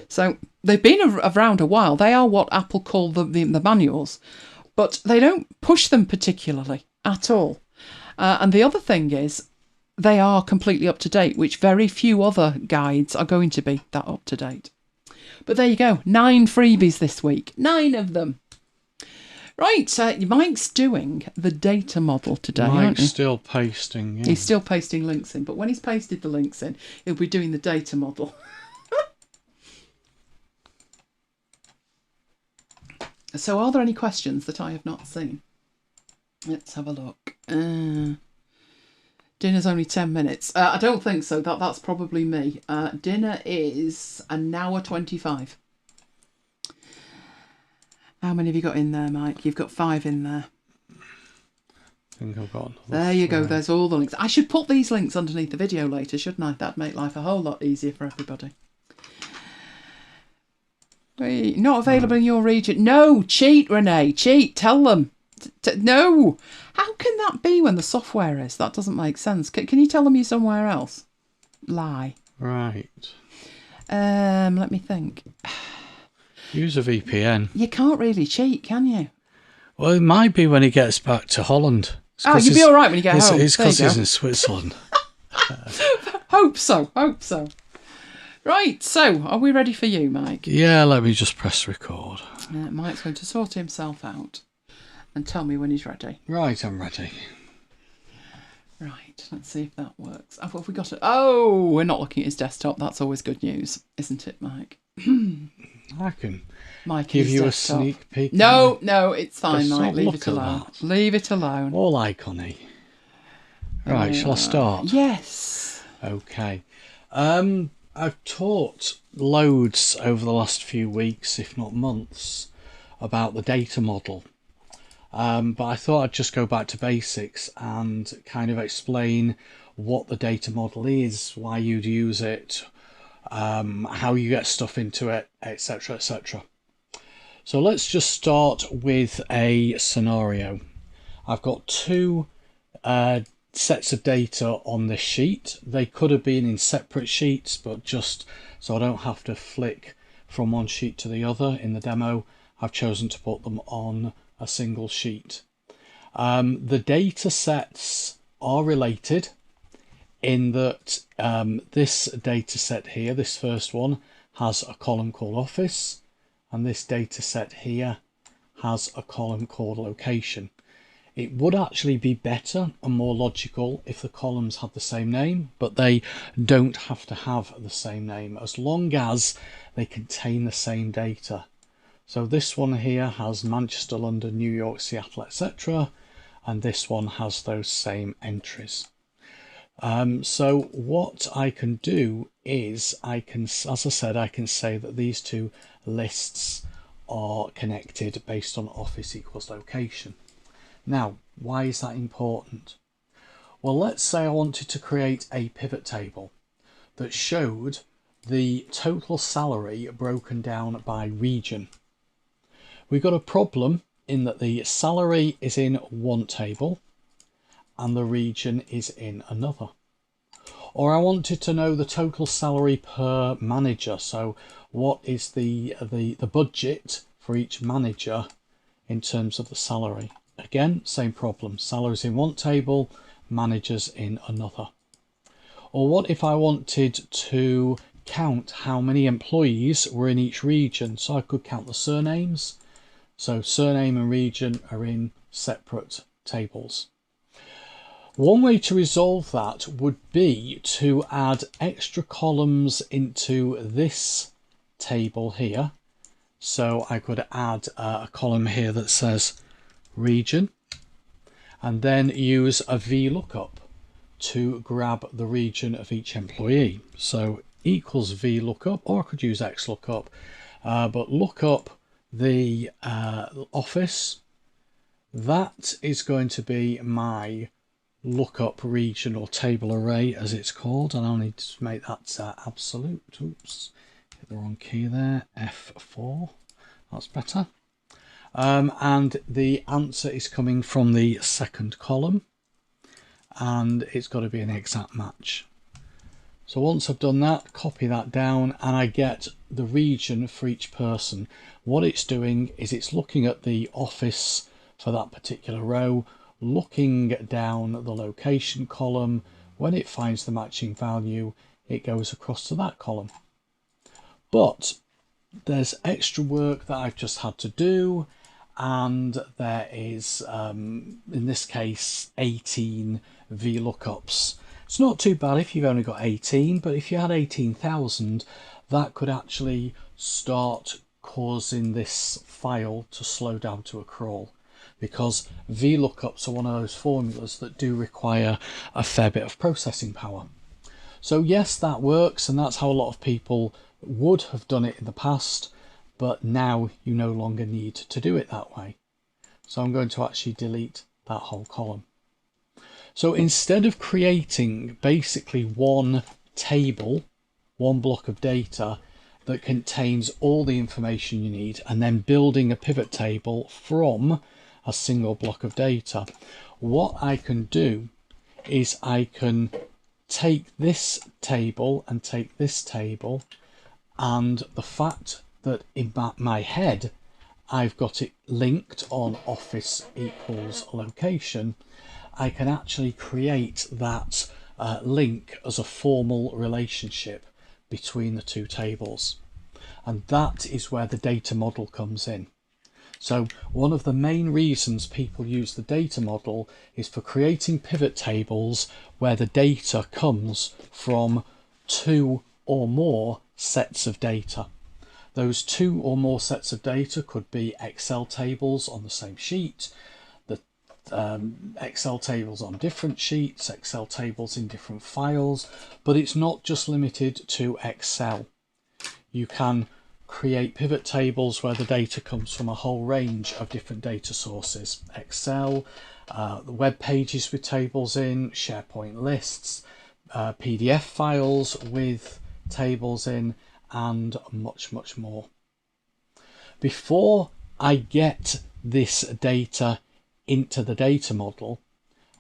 So they've been around a while. They are what Apple call the manuals, but they don't push them particularly at all. And the other thing is, they are completely up to date, which very few other guides are going to be that up to date. But there you go, 9 freebies this week, 9 of them. Right, Mike's doing the data model today. Mike's still pasting. Yeah. He's still pasting links in, but when he's pasted the links in, he'll be doing the data model. So are there any questions that I have not seen? Let's have a look. Dinner's only 10 minutes. I don't think so. That's probably me. Dinner is an hour 25. How many have you got in there, Mike? You've got 5 in there. I think I've got. There you go. There's all the links. I should put these links underneath the video later, shouldn't I? That'd make life a whole lot easier for everybody. Wait, not available in your region. No, cheat, Renee. Cheat. Tell them. No. How can that be when the software is? That doesn't make sense. Can you tell them you're somewhere else? Lie. Right. Let me think. Use a VPN. You can't really cheat, can you? Well, it might be when he gets back to Holland. Oh, you'll be all right when you get home. It's because he's in Switzerland. Hope so. Right, so are we ready for you, Mike? Yeah, let me just press record. Mike's going to sort himself out and tell me when he's ready. Right, I'm ready. Right, let's see if that works. Have we got it? Oh, we're not looking at his desktop. That's always good news, isn't it, Mike? I can give you desktop. A sneak peek. No, it's fine, Mike. Leave it alone. Leave it alone. All icony. Right, shall I start? Yes. Okay. I've taught loads over the last few weeks, if not months, about the data model. But I thought I'd just go back to basics and kind of explain what the data model is, why you'd use it, how you get stuff into it, etc., etc. So let's just start with a scenario. I've got two sets of data on this sheet. They could have been in separate sheets, but just so I don't have to flick from one sheet to the other in the demo, I've chosen to put them on a single sheet. The data sets are related in that this data set here, this first one, has a column called Office, and this data set here has a column called Location. It would actually be better and more logical if the columns had the same name, but they don't have to have the same name as long as they contain the same data. So this one here has Manchester, London, New York, Seattle, etc. And this one has those same entries. So what I can do is as I said, I can say that these two lists are connected based on Office equals Location. Now, why is that important? Well, let's say I wanted to create a pivot table that showed the total salary broken down by region. We've got a problem in that the salary is in one table and the region is in another. Or I wanted to know the total salary per manager. So what is the budget for each manager in terms of the salary? Again, same problem. Salaries in one table, managers in another. Or what if I wanted to count how many employees were in each region? So I could count the surnames. So surname and region are in separate tables. One way to resolve that would be to add extra columns into this table here. So I could add a column here that says region, and then use a VLOOKUP to grab the region of each employee. So equals VLOOKUP, or I could use XLOOKUP, but look up the Office. That is going to be my lookup region or table array, as it's called, and I'll need to make that absolute. Oops, hit the wrong key there. F4. That's better. And the answer is coming from the second column, and it's got to be an exact match. So once I've done that, copy that down, and I get the region for each person. What it's doing is it's looking at the Office for that particular row, looking down the location column. When it finds the matching value, it goes across to that column. But there's extra work that I've just had to do, and there is, in this case, 18 VLOOKUPs. It's not too bad if you've only got 18, but if you had 18,000, that could actually start causing this file to slow down to a crawl, because VLOOKUPs are one of those formulas that do require a fair bit of processing power. So yes, that works, and that's how a lot of people would have done it in the past, but now you no longer need to do it that way. So I'm going to actually delete that whole column. So instead of creating basically one table, one block of data that contains all the information you need, and then building a pivot table from a single block of data, what I can do is I can take this table and take this table, and the fact that in my head I've got it linked on Office equals Location, I can actually create that link as a formal relationship between the two tables. And that is where the data model comes in. So one of the main reasons people use the data model is for creating pivot tables where the data comes from two or more sets of data. Those two or more sets of data could be Excel tables on the same sheet, the Excel tables on different sheets, Excel tables in different files, but it's not just limited to Excel. You can create pivot tables where the data comes from a whole range of different data sources. Excel, the web pages with tables in, SharePoint lists, PDF files with tables in, and much more. Before I get this data into the data model,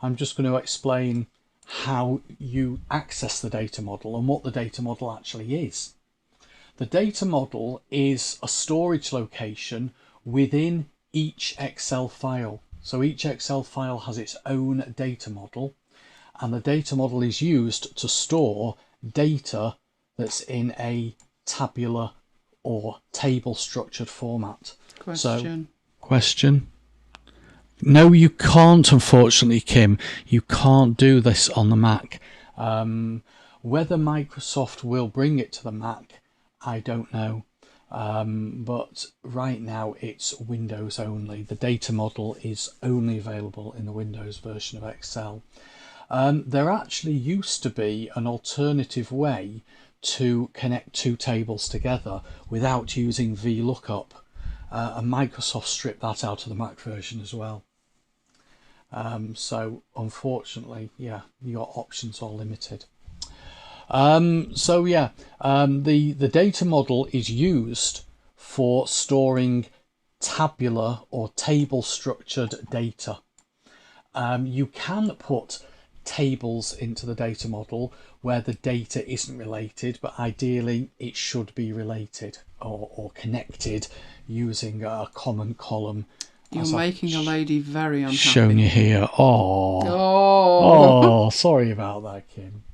I'm just going to explain how you access the data model and what the data model actually is. The data model is a storage location within each Excel file. So each Excel file has its own data model, and the data model is used to store data that's in a tabular or table structured format. Question. No, you can't, unfortunately, Kim. You can't do this on the Mac. Whether Microsoft will bring it to the Mac, I don't know. But right now it's Windows only. The data model is only available in the Windows version of Excel. There actually used to be an alternative way to connect two tables together without using VLOOKUP, and Microsoft stripped that out of the Mac version as well. So unfortunately, yeah, your options are limited. The data model is used for storing tabular or table structured data. You can put tables into the data model where the data isn't related, but ideally it should be related or connected using a common column. You're making a lady very unhappy. Shown you here. Oh, sorry about that, Kim.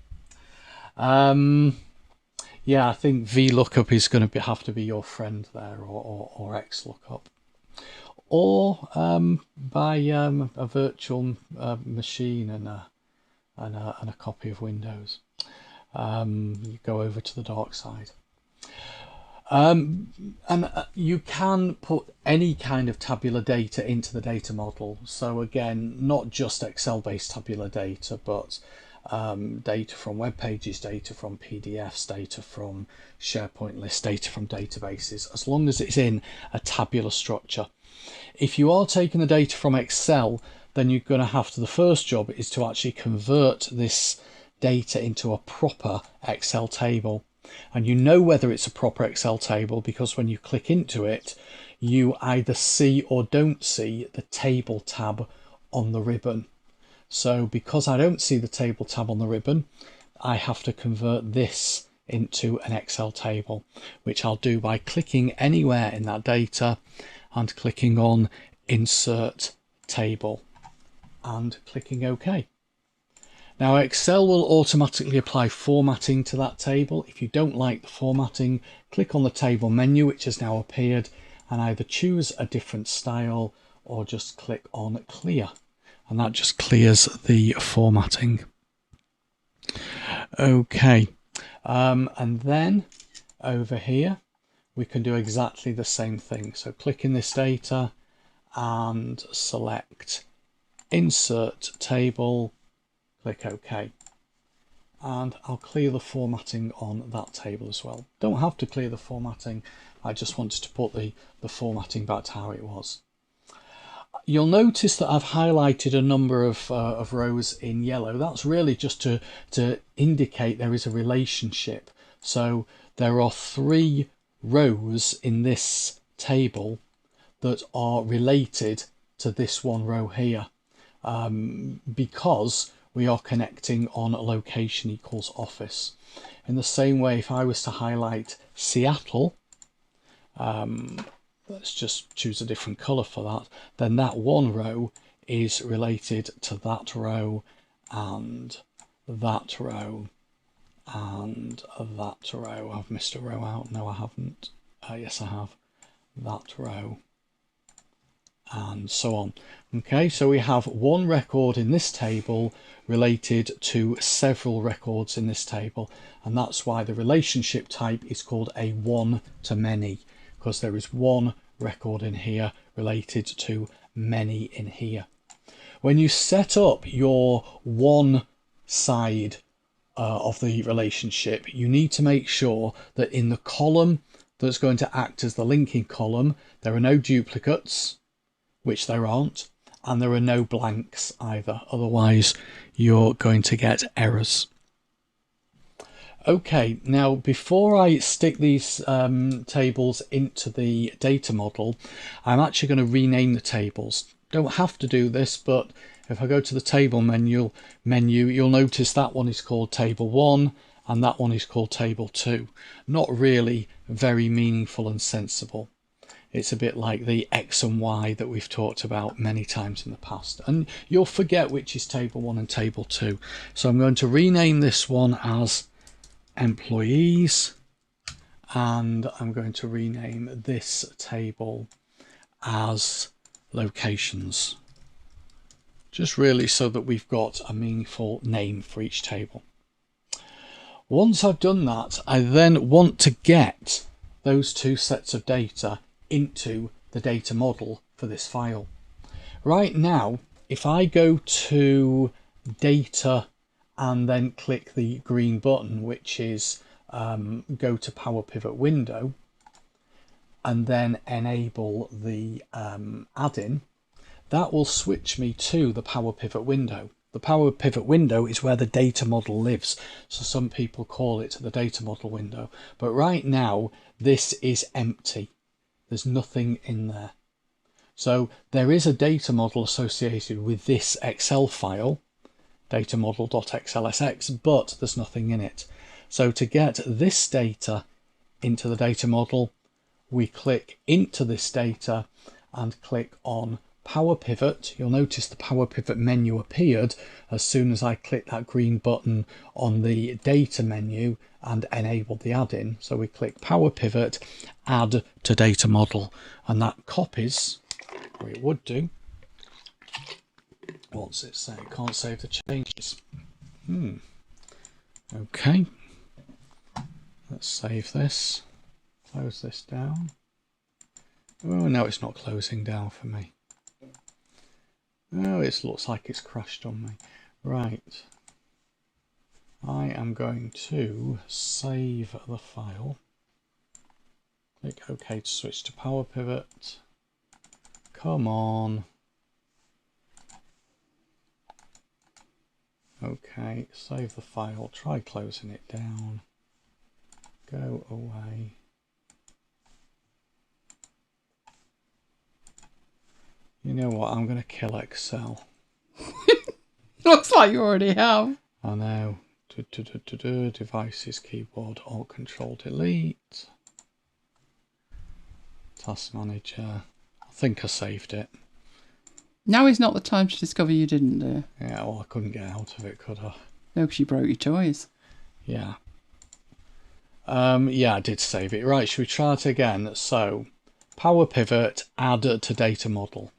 Yeah, I think VLOOKUP is going to have to be your friend there, or XLOOKUP, or buy a virtual machine and a copy of Windows. You go over to the dark side. You can put any kind of tabular data into the data model. So again, not just Excel-based tabular data, but data from web pages, data from PDFs, data from SharePoint lists, data from databases, as long as it's in a tabular structure. If you are taking the data from Excel, then you're going to have to, the first job is to actually convert this data into a proper Excel table. And you know whether it's a proper Excel table because when you click into it, you either see or don't see the table tab on the ribbon. So because I don't see the table tab on the ribbon, I have to convert this into an Excel table, which I'll do by clicking anywhere in that data and clicking on Insert Table and clicking OK. Now Excel will automatically apply formatting to that table. If you don't like the formatting, click on the table menu, which has now appeared, and either choose a different style or just click on Clear. And that just clears the formatting. Okay, and then over here we can do exactly the same thing. So click in this data and select Insert Table, click OK. And I'll clear the formatting on that table as well. Don't have to clear the formatting, I just wanted to put the formatting back to how it was. You'll notice that I've highlighted a number of rows in yellow. That's really just to indicate there is a relationship. So there are 3 rows in this table that are related to this one row here, because we are connecting on a location equals office. In the same way, if I was to highlight Seattle, let's just choose a different color for that, then that one row is related to that row and that row and that row. I've missed a row out. No, I haven't. Yes, I have. That row and so on. Okay, so we have one record in this table related to several records in this table, and that's why the relationship type is called a one-to-many, because there is one record in here related to many in here. When you set up your one side of the relationship, you need to make sure that in the column that's going to act as the linking column, there are no duplicates, which there aren't, and there are no blanks either, otherwise you're going to get errors. Okay, now before I stick these tables into the data model, I'm actually going to rename the tables. Don't have to do this, but if I go to the table menu, you'll notice that one is called table 1 and that one is called table 2. Not really very meaningful and sensible. It's a bit like the X and Y that we've talked about many times in the past. And you'll forget which is table 1 and table 2. So I'm going to rename this one as employees. And I'm going to rename this table as locations. Just really so that we've got a meaningful name for each table. Once I've done that, I then want to get those two sets of data into the data model for this file. Right now, if I go to data and then click the green button, which is go to Power Pivot window, and then enable the add-in, that will switch me to the Power Pivot window. The Power Pivot window is where the data model lives, so some people call it the data model window. But right now, this is empty. There's nothing in there. So there is a data model associated with this Excel file, datamodel.xlsx, but there's nothing in it. So to get this data into the data model, we click into this data and click on Power Pivot. You'll notice the Power Pivot menu appeared as soon as I clicked that green button on the data menu and enabled the add-in. So we click Power Pivot, add to data model, and that copies, or it would do. What's it say? Can't save the changes. Okay. Let's save this. Close this down. Oh, no, it's not closing down for me. Oh, it looks like it's crashed on me. Right. I am going to save the file. Click OK to switch to Power Pivot. Come on. Okay, save the file. Try closing it down. Go away. You know what? I'm going to kill Excel. Looks like you already have. I know. Devices, keyboard, Alt Control Delete. Task Manager. I think I saved it. Now is not the time to discover you didn't do. Yeah, well, I couldn't get out of it, could I? No, because you broke your toys. Yeah. Yeah, I did save it. Right, should we try it again? So, Power Pivot, add to data model.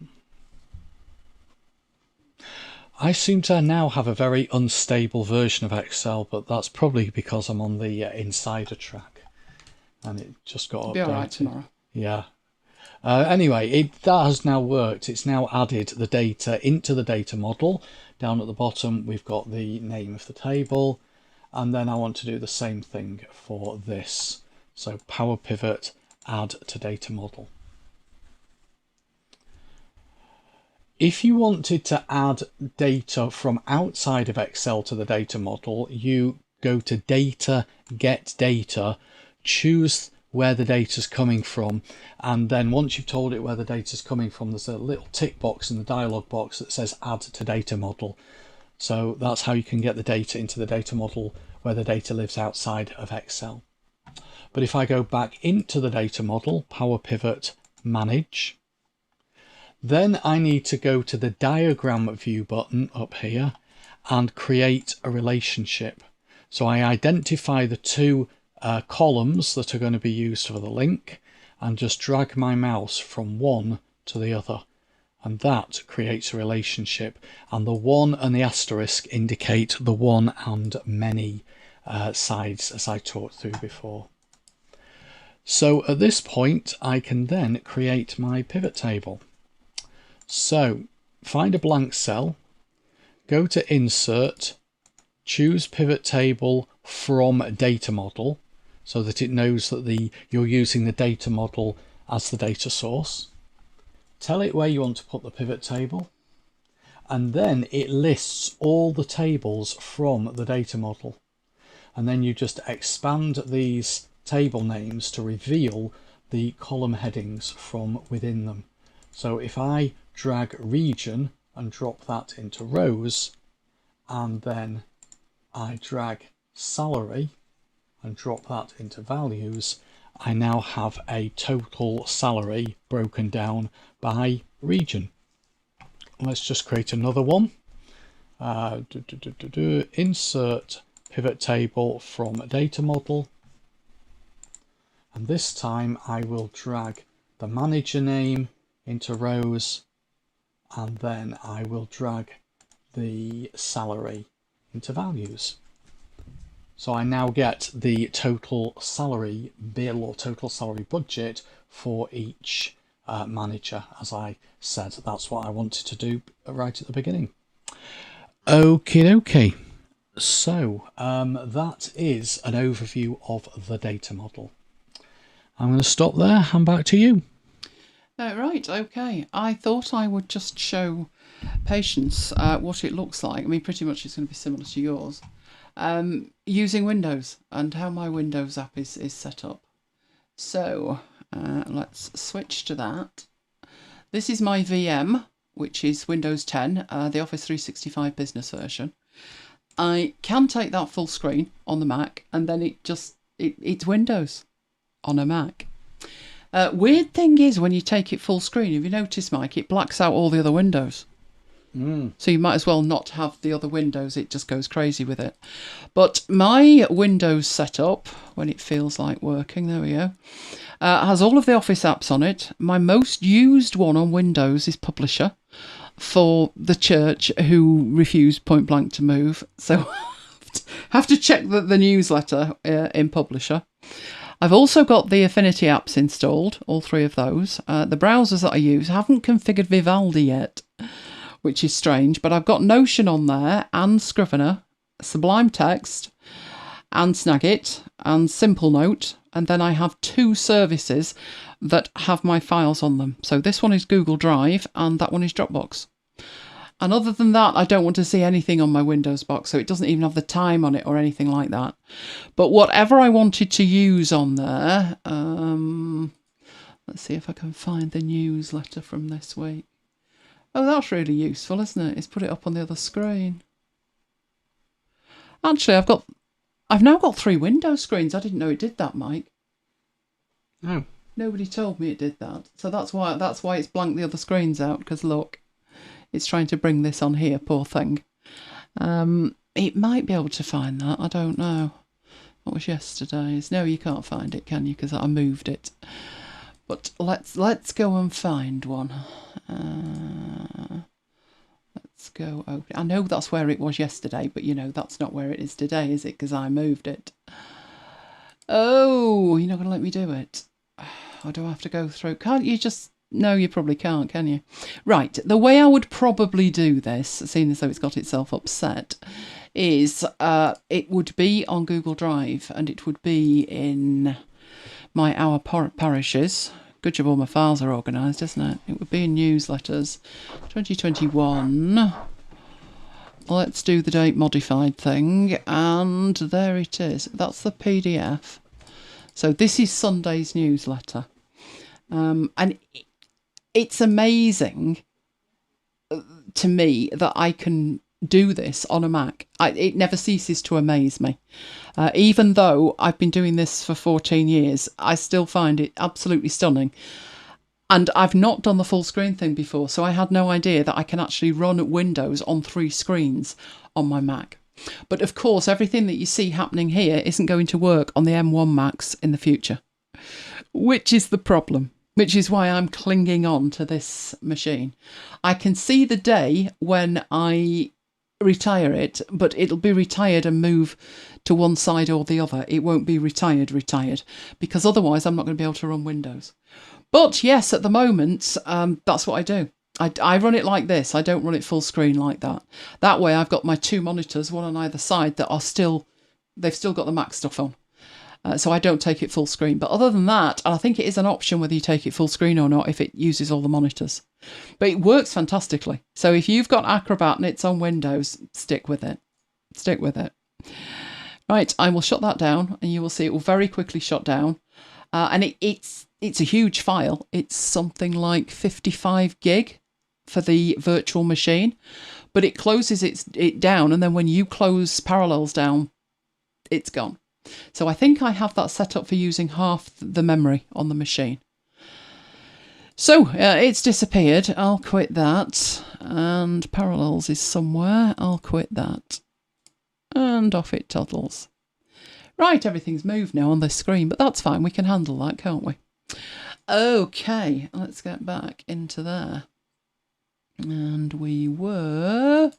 I seem to now have a very unstable version of Excel, but that's probably because I'm on the insider track and it just got updated. Be all right tomorrow. Yeah. Anyway, that has now worked. It's now added the data into the data model. Down at the bottom, we've got the name of the table, and then I want to do the same thing for this. So Power Pivot, add to data model. If you wanted to add data from outside of Excel to the data model, you go to Data, Get Data, choose where the data is coming from, and then once you've told it where the data is coming from, there's a little tick box in the dialog box that says Add to Data Model. So that's how you can get the data into the data model where the data lives outside of Excel. But if I go back into the data model, Power Pivot, Manage, Then I need to go to the diagram view button up here and create a relationship. So I identify the two columns that are going to be used for the link and just drag my mouse from one to the other. And that creates a relationship. And the one and the asterisk indicate the one and many sides, as I talked through before. So at this point, I can then create my pivot table. So find a blank cell, go to Insert, choose Pivot Table from Data Model, so that it knows that you're using the data model as the data source. Tell it where you want to put the pivot table, and then it lists all the tables from the data model. And then you just expand these table names to reveal the column headings from within them. So if I drag region and drop that into rows, and then I drag salary and drop that into values, I now have a total salary broken down by region. Let's just create another one. Insert pivot table from data model. And this time I will drag the manager name into rows, and then I will drag the salary into values. So I now get the total salary bill or total salary budget for each manager. As I said, that's what I wanted to do right at the beginning. Okay. So that is an overview of the data model. I'm going to stop there. Hand back to you. Right, okay. I thought I would just show patients what it looks like. I mean, pretty much it's going to be similar to yours. Using Windows and how my Windows app is set up. So let's switch to that. This is my VM, which is Windows 10, the Office 365 business version. I can take that full screen on the Mac, and then it's Windows on a Mac. Weird thing is, when you take it full screen, if you notice, Mike, it blacks out all the other windows. So you might as well not have the other windows. It just goes crazy with it. But my Windows setup, when it feels like working, there we go, has all of the Office apps on it. My most used one on Windows is Publisher for the church who refused point blank to move. So have to check the newsletter in Publisher. I've also got the Affinity apps installed, all three of those. The browsers that I use haven't configured Vivaldi yet, which is strange, but I've got Notion on there, and Scrivener, Sublime Text, and Snagit, and Simple Note, and then I have two services that have my files on them. So this one is Google Drive, and that one is Dropbox. And other than that, I don't want to see anything on my Windows box, so it doesn't even have the time on it or anything like that. But whatever I wanted to use on there, let's see if I can find the newsletter from this week. Oh, that's really useful, isn't it? It's put it up on the other screen. Actually, I've now got 3 Windows screens. I didn't know it did that, Mike. No. Nobody told me it did that. So that's why it's blanked the other screens out, because look, it's trying to bring this on here, poor thing. It might be able to find that, I don't know. What was yesterday's? No, you can't find it, can you? Because I moved it. But let's go and find one. Let's go open. I know that's where it was yesterday, but that's not where it is today, is it? Because I moved it. Oh, you're not going to let me do it. Or do I have to go through? Can't you just... No, you probably can't, can you? Right, the way I would probably do this, seeing as though it's got itself upset, is it would be on Google Drive, and it would be in my Our Parishes. Good job all my files are organised, isn't it? It would be in newsletters. 2021. Let's do the date modified thing, and there it is. That's the PDF. So this is Sunday's newsletter. And it's amazing to me that I can do this on a Mac. It never ceases to amaze me. Even though I've been doing this for 14 years, I still find it absolutely stunning. And I've not done the full screen thing before, so I had no idea that I can actually run Windows on 3 screens on my Mac. But of course, everything that you see happening here isn't going to work on the M1 Macs in the future, which is the problem, which is why I'm clinging on to this machine. I can see the day when I retire it, but it'll be retired and move to one side or the other. It won't be retired, because otherwise I'm not going to be able to run Windows. But yes, at the moment, that's what I do. I run it like this. I don't run it full screen like that. That way I've got my 2 monitors, one on either side, that are they've still got the Mac stuff on. So I don't take it full screen. But other than that, I think it is an option whether you take it full screen or not if it uses all the monitors. But it works fantastically. So if you've got Acrobat and it's on Windows, stick with it. Stick with it. Right, I will shut that down and you will see it will very quickly shut down. And it's a huge file. It's something like 55 gig for the virtual machine. But it closes it down, and then when you close Parallels down, it's gone. So I think I have that set up for using half the memory on the machine. So it's disappeared. I'll quit that. And Parallels is somewhere. I'll quit that. And off it toddles. Right, everything's moved now on this screen, but that's fine. We can handle that, can't we? Okay, let's get back into there. And we were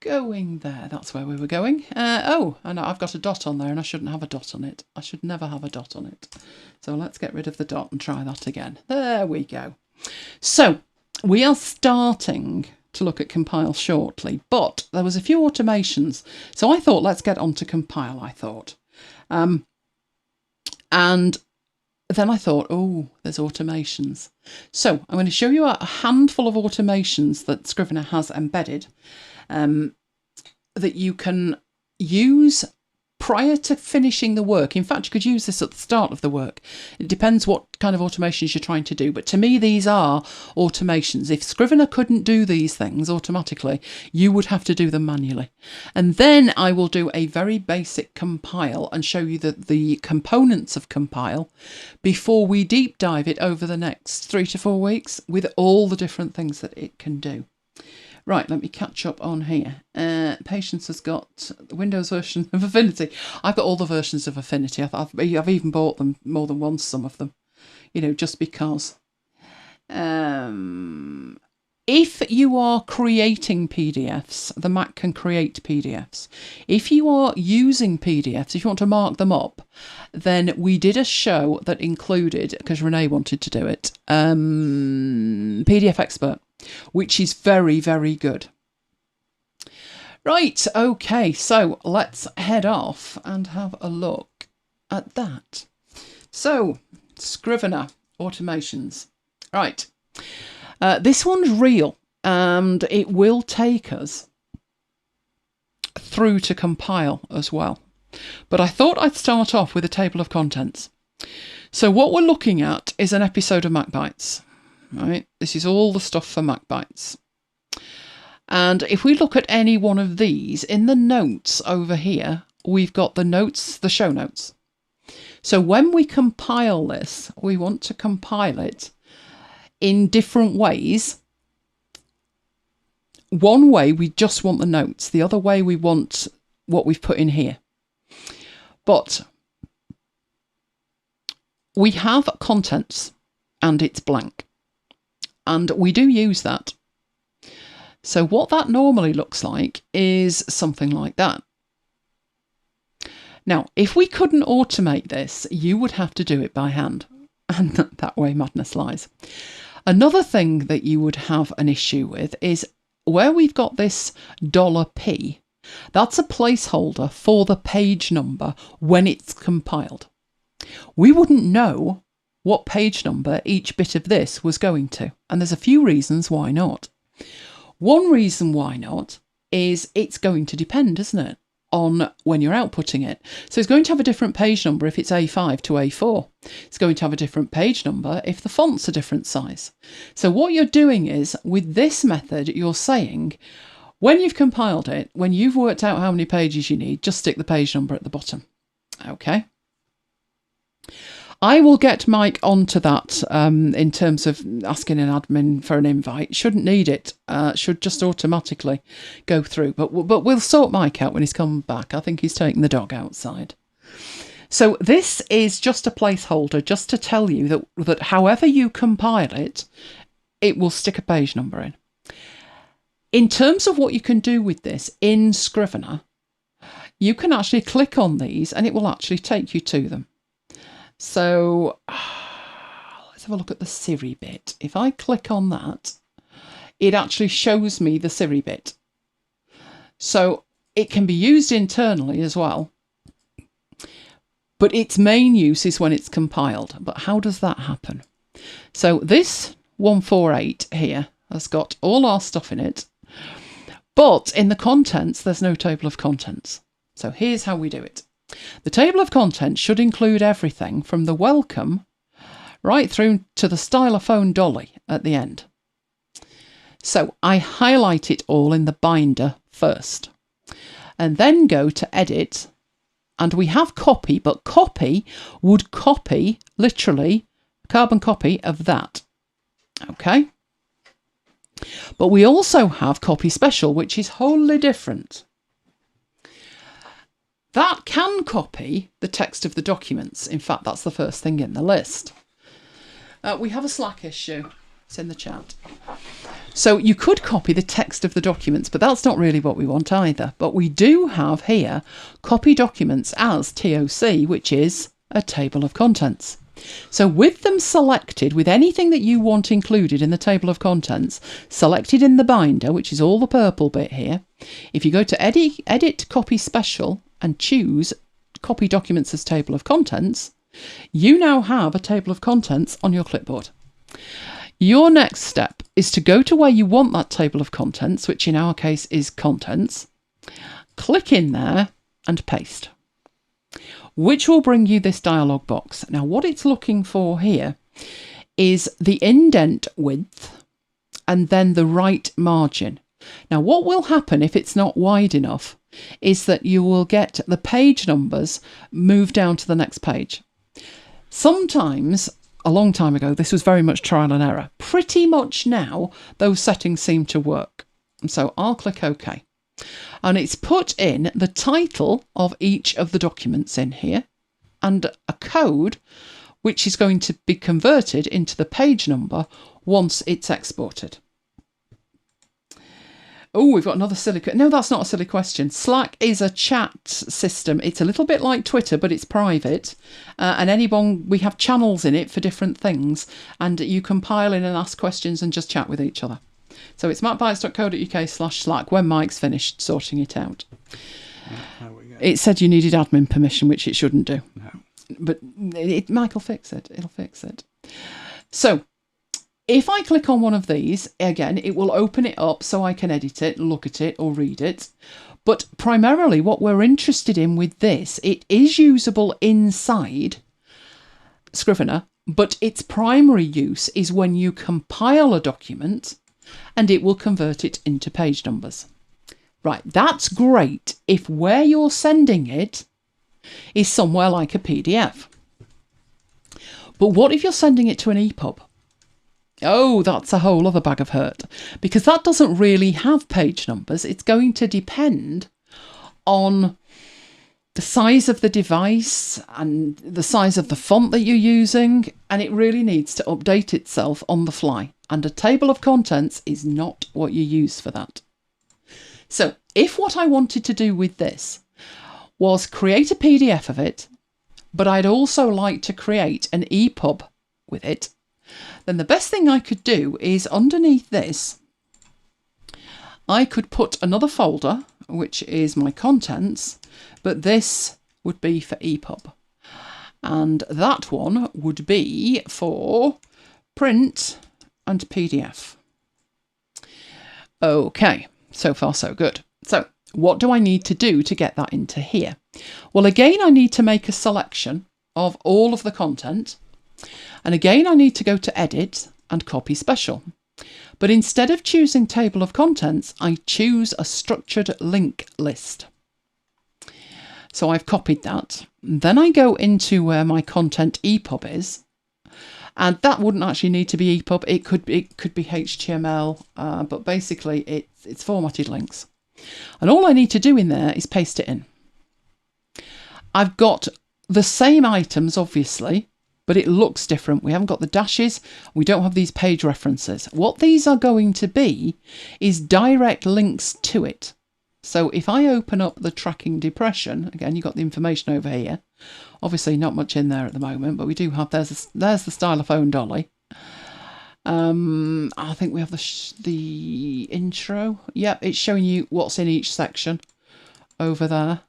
going there. That's where we were going. Oh, and I've got a dot on there, and I shouldn't have a dot on it. I should never have a dot on it. So let's get rid of the dot and try that again. There we go. So we are starting to look at compile shortly, but there was a few automations. So I thought, let's get on to compile, I thought. And then I thought, oh, there's automations. So I'm going to show you a handful of automations that Scrivener has embedded that you can use prior to finishing the work. In fact, you could use this at the start of the work. It depends what kind of automations you're trying to do. But to me, these are automations. If Scrivener couldn't do these things automatically, you would have to do them manually. And then I will do a very basic compile and show you the components of compile before we deep dive it over the next 3 to 4 weeks with all the different things that it can do. Right, let me catch up on here. Patience has got the Windows version of Affinity. I've got all the versions of Affinity. I've even bought them more than once, some of them, just because. If you are creating PDFs, the Mac can create PDFs. If you are using PDFs, if you want to mark them up, then we did a show that included, because Renee wanted to do it, PDF Expert, which is very, very good. Right, okay, so let's head off and have a look at that. So, Scrivener automations. Right, this one's real, and it will take us through to compile as well. But I thought I'd start off with a table of contents. So what we're looking at is an episode of MacBites. Right, this is all the stuff for MacBites. And if we look at any one of these, in the notes over here, we've got the notes, the show notes. So when we compile this, we want to compile it in different ways. One way, we just want the notes. The other way, we want what we've put in here. But we have contents and it's blank. And we do use that. So what that normally looks like is something like that. Now, if we couldn't automate this, you would have to do it by hand. And that way madness lies. Another thing that you would have an issue with is where we've got this $P, that's a placeholder for the page number when it's compiled. We wouldn't know what page number each bit of this was going to. And there's a few reasons why not. One reason why not is it's going to depend, isn't it, on when you're outputting it. So it's going to have a different page number if it's A5 to A4. It's going to have a different page number if the font's a different size. So what you're doing is, with this method, you're saying, when you've compiled it, when you've worked out how many pages you need, just stick the page number at the bottom. Okay? I will get Mike onto that in terms of asking an admin for an invite. Shouldn't need it. Should just automatically go through. But we'll sort Mike out when he's come back. I think he's taking the dog outside. So this is just a placeholder, just to tell you that however you compile it, it will stick a page number in. In terms of what you can do with this in Scrivener, you can actually click on these and it will actually take you to them. So let's have a look at the Siri bit. If I click on that, it actually shows me the Siri bit. So it can be used internally as well. But its main use is when it's compiled. But how does that happen? So this 148 here has got all our stuff in it. But in the contents, there's no table of contents. So here's how we do it. The table of contents should include everything from the welcome right through to the stylophone dolly at the end. So I highlight it all in the binder first and then go to edit. And we have copy, but copy would copy, literally, carbon copy of that. Okay? But we also have copy special, which is wholly different. That can copy the text of the documents. In fact, that's the first thing in the list. We have a Slack issue. It's in the chat. So you could copy the text of the documents, but that's not really what we want either. But we do have here copy documents as TOC, which is a table of contents. So with them selected, with anything that you want included in the table of contents, selected in the binder, which is all the purple bit here, if you go to edit copy special and choose copy documents as table of contents, you now have a table of contents on your clipboard. Your next step is to go to where you want that table of contents, which in our case is contents, click in there and paste, which will bring you this dialog box. Now, what it's looking for here is the indent width and then the right margin. Now, what will happen if it's not wide enough is that you will get the page numbers moved down to the next page. Sometimes, a long time ago, this was very much trial and error. Pretty much now, those settings seem to work. So I'll click OK. And it's put in the title of each of the documents in here and a code which is going to be converted into the page number once it's exported. Oh, we've got another silly question. No, that's not a silly question. Slack is a chat system. It's a little bit like Twitter, but it's private. And anyone, we have channels in it for different things. And you can pile in and ask questions and just chat with each other. So it's macbites.co.uk/Slack when Mike's finished sorting it out. It said you needed admin permission, which it shouldn't do. No. But Mike will fix it. It'll fix it. So if I click on one of these, again, it will open it up so I can edit it, look at it or read it. But primarily what we're interested in with this, it is usable inside Scrivener, but its primary use is when you compile a document and it will convert it into page numbers. Right, that's great if where you're sending it is somewhere like a PDF. But what if you're sending it to an EPUB? Oh, that's a whole other bag of hurt, because that doesn't really have page numbers. It's going to depend on the size of the device and the size of the font that you're using, and it really needs to update itself on the fly. And a table of contents is not what you use for that. So if what I wanted to do with this was create a PDF of it, but I'd also like to create an EPUB with it, then the best thing I could do is underneath this, I could put another folder, which is my contents, but this would be for EPUB. And that one would be for print and PDF. Okay, so far so good. So what do I need to do to get that into here? Well, again, I need to make a selection of all of the content. And again, I need to go to edit and copy special. But instead of choosing table of contents, I choose a structured link list. So I've copied that. Then I go into where my content EPUB is. And that wouldn't actually need to be EPUB. It could be HTML, but basically it's formatted links. And all I need to do in there is paste it in. I've got the same items, obviously, but it looks different. We haven't got the dashes. We don't have these page references. What these are going to be is direct links to it. So if I open up the tracking depression, again, you've got the information over here. Obviously not much in there at the moment, but we do have, there's the stylophone dolly. I think we have the intro. Yep, it's showing you what's in each section over there.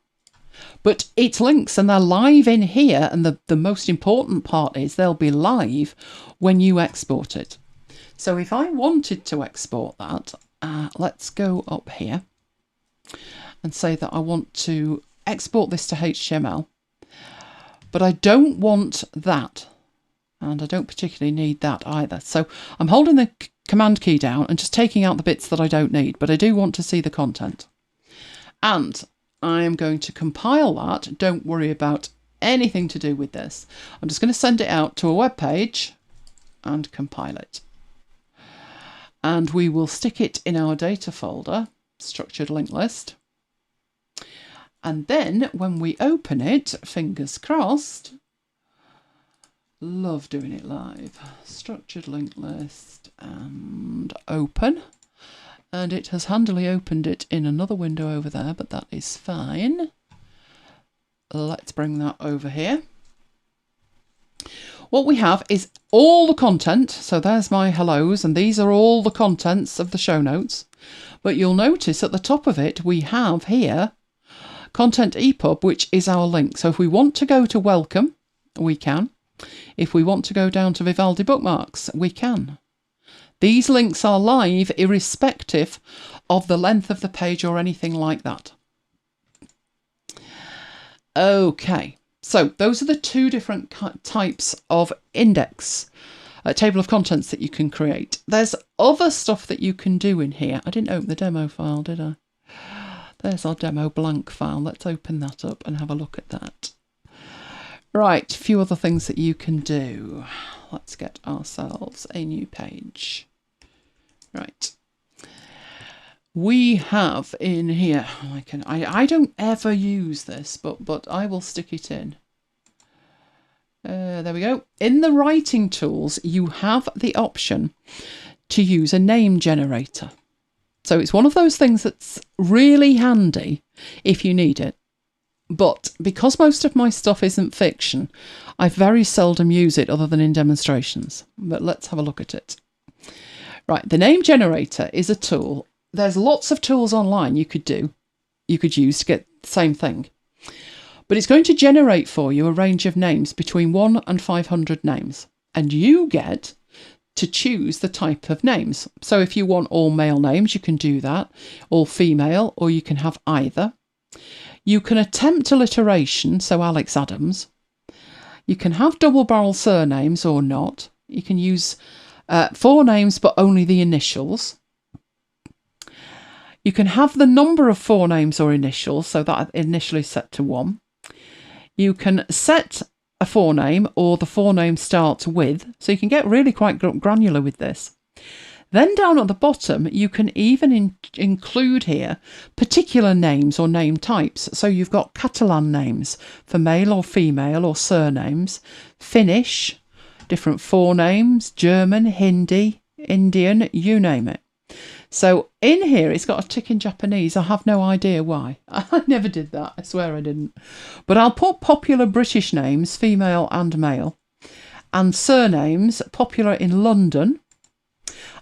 But it's links and they're live in here. And the most important part is they'll be live when you export it. So if I wanted to export that, let's go up here and say that I want to export this to HTML. But I don't want that. And I don't particularly need that either. So I'm holding the command key down and just taking out the bits that I don't need. But I do want to see the content. And I am going to compile that. Don't worry about anything to do with this. I'm just going to send it out to a web page and compile it. And we will stick it in our data folder, structured linked list. And then when we open it, fingers crossed, love doing it live, structured linked list and open. And it has handily opened it in another window over there, but that is fine. Let's bring that over here. What we have is all the content. So there's my hellos, and these are all the contents of the show notes. But you'll notice at the top of it, we have here content EPUB, which is our link. So if we want to go to welcome, we can. If we want to go down to Vivaldi bookmarks, we can. These links are live irrespective of the length of the page or anything like that. Okay, so those are the two different types of index, table of contents that you can create. There's other stuff that you can do in here. I didn't open the demo file, did I? There's our demo blank file. Let's open that up and have a look at that. Right, a few other things that you can do. Let's get ourselves a new page. Right. We have in here, I don't ever use this, but I will stick it in. There we go. In the writing tools, you have the option to use a name generator. So it's one of those things that's really handy if you need it. But because most of my stuff isn't fiction, I very seldom use it other than in demonstrations. But let's have a look at it. Right, the name generator is a tool. There's lots of tools online you could use to get the same thing. But it's going to generate for you a range of names between 1 and 500 names. And you get to choose the type of names. So if you want all male names, you can do that. All female, or you can have either. You can attempt alliteration, so Alex Adams. You can have double barrel surnames or not. You can use 4 names, but only the initials. You can have the number of 4 names or initials, so that initially set to 1. You can set a forename or the forename starts with, so you can get really quite granular with this. Then down at the bottom, you can even include here particular names or name types. So you've got Catalan names for male or female or surnames, Finnish, different forenames, German, Hindi, Indian, you name it. So in here, it's got a tick in Japanese. I have no idea why. I never did that. I swear I didn't. But I'll put popular British names, female and male, and surnames popular in London.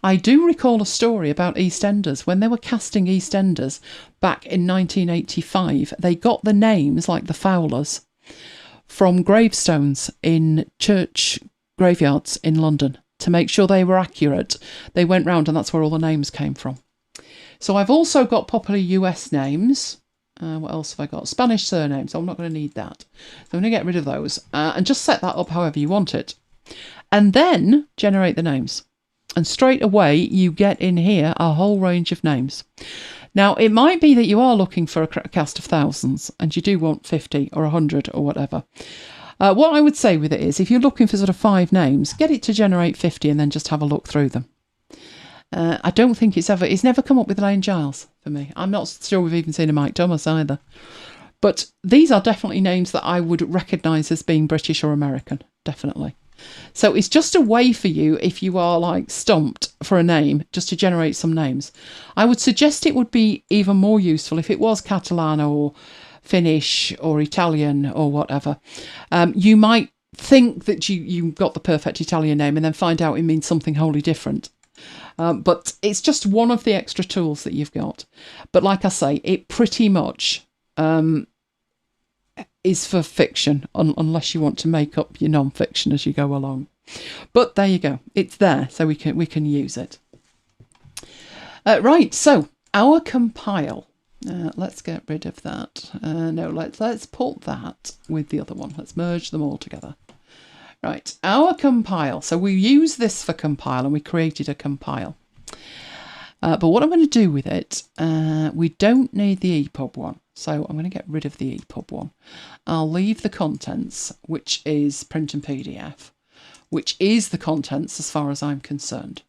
I do recall a story about EastEnders. When they were casting EastEnders back in 1985, they got the names, like the Fowlers, from gravestones in church graveyards in London. To make sure they were accurate, they went round and that's where all the names came from. So I've also got popular US names. What else have I got? Spanish surnames. I'm not going to need that. So I'm going to get rid of those and just set that up however you want it. And then generate the names. And straight away you get in here a whole range of names. Now, it might be that you are looking for a cast of thousands and you do want 50 or 100 or whatever. What I would say with it is, if you're looking for sort of 5 names, get it to generate 50 and then just have a look through them. I don't think it's never come up with Lane Giles for me. I'm not sure we've even seen a Mike Thomas either. But these are definitely names that I would recognise as being British or American, definitely. So it's just a way for you, if you are like stumped for a name, just to generate some names. I would suggest it would be even more useful if it was Catalan or Finnish or Italian or whatever. You might think that you got the perfect Italian name and then find out it means something wholly different. But it's just one of the extra tools that you've got. But like I say, it pretty much is for fiction, unless you want to make up your non-fiction as you go along. But there you go, it's there, so we can use it. Right, so our compile. Let's get rid of that. No, let's put that with the other one. Let's merge them all together. Right, our compile. So we use this for compile, and we created a compile. But what I'm going to do with it, we don't need the EPUB one. So I'm going to get rid of the EPUB one. I'll leave the contents, which is print and PDF, which is the contents as far as I'm concerned.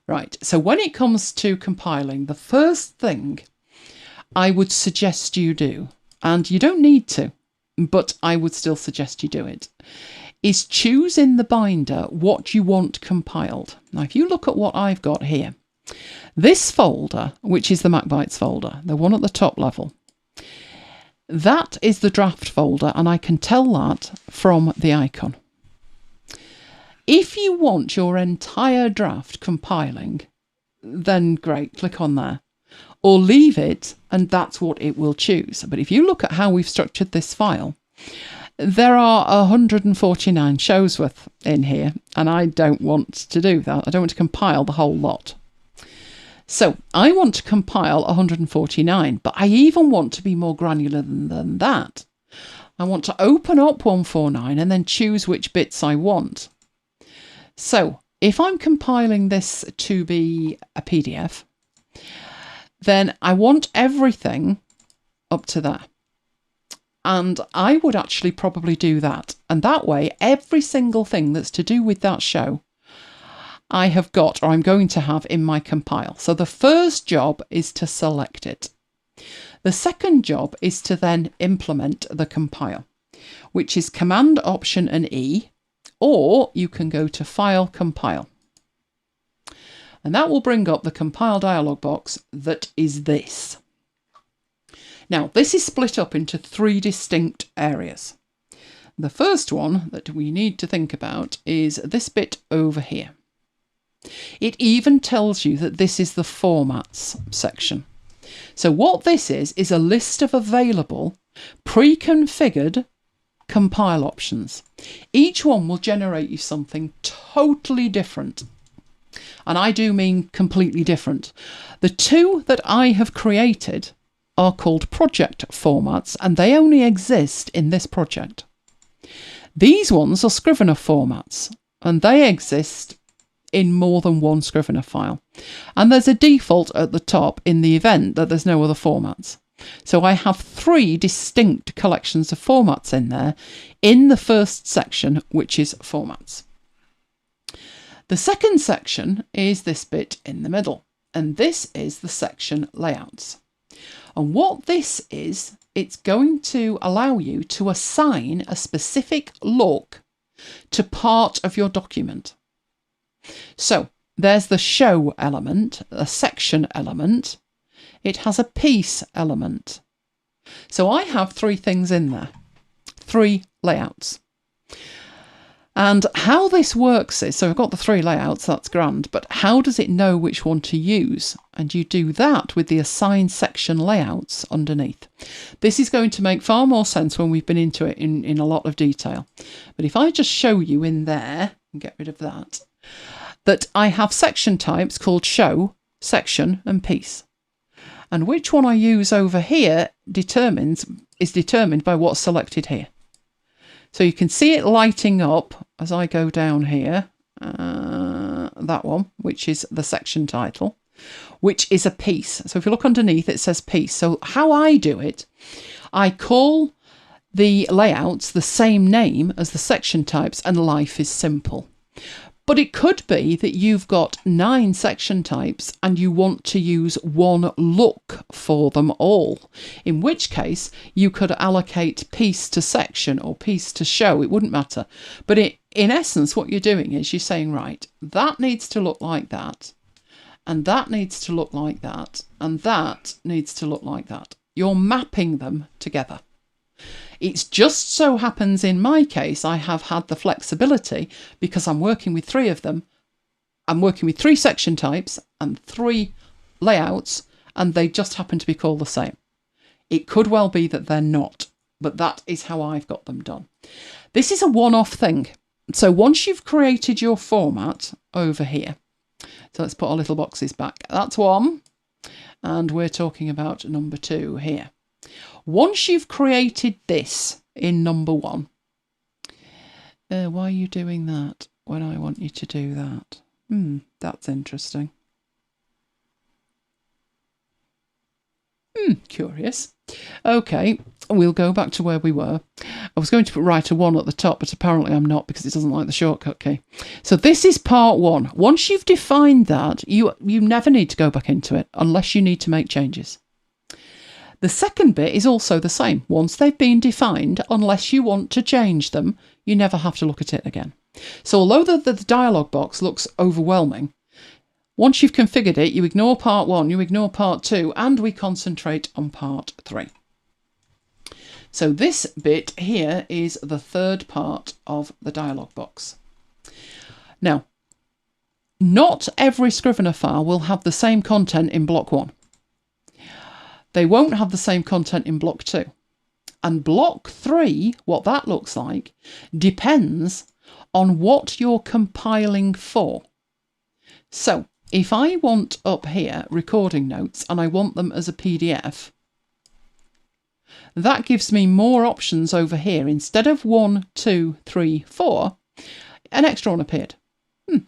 Right, so when it comes to compiling, the first thing I would suggest you do, and you don't need to, but I would still suggest you do it, is choose in the binder what you want compiled. Now, if you look at what I've got here, this folder, which is the MacBites folder, the one at the top level, that is the draft folder, and I can tell that from the icon. If you want your entire draft compiling, then great, click on there. Or leave it, and that's what it will choose. But if you look at how we've structured this file, there are 149 shows worth in here, and I don't want to do that. I don't want to compile the whole lot. So I want to compile 149, but I even want to be more granular than that. I want to open up 149 and then choose which bits I want. So if I'm compiling this to be a PDF, then I want everything up to there. And I would actually probably do that. And that way, every single thing that's to do with that show, I have got, or I'm going to have in my compile. So the first job is to select it. The second job is to then implement the compile, which is Command, Option and E, or you can go to File, Compile. And that will bring up the compile dialog box that is this. Now, this is split up into 3 distinct areas. The first one that we need to think about is this bit over here. It even tells you that this is the formats section. So what this is a list of available pre-configured compile options. Each one will generate you something totally different. And I do mean completely different. The 2 that I have created are called project formats, and they only exist in this project. These ones are Scrivener formats, and they exist in more than one Scrivener file. And there's a default at the top in the event that there's no other formats. So I have 3 distinct collections of formats in there in the first section, which is formats. The second section is this bit in the middle, and this is the section layouts. And what this is, it's going to allow you to assign a specific look to part of your document. So there's the show element, a section element. It has a piece element. So I have 3 things in there, 3 layouts. And how this works is, so I've got the 3 layouts, that's grand, but how does it know which one to use? And you do that with the assign section layouts underneath. This is going to make far more sense when we've been into it in a lot of detail. But if I just show you in there, and get rid of that, that I have section types called show, section and piece. And which one I use over here is determined by what's selected here. So you can see it lighting up as I go down here, that one, which is the section title. which is a piece. So if you look underneath, it says piece. So how I do it, I call the layouts the same name as the section types, and life is simple. But it could be that you've got 9 section types and you want to use one look for them all, in which case you could allocate piece to section or piece to show. It wouldn't matter. But in essence, what you're doing is you're saying, right, that needs to look like that, and that needs to look like that, and that needs to look like that. You're mapping them together. It's just so happens in my case, I have had the flexibility because I'm working with 3 of them. I'm working with 3 section types and 3 layouts, and they just happen to be called the same. It could well be that they're not, but that is how I've got them done. This is a one-off thing. So once you've created your format over here, so let's put our little boxes back. That's 1, and we're talking about number 2 here. Once you've created this in number 1, why are you doing that when I want you to do that? That's interesting. Curious. Okay, we'll go back to where we were. I was going to write a 1 at the top, but apparently I'm not because it doesn't like the shortcut key. So this is part 1. Once you've defined that, you never need to go back into it unless you need to make changes. The second bit is also the same. Once they've been defined, unless you want to change them, you never have to look at it again. So although the dialog box looks overwhelming, once you've configured it, you ignore part 1, you ignore part 2, and we concentrate on part 3. So this bit here is the third part of the dialog box. Now, not every Scrivener file will have the same content in block 1. They won't have the same content in block 2. And block 3, what that looks like, depends on what you're compiling for. So if I want up here recording notes and I want them as a PDF, that gives me more options over here. Instead of 1, 2, 3, 4, an extra one appeared.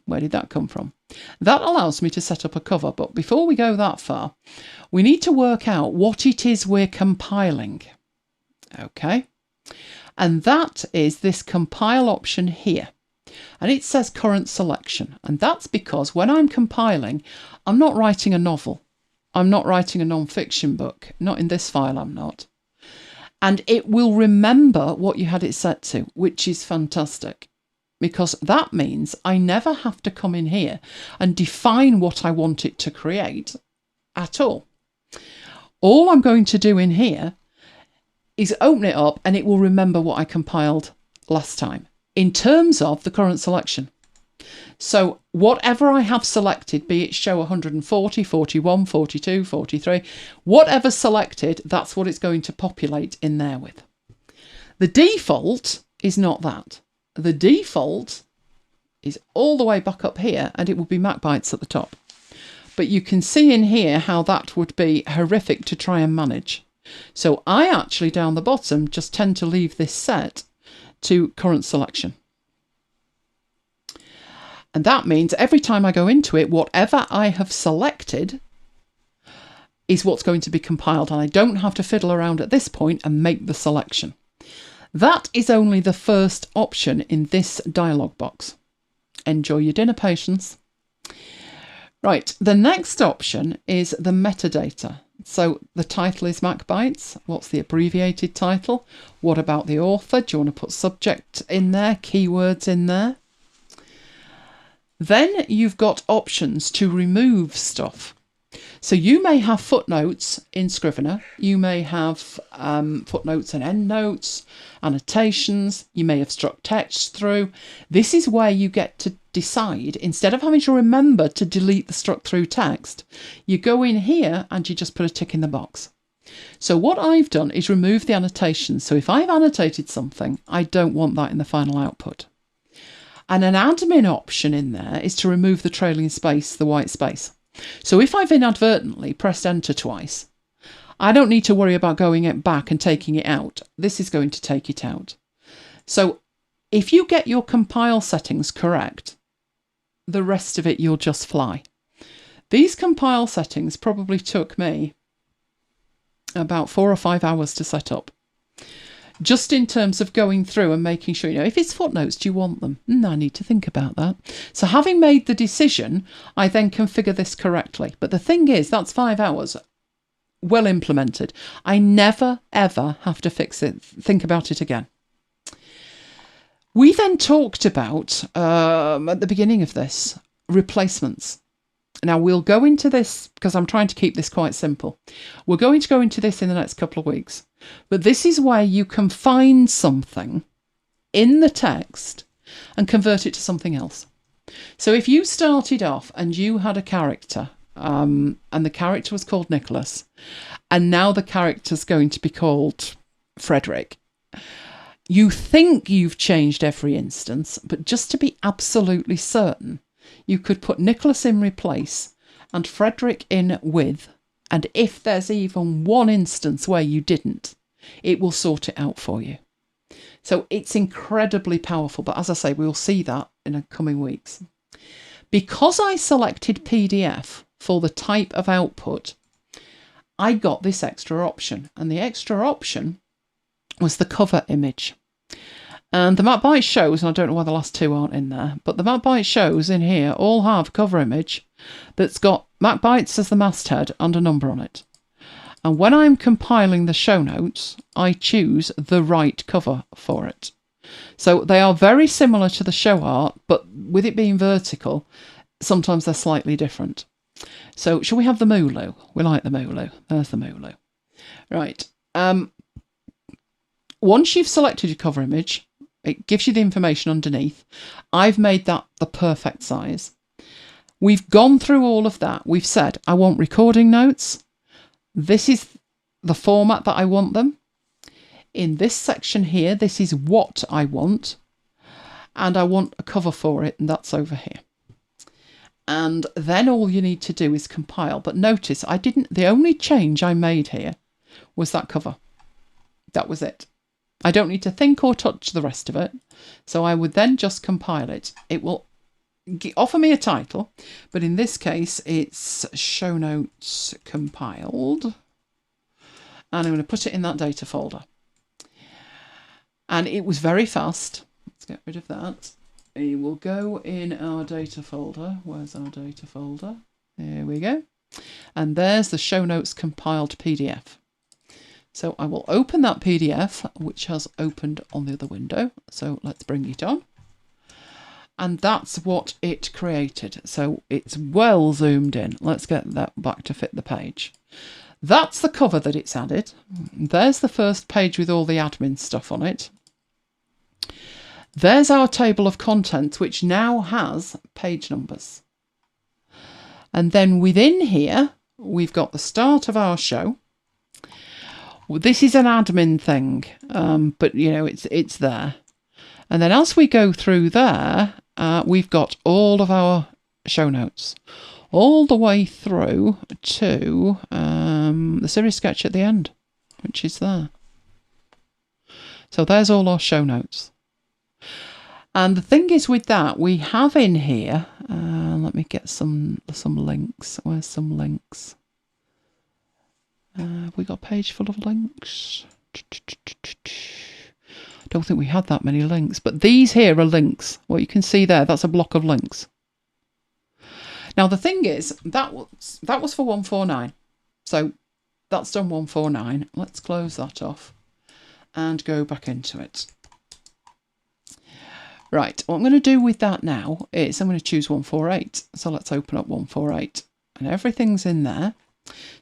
Where did that come from? That allows me to set up a cover, but before we go that far, we need to work out what it is we're compiling. Okay, and that is this compile option here. And it says current selection, and that's because when I'm compiling, I'm not writing a novel. I'm not writing a non-fiction book. Not in this file, I'm not. And it will remember what you had it set to, which is fantastic. Because that means I never have to come in here and define what I want it to create at all. All I'm going to do in here is open it up and it will remember what I compiled last time in terms of the current selection. So whatever I have selected, be it show 140, 41, 42, 43, whatever's selected, that's what it's going to populate in there with. The default is not that. The default is all the way back up here and it will be MacBites at the top. But you can see in here how that would be horrific to try and manage. So I actually down the bottom just tend to leave this set to current selection. And that means every time I go into it, whatever I have selected is what's going to be compiled, and I don't have to fiddle around at this point and make the selection. That is only the first option in this dialog box. Enjoy your dinner, patience. Right, the next option is the metadata. So the title is MacBites. What's the abbreviated title? What about the author? Do you want to put subject in there, keywords in there? Then you've got options to remove stuff. So you may have footnotes in Scrivener, you may have footnotes and endnotes, annotations, you may have struck text through. This is where you get to decide, instead of having to remember to delete the struck through text, you go in here and you just put a tick in the box. So what I've done is remove the annotations. So if I've annotated something, I don't want that in the final output. And an admin option in there is to remove the trailing space, the white space. So if I've inadvertently pressed enter twice, I don't need to worry about going it back and taking it out. This is going to take it out. So if you get your compile settings correct, the rest of it you'll just fly. These compile settings probably took me about 4 or 5 hours to set up. Just in terms of going through and making sure, if it's footnotes, do you want them? I need to think about that. So having made the decision, I then configure this correctly. But the thing is, that's 5 hours. Well implemented. I never, ever have to fix it, think about it again. We then talked about, at the beginning of this, replacements. Now, we'll go into this because I'm trying to keep this quite simple. We're going to go into this in the next couple of weeks. But this is where you can find something in the text and convert it to something else. So if you started off and you had a character, and the character was called Nicholas, and now the character's going to be called Frederick, you think you've changed every instance, but just to be absolutely certain, you could put Nicholas in replace and Frederick in with, and if there's even one instance where you didn't, it will sort it out for you. So it's incredibly powerful, but as I say, we'll see that in the coming weeks. Because I selected PDF for the type of output, I got this extra option, and the extra option was the cover image. And the MacBites shows, and I don't know why the last two aren't in there, but the MacBites shows in here all have cover image that's got MacBites as the masthead and a number on it. And when I'm compiling the show notes, I choose the right cover for it. So they are very similar to the show art, but with it being vertical, sometimes they're slightly different. So shall we have the Mulu? We like the Mulu. There's the Mulu. Right. Once you've selected your cover image, it gives you the information underneath. I've made that the perfect size. We've gone through all of that. We've said, I want recording notes. This is the format that I want them. In this section here, this is what I want. And I want a cover for it, and that's over here. And then all you need to do is compile. But notice, the only change I made here was that cover. That was it. I don't need to think or touch the rest of it. So I would then just compile it. It will offer me a title, but in this case, it's show notes compiled. And I'm going to put it in that data folder. And it was very fast. Let's get rid of that. It will go in our data folder. Where's our data folder? There we go. And there's the show notes compiled PDF. So I will open that PDF, which has opened on the other window. So let's bring it on. And that's what it created. So it's well zoomed in. Let's get that back to fit the page. That's the cover that it's added. There's the first page with all the admin stuff on it. There's our table of contents, which now has page numbers. And then within here, we've got the start of our show. This is an admin thing, but it's there. And then as we go through there, we've got all of our show notes, all the way through to the series sketch at the end, which is there. So there's all our show notes. And the thing is with that, we have in here, let me get some links. Where's some links? Have we got a page full of links? Don't think we had that many links, but these here are links. What you can see there, that's a block of links. Now the thing is, that was for 149. So that's done 149. Let's close that off and go back into it. Right, what I'm going to do with that now is I'm going to choose 148. So let's open up 148 and everything's in there.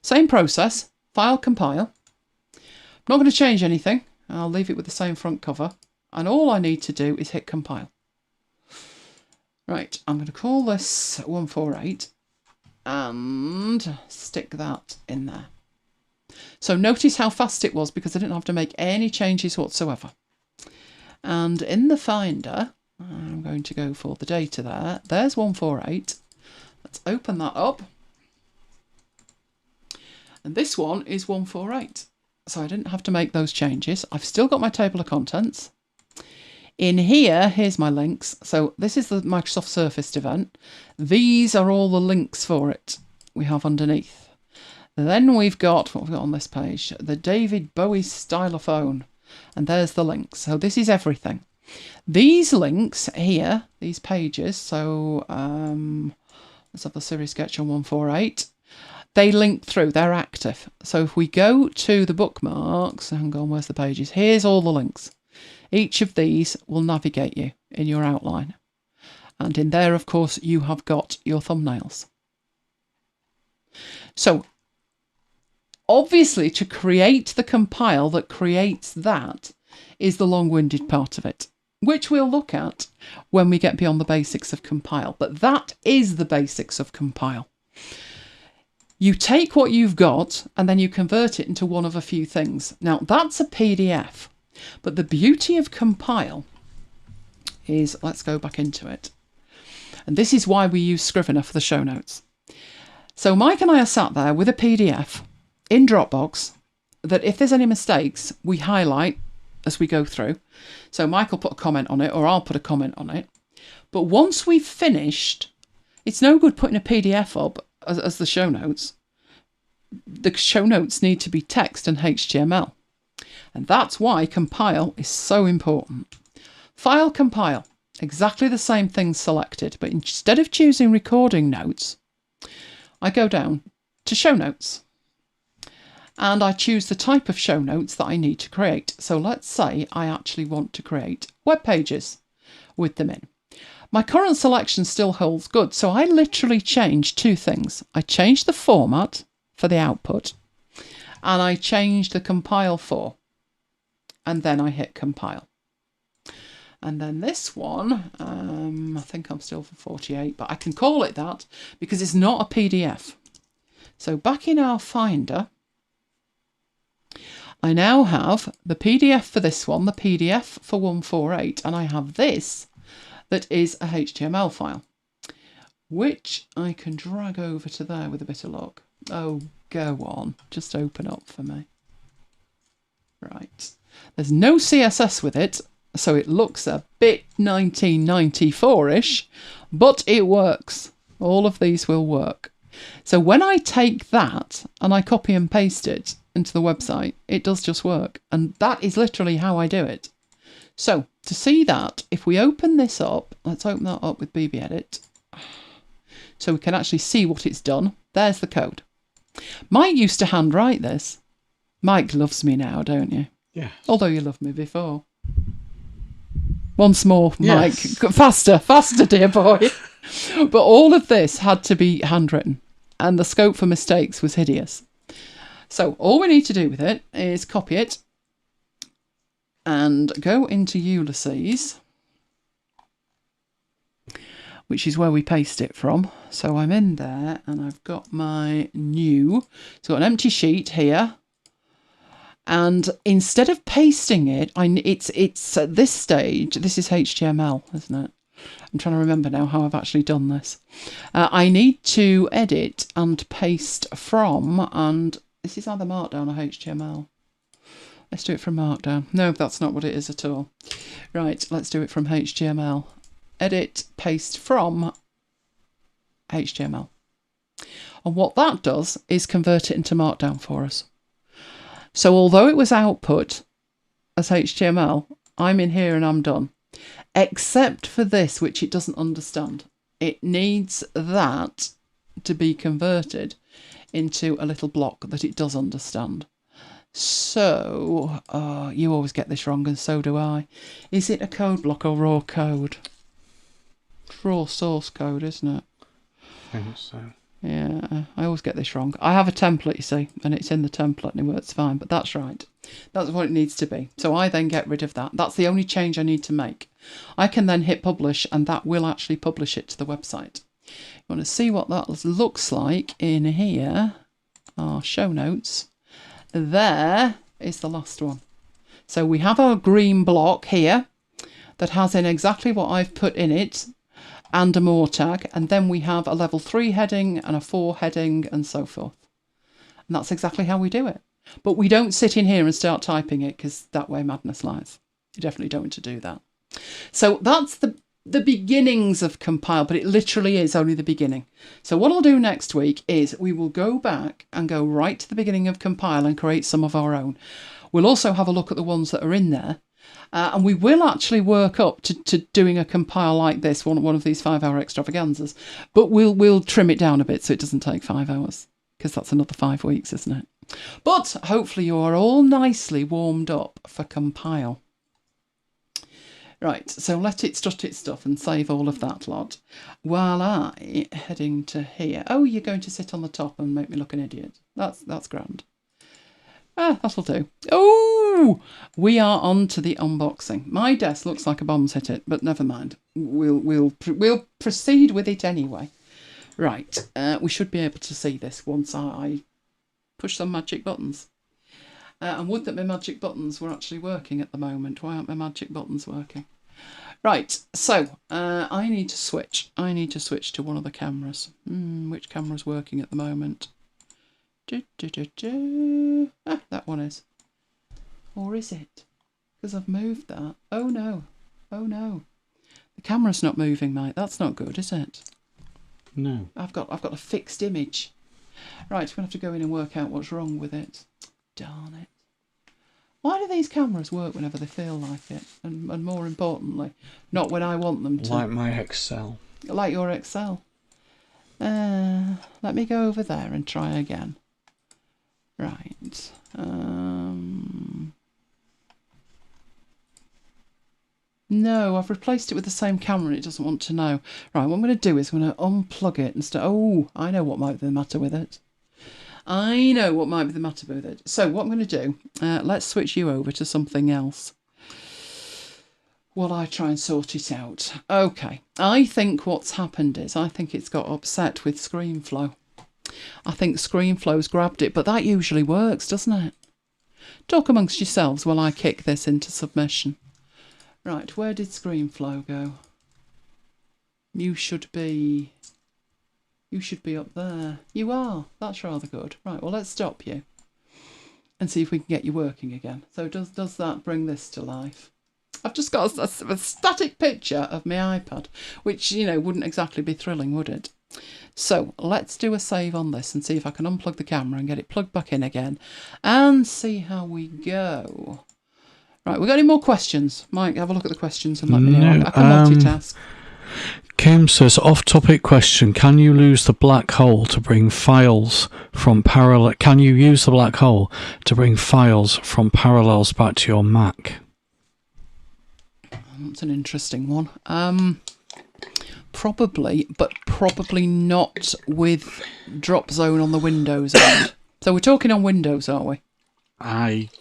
Same process, file, compile. I'm not going to change anything. I'll leave it with the same front cover. And all I need to do is hit compile. Right, I'm going to call this 148 and stick that in there. So notice how fast it was because I didn't have to make any changes whatsoever. And in the Finder, I'm going to go for the data there. There's 148. Let's open that up. And this one is 148. So I didn't have to make those changes. I've still got my table of contents. In here, here's my links. So this is the Microsoft Surface event. These are all the links for it. we have underneath. Then we've got, what we've got on this page, the David Bowie stylophone. And there's the links. So this is everything. These links here, these pages, so let's have the series sketch on 148. They link through, they're active. So if we go to the bookmarks, hang on, where's the pages? Here's all the links. Each of these will navigate you in your outline. And in there, of course, you have got your thumbnails. So obviously, to create the compile that creates that is the long-winded part of it, which we'll look at when we get beyond the basics of compile. But that is the basics of compile. You take what you've got and then you convert it into one of a few things. Now, that's a PDF. But the beauty of compile is, let's go back into it. And this is why we use Scrivener for the show notes. So Mike and I are sat there with a PDF in Dropbox that if there's any mistakes, we highlight as we go through. So Mike will put a comment on it, or I'll put a comment on it. But once we've finished, it's no good putting a PDF up as the show notes. The show notes need to be text and HTML. And that's why compile is so important. File compile, exactly the same thing selected, but instead of choosing recording notes, I go down to show notes. And I choose the type of show notes that I need to create. So let's say I actually want to create web pages with them in. My current selection still holds good. So I literally changed two things. I changed the format for the output and I changed the compile for. And then I hit compile. And then this one, I think I'm still for 48, but I can call it that because it's not a PDF. So back in our Finder, I now have the PDF for this one, the PDF for 148, and I have this that is a HTML file, which I can drag over to there with a bit of luck. Oh, go on, just open up for me. Right, there's no CSS with it, so it looks a bit 1994-ish, but it works. All of these will work. So when I take that and I copy and paste it into the website, it does just work. And that is literally how I do it. So to see that, if we open this up, let's open that up with BBEdit, so we can actually see what it's done. There's the code. Mike used to handwrite this. Mike loves me now, don't you? Yeah. Although you loved me before. Once more, Mike. Yes. Faster, dear boy. But all of this had to be handwritten, and the scope for mistakes was hideous. So all we need to do with it is copy it and go into Ulysses, which is where we paste it from. So I'm in there and I've got my new, so I've got an empty sheet here. And instead of pasting it, it's at this stage, this is HTML, isn't it? I'm trying to remember now how I've actually done this. I need to edit and paste from, and this is either Markdown or HTML. Let's do it from Markdown. No, that's not what it is at all. Right, let's do it from HTML. Edit, paste from HTML. And what that does is convert it into Markdown for us. So although it was output as HTML, I'm in here and I'm done. Except for this, which it doesn't understand. It needs that to be converted into a little block that it does understand. So, you always get this wrong, and so do I. Is it a code block or raw code? It's raw source code, isn't it? I think so. Yeah, I always get this wrong. I have a template, you see, and it's in the template and it works fine, but that's right. That's what it needs to be. So I then get rid of that. That's the only change I need to make. I can then hit publish, and that will actually publish it to the website. You want to see what that looks like in here, our show notes. There is the last one. So we have our green block here that has in exactly what I've put in it, and a more tag, and then we have a level 3 heading and a 4 heading and so forth. And that's exactly how we do it. But we don't sit in here and start typing it, because that way madness lies. You definitely don't want to do that. So that's the the beginnings of compile, but it literally is only the beginning. So what I'll do next week is we will go back and go right to the beginning of compile and create some of our own. We'll also have a look at the ones that are in there. And we will actually work up to doing a compile like this, one of these 5-hour extravaganzas. But we'll trim it down a bit so it doesn't take 5 hours, because that's another 5 weeks, isn't it? But hopefully you are all nicely warmed up for compile. Right, so let it strut its stuff and save all of that lot. While I heading to here. Oh, you're going to sit on the top and make me look an idiot. That's grand. That'll do. Oh, we are on to the unboxing. My desk looks like a bomb's hit it, but never mind. We'll proceed with it anyway. Right, we should be able to see this once I push some magic buttons. And would that my magic buttons were actually working at the moment. Why aren't my magic buttons working? Right, so I need to switch. I need to switch to one of the cameras. Which camera's working at the moment? That one is. Or is it? Because I've moved that. Oh no. Oh no. The camera's not moving, mate. That's not good, is it? No. I've got a fixed image. Right, we're going to have to go in and work out what's wrong with it. Darn it. Why do these cameras work whenever they feel like it? And more importantly, not when I want them to. Like my Excel. Like your Excel. Let me go over there and try again. Right. No, I've replaced it with the same camera and it doesn't want to know. Right, what I'm going to do is I'm going to unplug it and start. Oh, I know what might be the matter with it. So what I'm going to do, let's switch you over to something else while I try and sort it out. Okay, I think what's happened is I think it's got upset with ScreenFlow. I think ScreenFlow's grabbed it, but that usually works, doesn't it? Talk amongst yourselves while I kick this into submission. Right, where did ScreenFlow go? You should be up there. You are. That's rather good. Right, well, let's stop you and see if we can get you working again. So does that bring this to life? I've just got a static picture of my iPad, which, wouldn't exactly be thrilling, would it? So let's do a save on this and see if I can unplug the camera and get it plugged back in again and see how we go. Right, we got any more questions? Mike, have a look at the questions and let me know. I can multitask. Kim says, off-topic question: Can you use the black hole to bring files from parallels back to your Mac? That's an interesting one. Probably, but probably not with Drop Zone on the Windows end. So we're talking on Windows, are we?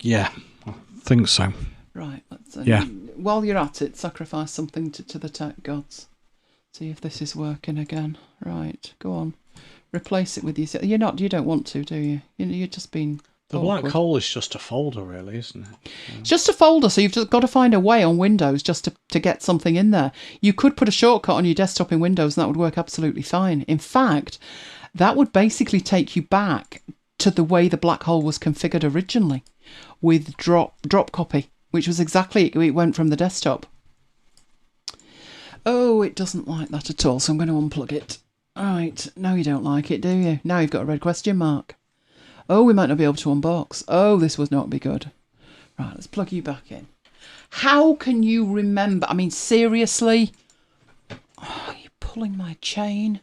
Yeah, I think so. Right, let's while you're at it, sacrifice something to the tech gods. See if this is working again. Right, go on. Replace it with your... You don't want to, do you? You're just being... The awkward. black hole is just a folder, really, isn't it? It's just a folder, so you've just got to find a way on Windows just to get something in there. You could put a shortcut on your desktop in Windows and that would work absolutely fine. In fact, that would basically take you back to the way the black hole was configured originally with drop copy, which was exactly it went from the desktop. Oh, it doesn't like that at all, so I'm going to unplug it. All right, no, you don't like it, do you? Now you've got a red question mark. Oh, we might not be able to unbox. Oh, this would not be good. Right, let's plug you back in. How can you remember? I mean, seriously? Oh, you're pulling my chain.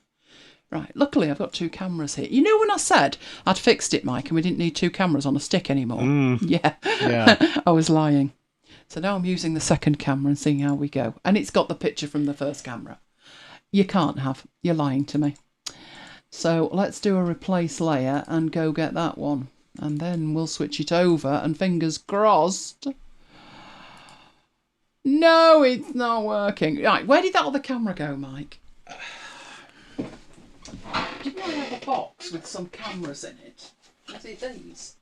Right, luckily I've got 2 cameras here. You know when I said I'd fixed it, Mike, and we didn't need 2 cameras on a stick anymore? Yeah. I was lying. So now I'm using the second camera and seeing how we go. And it's got the picture from the first camera. You can't have. You're lying to me. So let's do a replace layer and go get that one. And then we'll switch it over and fingers crossed. No, it's not working. Right, where did that other camera go, Mike? Didn't I have a box with some cameras in it? Was it these?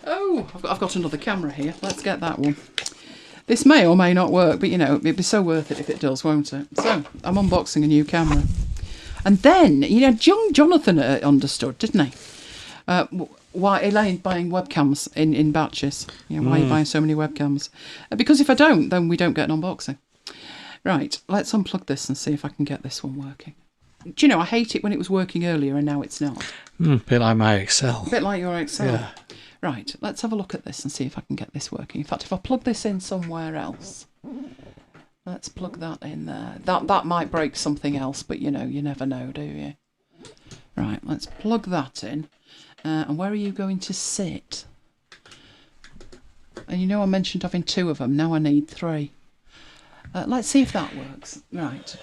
Oh, I've got another camera here. Let's get that one. This may or may not work, but it'd be so worth it if it does, won't it? So I'm unboxing a new camera. And then, Jonathan understood, didn't he? Why Elaine buying webcams in batches. Why are you buying so many webcams? Because if I don't, then we don't get an unboxing. Right, let's unplug this and see if I can get this one working. Do you know, I hate it when it was working earlier and now it's not. A bit like my Excel. A bit like your Excel. Yeah. Right, let's have a look at this and see if I can get this working. In fact, if I plug this in somewhere else, let's plug that in there. That might break something else, but you know, you never know, do you? Right, let's plug that in. And where are you going to sit? And you know I mentioned having 2 of them, now I need 3. Let's see if that works. Right.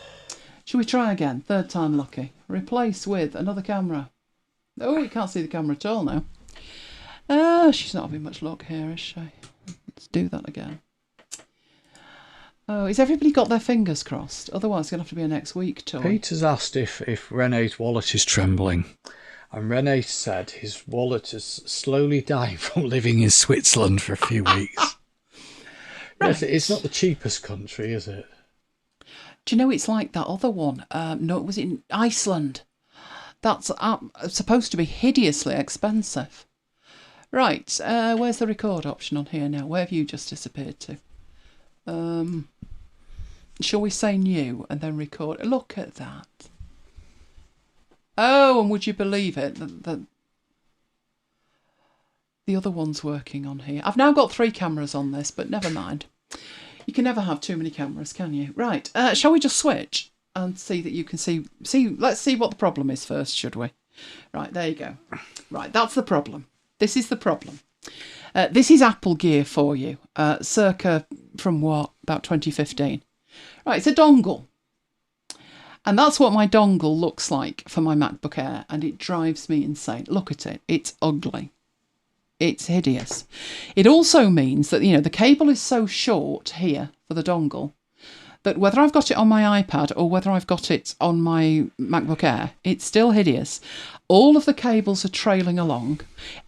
Shall we try again? 3rd time lucky. Replace with another camera. Oh, you can't see the camera at all now. She's not having much luck here, is she? Let's do that again. Oh, has everybody got their fingers crossed? Otherwise, it's going to have to be a next week tour. Peter's asked if Renee's wallet is trembling. And Renee said his wallet is slowly dying from living in Switzerland for a few weeks. Right. Yes, it's not the cheapest country, is it? Do you know it's like that other one? No, it was in Iceland. That's supposed to be hideously expensive. Right, where's the record option on here now? Where have you just disappeared to? Shall we say new and then record? Look at that. Oh, and would you believe it? The other one's working on here. I've now got 3 cameras on this, but never mind. You can never have too many cameras, can you? Right, shall we just switch and see that you can see? Let's see what the problem is first, should we? Right, there you go. Right, that's the problem. This is the problem. This is Apple gear for you, circa from what, about 2015. Right, it's a dongle. And that's what my dongle looks like for my MacBook Air, and it drives me insane. Look at it. It's ugly. It's hideous. It also means that, you know, the cable is so short here for the dongle that whether I've got it on my iPad or whether I've got it on my MacBook Air, it's still hideous. All of the cables are trailing along.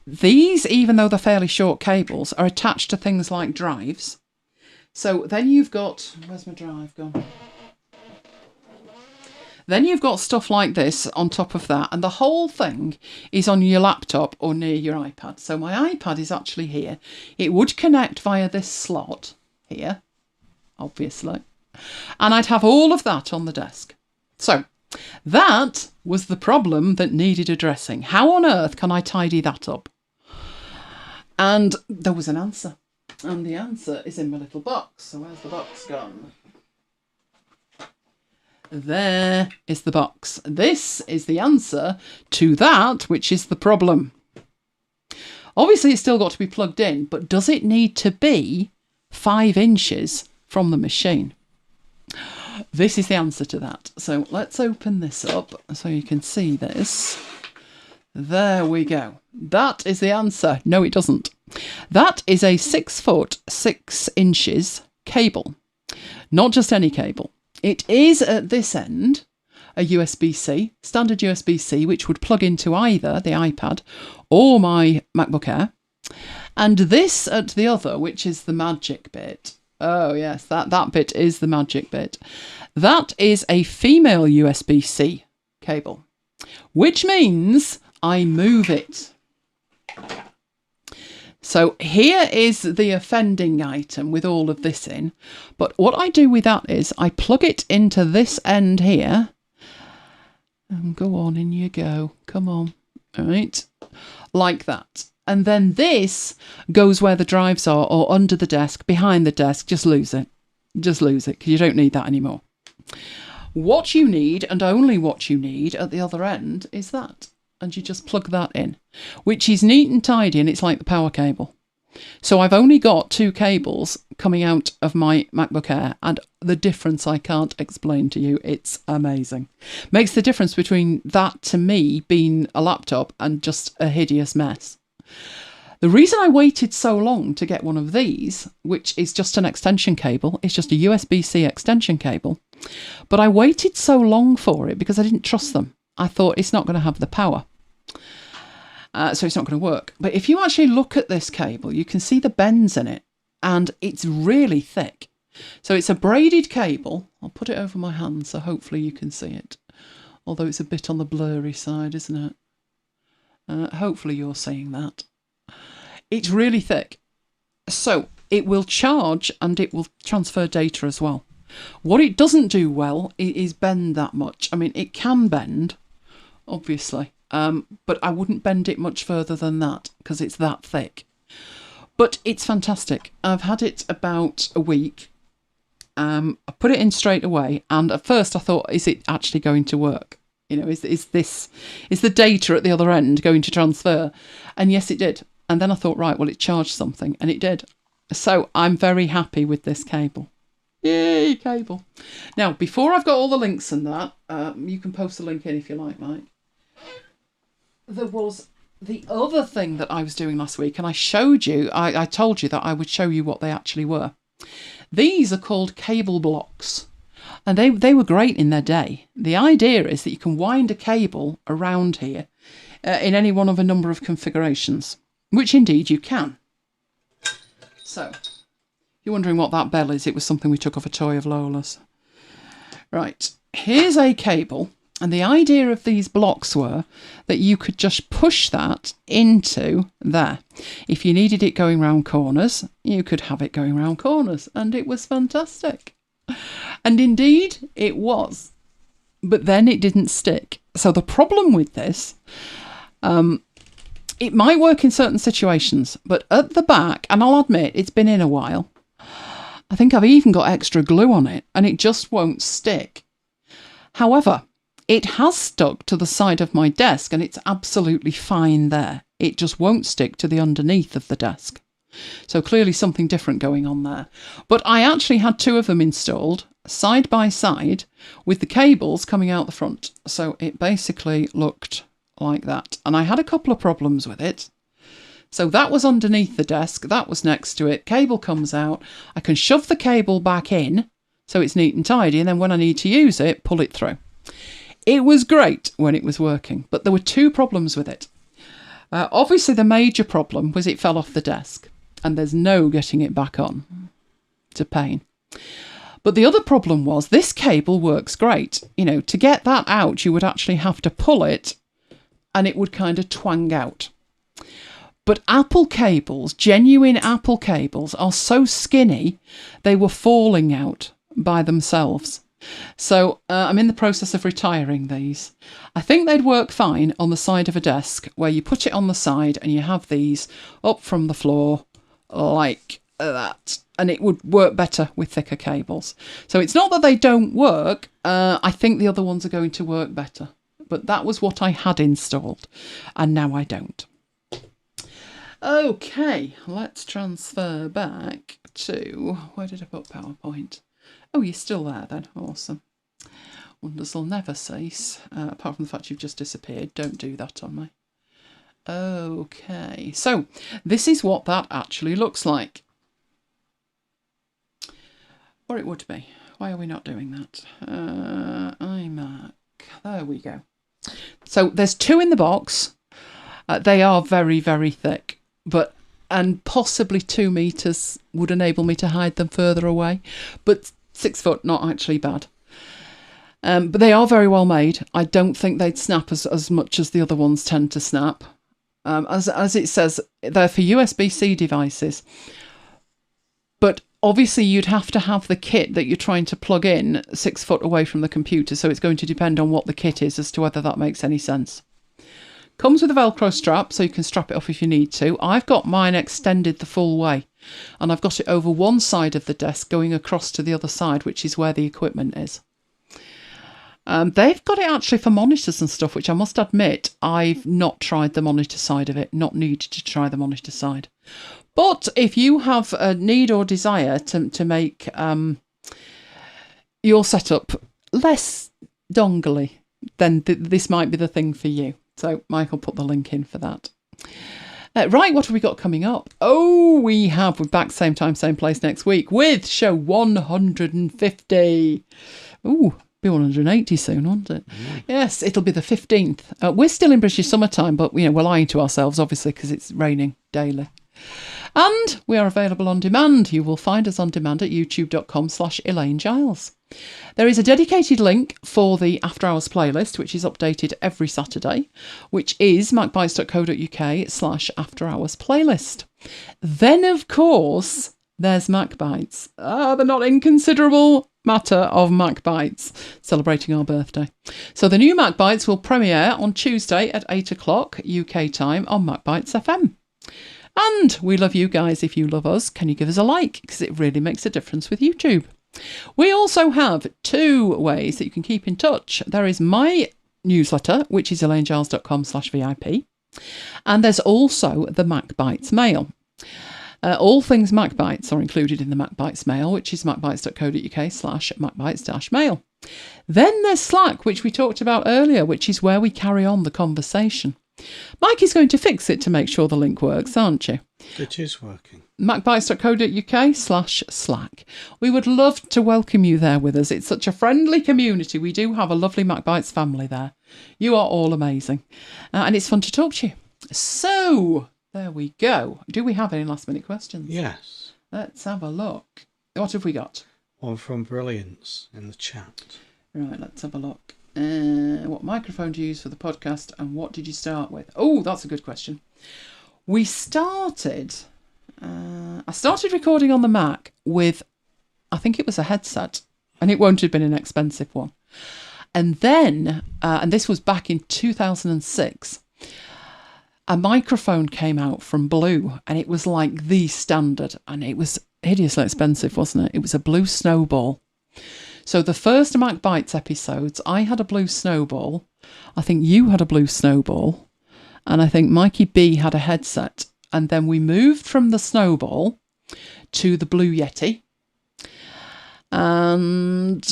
These, even though they're fairly short cables, are attached to things like drives. So then you've got... Where's my drive gone? Then you've got stuff like this on top of that, and the whole thing is on your laptop or near your iPad. So my iPad is actually here. It would connect via this slot here, obviously, and I'd have all of that on the desk. So that was the problem that needed addressing. How on earth can I tidy that up? And there was an answer, and the answer is in my little box. So where's the box gone? There is the box. This is the answer to that, which is the problem. Obviously, it's still got to be plugged in, but does it need to be 5 inches from the machine? This is the answer to that. So let's open this up so you can see this. There we go. That is the answer. No, it doesn't. That is a 6 foot 6 inches cable. Not just any cable. It is at this end a USB-C, standard USB-C, which would plug into either the iPad or my MacBook Air. And this at the other, which is the magic bit. Oh yes, that bit is the magic bit. That is a female USB-C cable, which means I move it. So here is the offending item with all of this in. But what I do with that is I plug it into this end here. And go on, in you go. Come on. All right. Like that. And then this goes where the drives are, or under the desk, behind the desk. Just lose it. Just lose it, because you don't need that anymore. What you need, and only what you need at the other end, is that. And you just plug that in, which is neat and tidy, and it's like the power cable. So I've only got 2 cables coming out of my MacBook Air, and the difference I can't explain to you. It's amazing. Makes the difference between that, to me, being a laptop and just a hideous mess. The reason I waited so long to get one of these, which is just an extension cable, it's just a USB-C extension cable, but I waited so long for it because I didn't trust them. I thought it's not going to have the power. So it's not going to work. But if you actually look at this cable, you can see the bends in it, and it's really thick. So it's a braided cable. I'll put it over my hand so hopefully you can see it. Although it's a bit on the blurry side, isn't it? Hopefully you're seeing that. It's really thick. So it will charge and it will transfer data as well. What it doesn't do well is bend that much. I mean, it can bend, obviously, but I wouldn't bend it much further than that because it's that thick. But it's fantastic. I've had it about a week. I put it in straight away, and at first I thought, is it actually going to work? You know, is the data at the other end going to transfer? And yes, it did. And then I thought, right, well, it charged something, and it did. So I'm very happy with this cable. Yay, cable. Now, before I've got all the links and that, you can post the link in if you like, Mike. There was the other thing that I was doing last week, and I showed you, I told you that I would show you what they actually were. These are called cable blocks, and they were great in their day. The idea is that you can wind a cable around here in any one of a number of configurations, which indeed you can. So, you're wondering what that bell is. It was something we took off a toy of Lola's. Right, here's a cable, and the idea of these blocks were that you could just push that into there. If you needed it going round corners, you could have it going round corners, and it was fantastic. And indeed, it was. But then it didn't stick. So the problem with this, it might work in certain situations, but at the back, and I'll admit, it's been in a while, I think I've even got extra glue on it, and it just won't stick. However, it has stuck to the side of my desk, and it's absolutely fine there. It just won't stick to the underneath of the desk. So clearly something different going on there. But I actually had two of them installed side by side with the cables coming out the front. So it basically looked like that. And I had a couple of problems with it. So that was underneath the desk. That was next to it. Cable comes out. I can shove the cable back in so it's neat and tidy. And then when I need to use it, pull it through. It was great when it was working, but there were two problems with it. Obviously, the major problem was it fell off the desk, and there's no getting it back on. It's a pain. But the other problem was this cable works great. You know, to get that out, you would actually have to pull it, and it would kind of twang out. But Apple cables, genuine Apple cables, are so skinny, they were falling out by themselves. So I'm in the process of retiring these. I think they'd work fine on the side of a desk where you put it on the side and you have these up from the floor like that. And it would work better with thicker cables. So it's not that they don't work. I think the other ones are going to work better. But that was what I had installed. And now I don't. Okay, let's transfer back to... Where did I put PowerPoint? Oh, you're still there then. Awesome. Wonders will never cease. Apart from the fact you've just disappeared. Don't do that on me. Okay. So, this is what that actually looks like. Or it would be. Why are we not doing that? iMac. There we go. So, there's two in the box. They are very, very thick. And possibly 2 meters would enable me to hide them further away. But 6 foot, not actually bad. But they are very well made. I don't think they'd snap as much as the other ones tend to snap. As it says, they're for USB-C devices. But obviously you'd have to have the kit that you're trying to plug in 6 foot away from the computer. So it's going to depend on what the kit is as to whether that makes any sense. Comes with a Velcro strap, so you can strap it off if you need to. I've got mine extended the full way. And I've got it over one side of the desk going across to the other side, which is where the equipment is. They've got it actually for monitors and stuff, which I must admit, I've not tried the monitor side of it, not needed to try the monitor side. But if you have a need or desire to make your setup less dongly, then this might be the thing for you. So Michael put the link in for that. Right, what have we got coming up? Oh, we're back same time, same place next week with show 150. Ooh, be 180 soon, won't it? Mm. Yes, it'll be the 15th. We're still in British summertime, but we're lying to ourselves, obviously, because it's raining daily. And we are available on demand. You will find us on demand at youtube.com/Elaine Giles. There is a dedicated link for the After Hours playlist, which is updated every Saturday, which is macbites.co.uk/After Hours playlist. Then, of course, There's MacBites. The not inconsiderable matter of MacBites, celebrating our birthday. So the new MacBites will premiere on Tuesday at 8 o'clock UK time on MacBites FM. And we love you guys. If you love us, can you give us a like? Because it really makes a difference with YouTube. We also have 2 ways that you can keep in touch. There is my newsletter, which is elainegiles.com/VIP. And there's also the MacBites mail. All things MacBites are included in the MacBites mail, which is macbites.co.uk/macbites-mail. Then there's Slack, which we talked about earlier, which is where we carry on the conversation. Mike is going to fix it to make sure the link works, aren't you? It is working. macbites.co.uk/Slack. We would love to welcome you there with us. It's such a friendly community. We do have a lovely MacBites family there. You are all amazing. And it's fun to talk to you. So, there we go. Do we have any last minute questions? Yes. Let's have a look. What have we got? One from Brilliance in the chat. Right, let's have a look. What microphone do you use for the podcast and what did you start with? Oh, that's a good question. I started recording on the Mac with, I think it was a headset, and it won't have been an expensive one. And then, and this was back in 2006, a microphone came out from Blue, and it was like the standard, and it was hideously expensive, wasn't it? It was a Blue Snowball. So the first MacBites episodes, I had a Blue Snowball. I think you had a Blue Snowball. And I think Mikey B had a headset. And then we moved from the Snowball to the Blue Yeti. And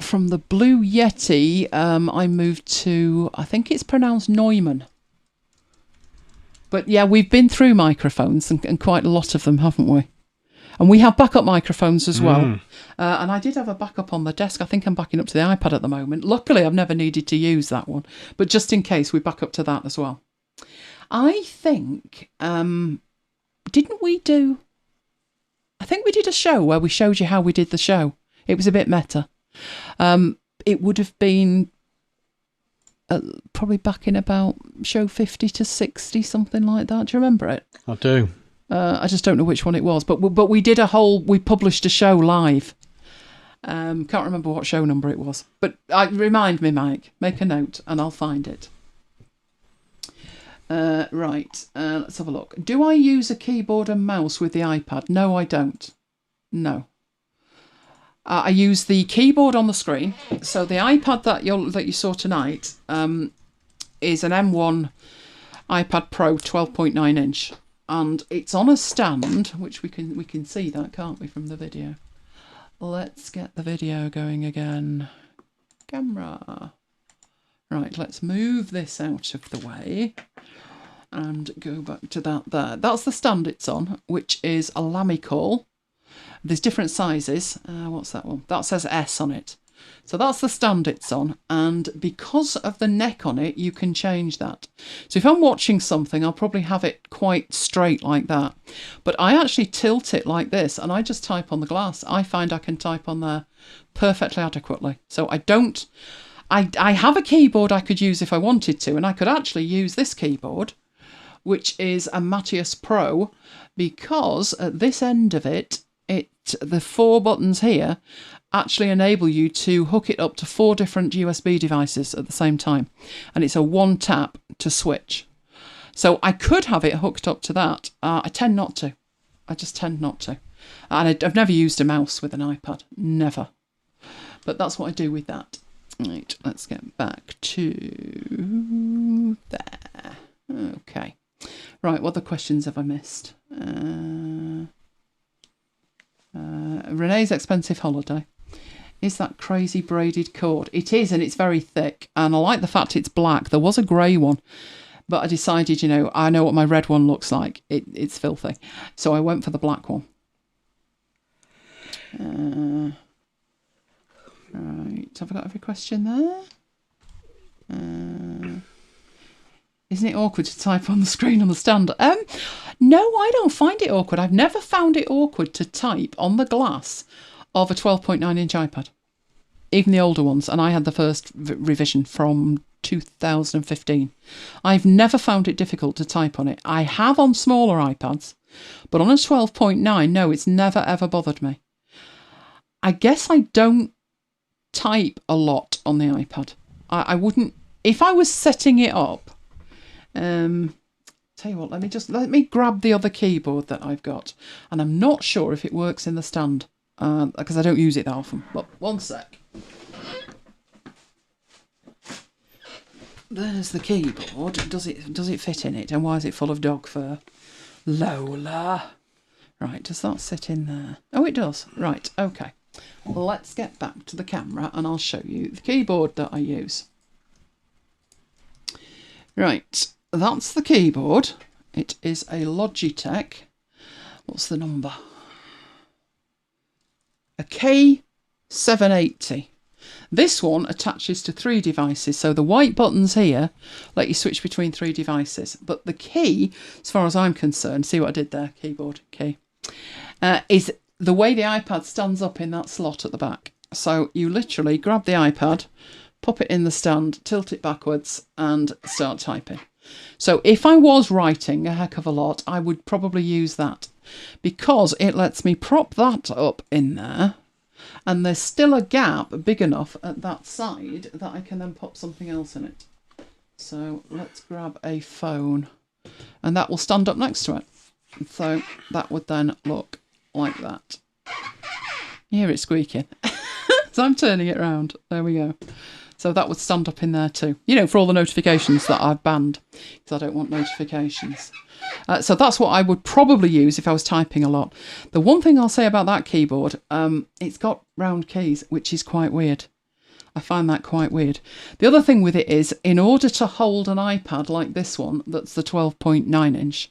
from the Blue Yeti, I moved to, I think it's pronounced Neumann. But yeah, we've been through microphones and quite a lot of them, haven't we? And we have backup microphones as well. And I did have a backup on the desk. I think I'm backing up to the iPad at the moment. Luckily, I've never needed to use that one. But just in case, we back up to that as well. I think, didn't we do... I think we did a show where we showed you how we did the show. It was a bit meta. It would have been probably back in about show 50 to 60, something like that. Do you remember it? I do. I just don't know which one it was, but we did we published a show live. Can't remember what show number it was, but remind me, Mike, make a note and I'll find it. Right, let's have a look. Do I use a keyboard and mouse with the iPad? No, I don't. No. I use the keyboard on the screen. So the iPad that you saw tonight is an M1 iPad Pro 12.9 inch. And it's on a stand, which we can see that, can't we, from the video? Let's get the video going again. Camera. Right, let's move this out of the way and go back to that there. That's the stand it's on, which is a Lamicall. There's different sizes. What's that one? That says S on it. So that's the stand it's on, and because of the neck on it, you can change that. So if I'm watching something, I'll probably have it quite straight like that. But I actually tilt it like this, and I just type on the glass. I find I can type on there perfectly adequately. So I have a keyboard I could use if I wanted to, and I could actually use this keyboard, which is a Matthias Pro, because at this end of it, the 4 buttons here actually enable you to hook it up to 4 different USB devices at the same time. And it's a one tap to switch. So I could have it hooked up to that. I tend not to. I just tend not to. And I've never used a mouse with an iPad. Never. But that's what I do with that. Right, let's get back to there. Okay. Right, what other questions have I missed? Renee's expensive holiday. Is that crazy braided cord? It is, and it's very thick. And I like the fact it's black. There was a grey one, but I decided, I know what my red one looks like. It's filthy. So I went for the black one. Right, have I got every question there? Isn't it awkward to type on the screen on the stand? No, I don't find it awkward. I've never found it awkward to type on the glass of a 12.9 inch iPad. Even the older ones. And I had the first revision from 2015. I've never found it difficult to type on it. I have on smaller iPads, but on a 12.9, no, it's never ever bothered me. I guess I don't type a lot on the iPad. I wouldn't, if I was setting it up, tell you what, let me grab the other keyboard that I've got, and I'm not sure if it works in the stand, because I don't use it that often, but one sec. There's the keyboard. Does it fit in it? And why is it full of dog fur? Lola. Right, does that sit in there? Oh, it does. Right, okay. Well, let's get back to the camera and I'll show you the keyboard that I use. Right, that's the keyboard. It is a Logitech. What's the number? A K780. This one attaches to 3 devices, so the white buttons here let you switch between 3 devices. But the key, as far as I'm concerned, see what I did there, keyboard, key, is the way the iPad stands up in that slot at the back. So you literally grab the iPad, pop it in the stand, tilt it backwards and start typing. So if I was writing a heck of a lot, I would probably use that because it lets me prop that up in there. And there's still a gap big enough at that side that I can then pop something else in it. So let's grab a phone and that will stand up next to it. So that would then look like that. You hear it squeaking. So I'm turning it around. There we go. So that would stand up in there too. You know, for all the notifications that I've banned because I don't want notifications. So that's what I would probably use if I was typing a lot. The one thing I'll say about that keyboard, it's got round keys, which is quite weird. I find that quite weird. The other thing with it is, in order to hold an iPad like this one, that's the 12.9 inch,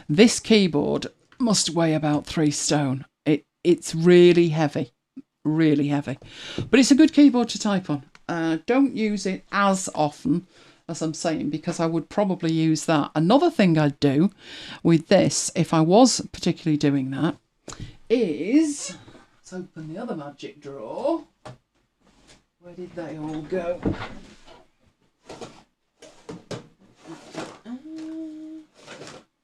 this keyboard must weigh about 3 stone. It's really heavy, really heavy. But it's a good keyboard to type on. Don't use it as often as I'm saying, because I would probably use that. Another thing I'd do with this, if I was particularly doing that, is, let's open the other magic drawer. Where did they all go?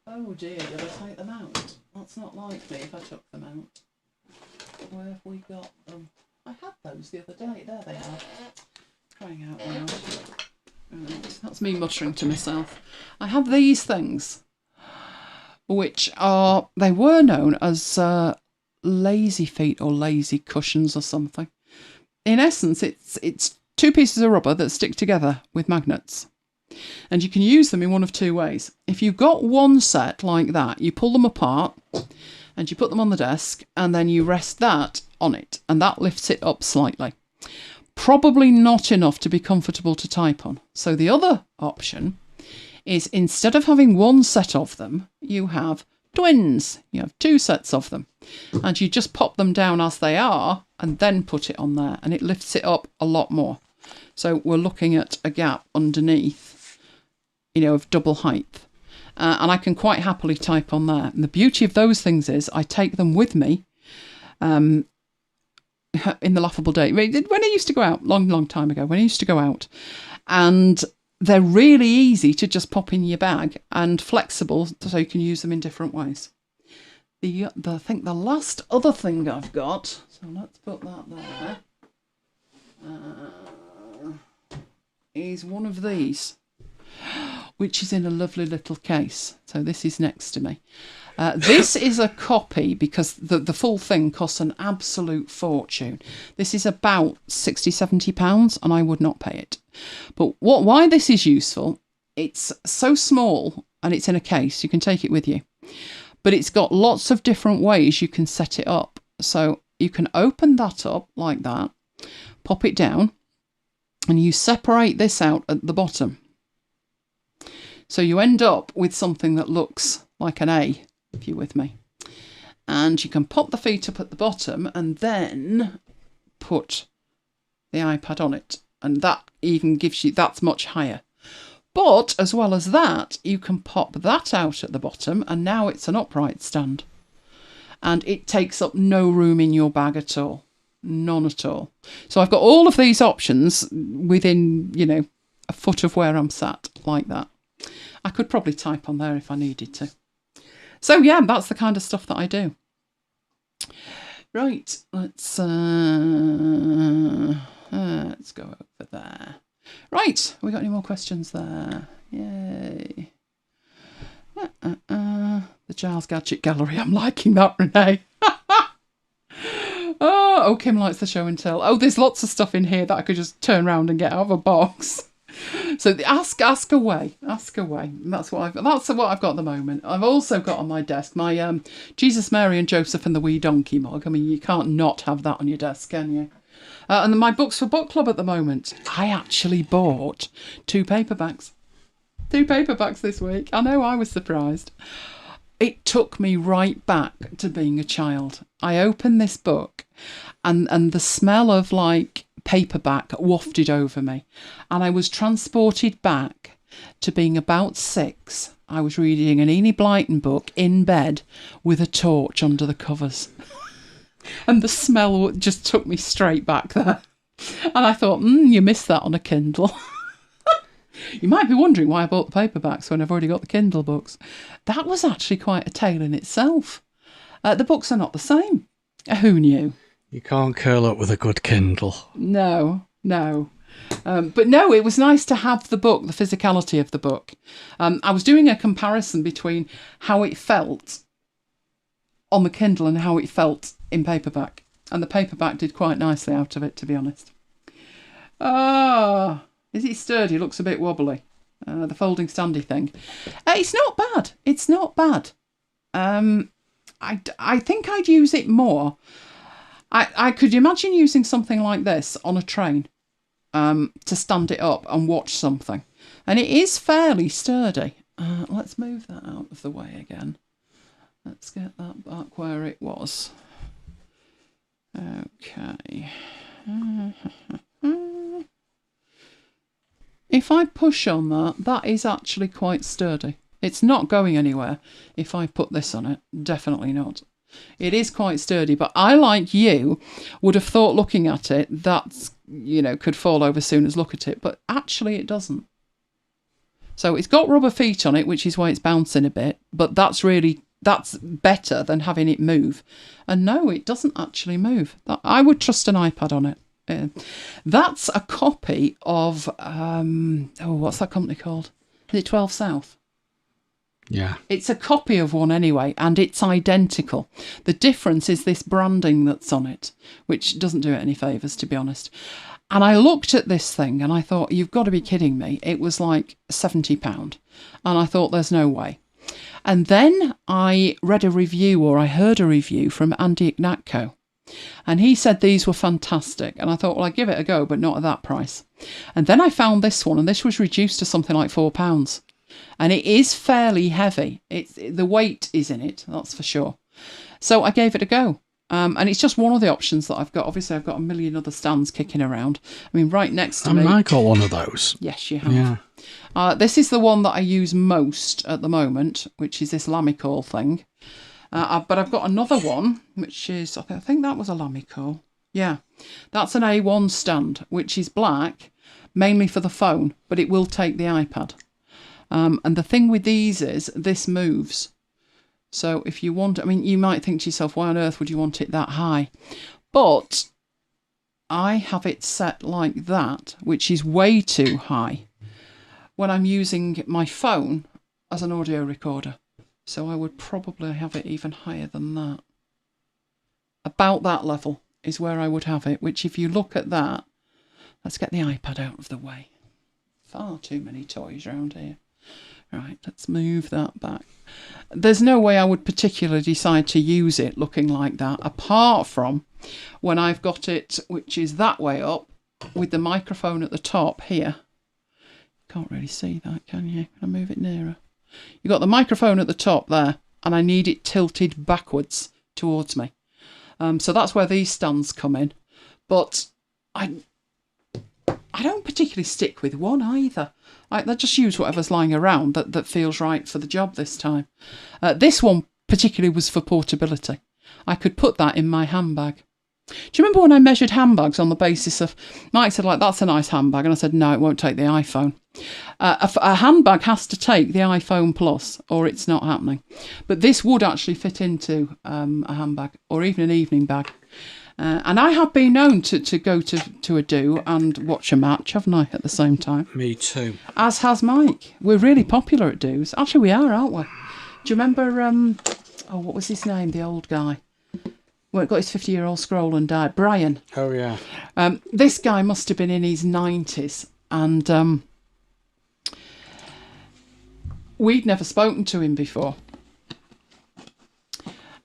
Oh dear, did I take them out? That's not likely if I took them out. Where have we got them? I had those the other day. There they are. Crying out loud. Right, that's me muttering to myself. I have these things, which are, they were known as lazy feet or lazy cushions or something. In essence, it's 2 pieces of rubber that stick together with magnets. And you can use them in one of 2 ways. If you've got one set like that, you pull them apart and you put them on the desk and then you rest that on it and that lifts it up slightly. Probably not enough to be comfortable to type on. So the other option is, instead of having one set of them, you have twins. You have 2 sets of them. And you just pop them down as they are and then put it on there and it lifts it up a lot more. So we're looking at a gap underneath, you know, of double height. And I can quite happily type on there. And the beauty of those things is I take them with me in the laughable day. When I used to go out, long time ago, when I used to go out, and they're really easy to just pop in your bag and flexible so you can use them in different ways. I think the last other thing I've got, so let's put that there, is one of these, which is in a lovely little case. So this is next to me. This is a copy because the full thing costs an absolute fortune. This is about £60–70 and I would not pay it. But why this is useful, it's so small and it's in a case, you can take it with you. But it's got lots of different ways you can set it up. So you can open that up like that, pop it down, and you separate this out at the bottom. So you end up with something that looks like an A, if you're with me. And you can pop the feet up at the bottom and then put the iPad on it. And that even gives you, that's much higher. But as well as that, you can pop that out at the bottom and now it's an upright stand. And it takes up no room in your bag at all. None at all. So I've got all of these options within, you know, a foot of where I'm sat, like that. I could probably type on there if I needed to. So yeah, that's the kind of stuff that I do. Right, let's go over there. Right, we got any more questions there? Yay. The Giles Gadget Gallery. I'm liking that, Renee. Oh, Kim likes the show and tell. Oh, there's lots of stuff in here that I could just turn around and get out of a box. So ask away. That's what I've got at the moment. I've also got on my desk my Jesus, Mary and Joseph and the Wee Donkey mug. I mean, you can't not have that on your desk, can you? And then my Books for Book Club at the moment. I actually bought 2 paperbacks. 2 paperbacks this week. I know, I was surprised. It took me right back to being a child. I opened this book and the smell of like paperback wafted over me, and I was transported back to being about 6. I was reading an Enid Blyton book in bed with a torch under the covers. And the smell just took me straight back there. And I thought, you missed that on a Kindle. You might be wondering why I bought the paperbacks when I've already got the Kindle books. That was actually quite a tale in itself. The books are not the same. Who knew? You can't curl up with a good Kindle. No. But no, it was nice to have the book, the physicality of the book. I was doing a comparison between how it felt on the Kindle and how it felt in paperback. And the paperback did quite nicely out of it, to be honest. Is it sturdy? It looks a bit wobbly. The folding standy thing. It's not bad. It's not bad. I think I'd use it more. I could imagine using something like this on a train to stand it up and watch something. And it is fairly sturdy. Let's move that out of the way again. Let's get that back where it was. Okay. If I push on that, that is actually quite sturdy. It's not going anywhere if I put this on it. Definitely not. It is quite sturdy, but I, like you, would have thought looking at it, that's, could fall over soon as look at it, but actually it doesn't. So it's got rubber feet on it, which is why it's bouncing a bit, but that's better than having it move. And no, it doesn't actually move. I would trust an iPad on it. That's a copy of, what's that company called? Is it 12 South? Yeah. It's a copy of one anyway, and it's identical. The difference is this branding that's on it, which doesn't do it any favours, to be honest. And I looked at this thing and I thought, you've got to be kidding me. It was like £70. And I thought, there's no way. And then I read a review, or I heard a review from Andy Ignatko. And he said these were fantastic. And I thought, well, I'd give it a go, but not at that price. And then I found this one, and this was reduced to something like £4. And it is fairly heavy. The weight is in it, that's for sure. So I gave it a go. And it's just one of the options that I've got. Obviously, I've got a million other stands kicking around. I mean, right next to me. I got one of those. Yes, you have. Yeah. This is the one that I use most at the moment, which is this Lamicall thing. But I've got another one, which is, I think that was a Lamicall. Yeah, that's an A1 stand, which is black, mainly for the phone, but it will take the iPad. And the thing with these is, this moves. So if you want, you might think to yourself, why on earth would you want it that high? But I have it set like that, which is way too high, when I'm using my phone as an audio recorder. So I would probably have it even higher than that. About that level is where I would have it, which if you look at that, let's get the iPad out of the way. Far too many toys around here. Right, let's move that back. There's no way I would particularly decide to use it looking like that, apart from when I've got it, which is that way up, with the microphone at the top here. Can't really see that, can you? Can I move it nearer? You've got the microphone at the top there, and I need it tilted backwards towards me. So that's where these stands come in. But I don't particularly stick with one either. I just use whatever's lying around that feels right for the job this time. This one particularly was for portability. I could put that in my handbag. Do you remember when I measured handbags on the basis of, Mike said, like, that's a nice handbag. And I said, no, it won't take the iPhone. A handbag has to take the iPhone Plus or it's not happening. But this would actually fit into a handbag or even an evening bag. And I have been known to go to a do and watch a match, haven't I, at the same time? Me too. As has Mike. We're really popular at do's. Actually, we are, aren't we? Do you remember, what was his name, the old guy? Well, got his 50-year-old scroll and died. Brian. Oh, yeah. This guy must have been in his 90s. And we'd never spoken to him before.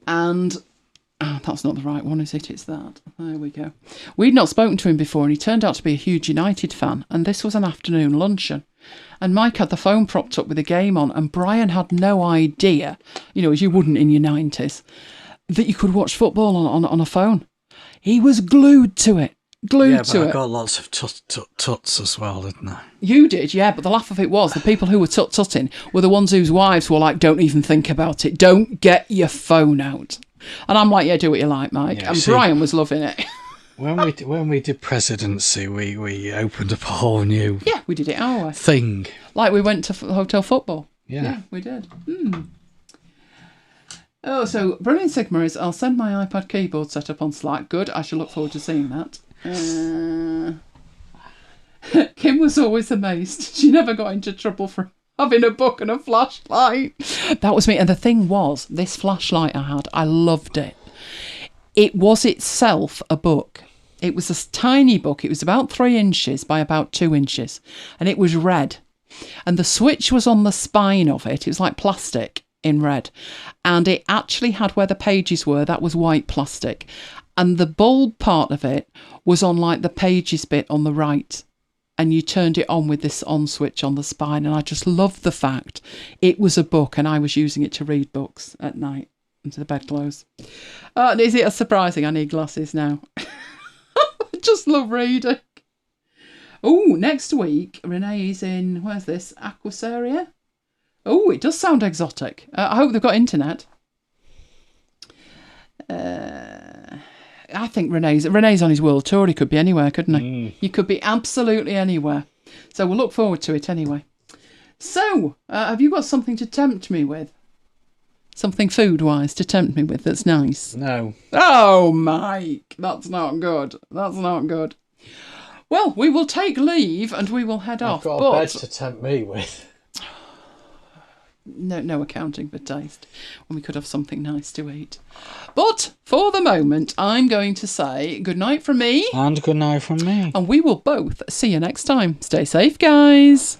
And... that's not the right one, is it? It's that. There we go. We'd not spoken to him before, and he turned out to be a huge United fan. And this was an afternoon luncheon. And Mike had the phone propped up with a game on, and Brian had no idea, as you wouldn't in your 90s, that you could watch football on a phone. He was glued to it. Glued to it. Yeah, but I got lots of tuts as well, didn't I? You did, yeah, but the laugh of it was the people who were tut-tutting were the ones whose wives were like, don't even think about it. Don't get your phone out. And I'm like, yeah, do what you like, Mike. Yeah, and Brian was loving it. When we did presidency, we opened up a whole new we did it our way. Thing. Like we went to hotel football. Yeah, we did. Oh, so brilliant, Sigma is I'll send my iPad keyboard set up on Slack. Good, I shall look forward to seeing that. Kim was always amazed. She never got into trouble for having a book and a flashlight. That was me. And the thing was, this flashlight I had, I loved it. It was itself a book. It was a tiny book. It was about 3 inches by about 2 inches. And it was red. And the switch was on the spine of it. It was like plastic in red. And it actually had where the pages were. That was white plastic. And the bulb part of it was on like the pages bit on the right. And you turned it on with this on switch on the spine. And I just loved the fact it was a book and I was using it to read books at night until the bedclothes. And is it as surprising? I need glasses now. I just love reading. Oh, next week, Renee's in, where's this? Aquasaria? Oh, it does sound exotic. I hope they've got internet. I think Renee's on his world tour. He could be anywhere, couldn't he? He could be absolutely anywhere. So we'll look forward to it anyway. So, have you got something to tempt me with? Something food-wise to tempt me with that's nice? No. Oh, Mike, that's not good. That's not good. Well, we will take leave and we will head off. I've got a bed to tempt me with. No accounting for taste when we could have something nice to eat. But for the moment, I'm going to say good night from me. And good night from me. And we will both see you next time. Stay safe, guys.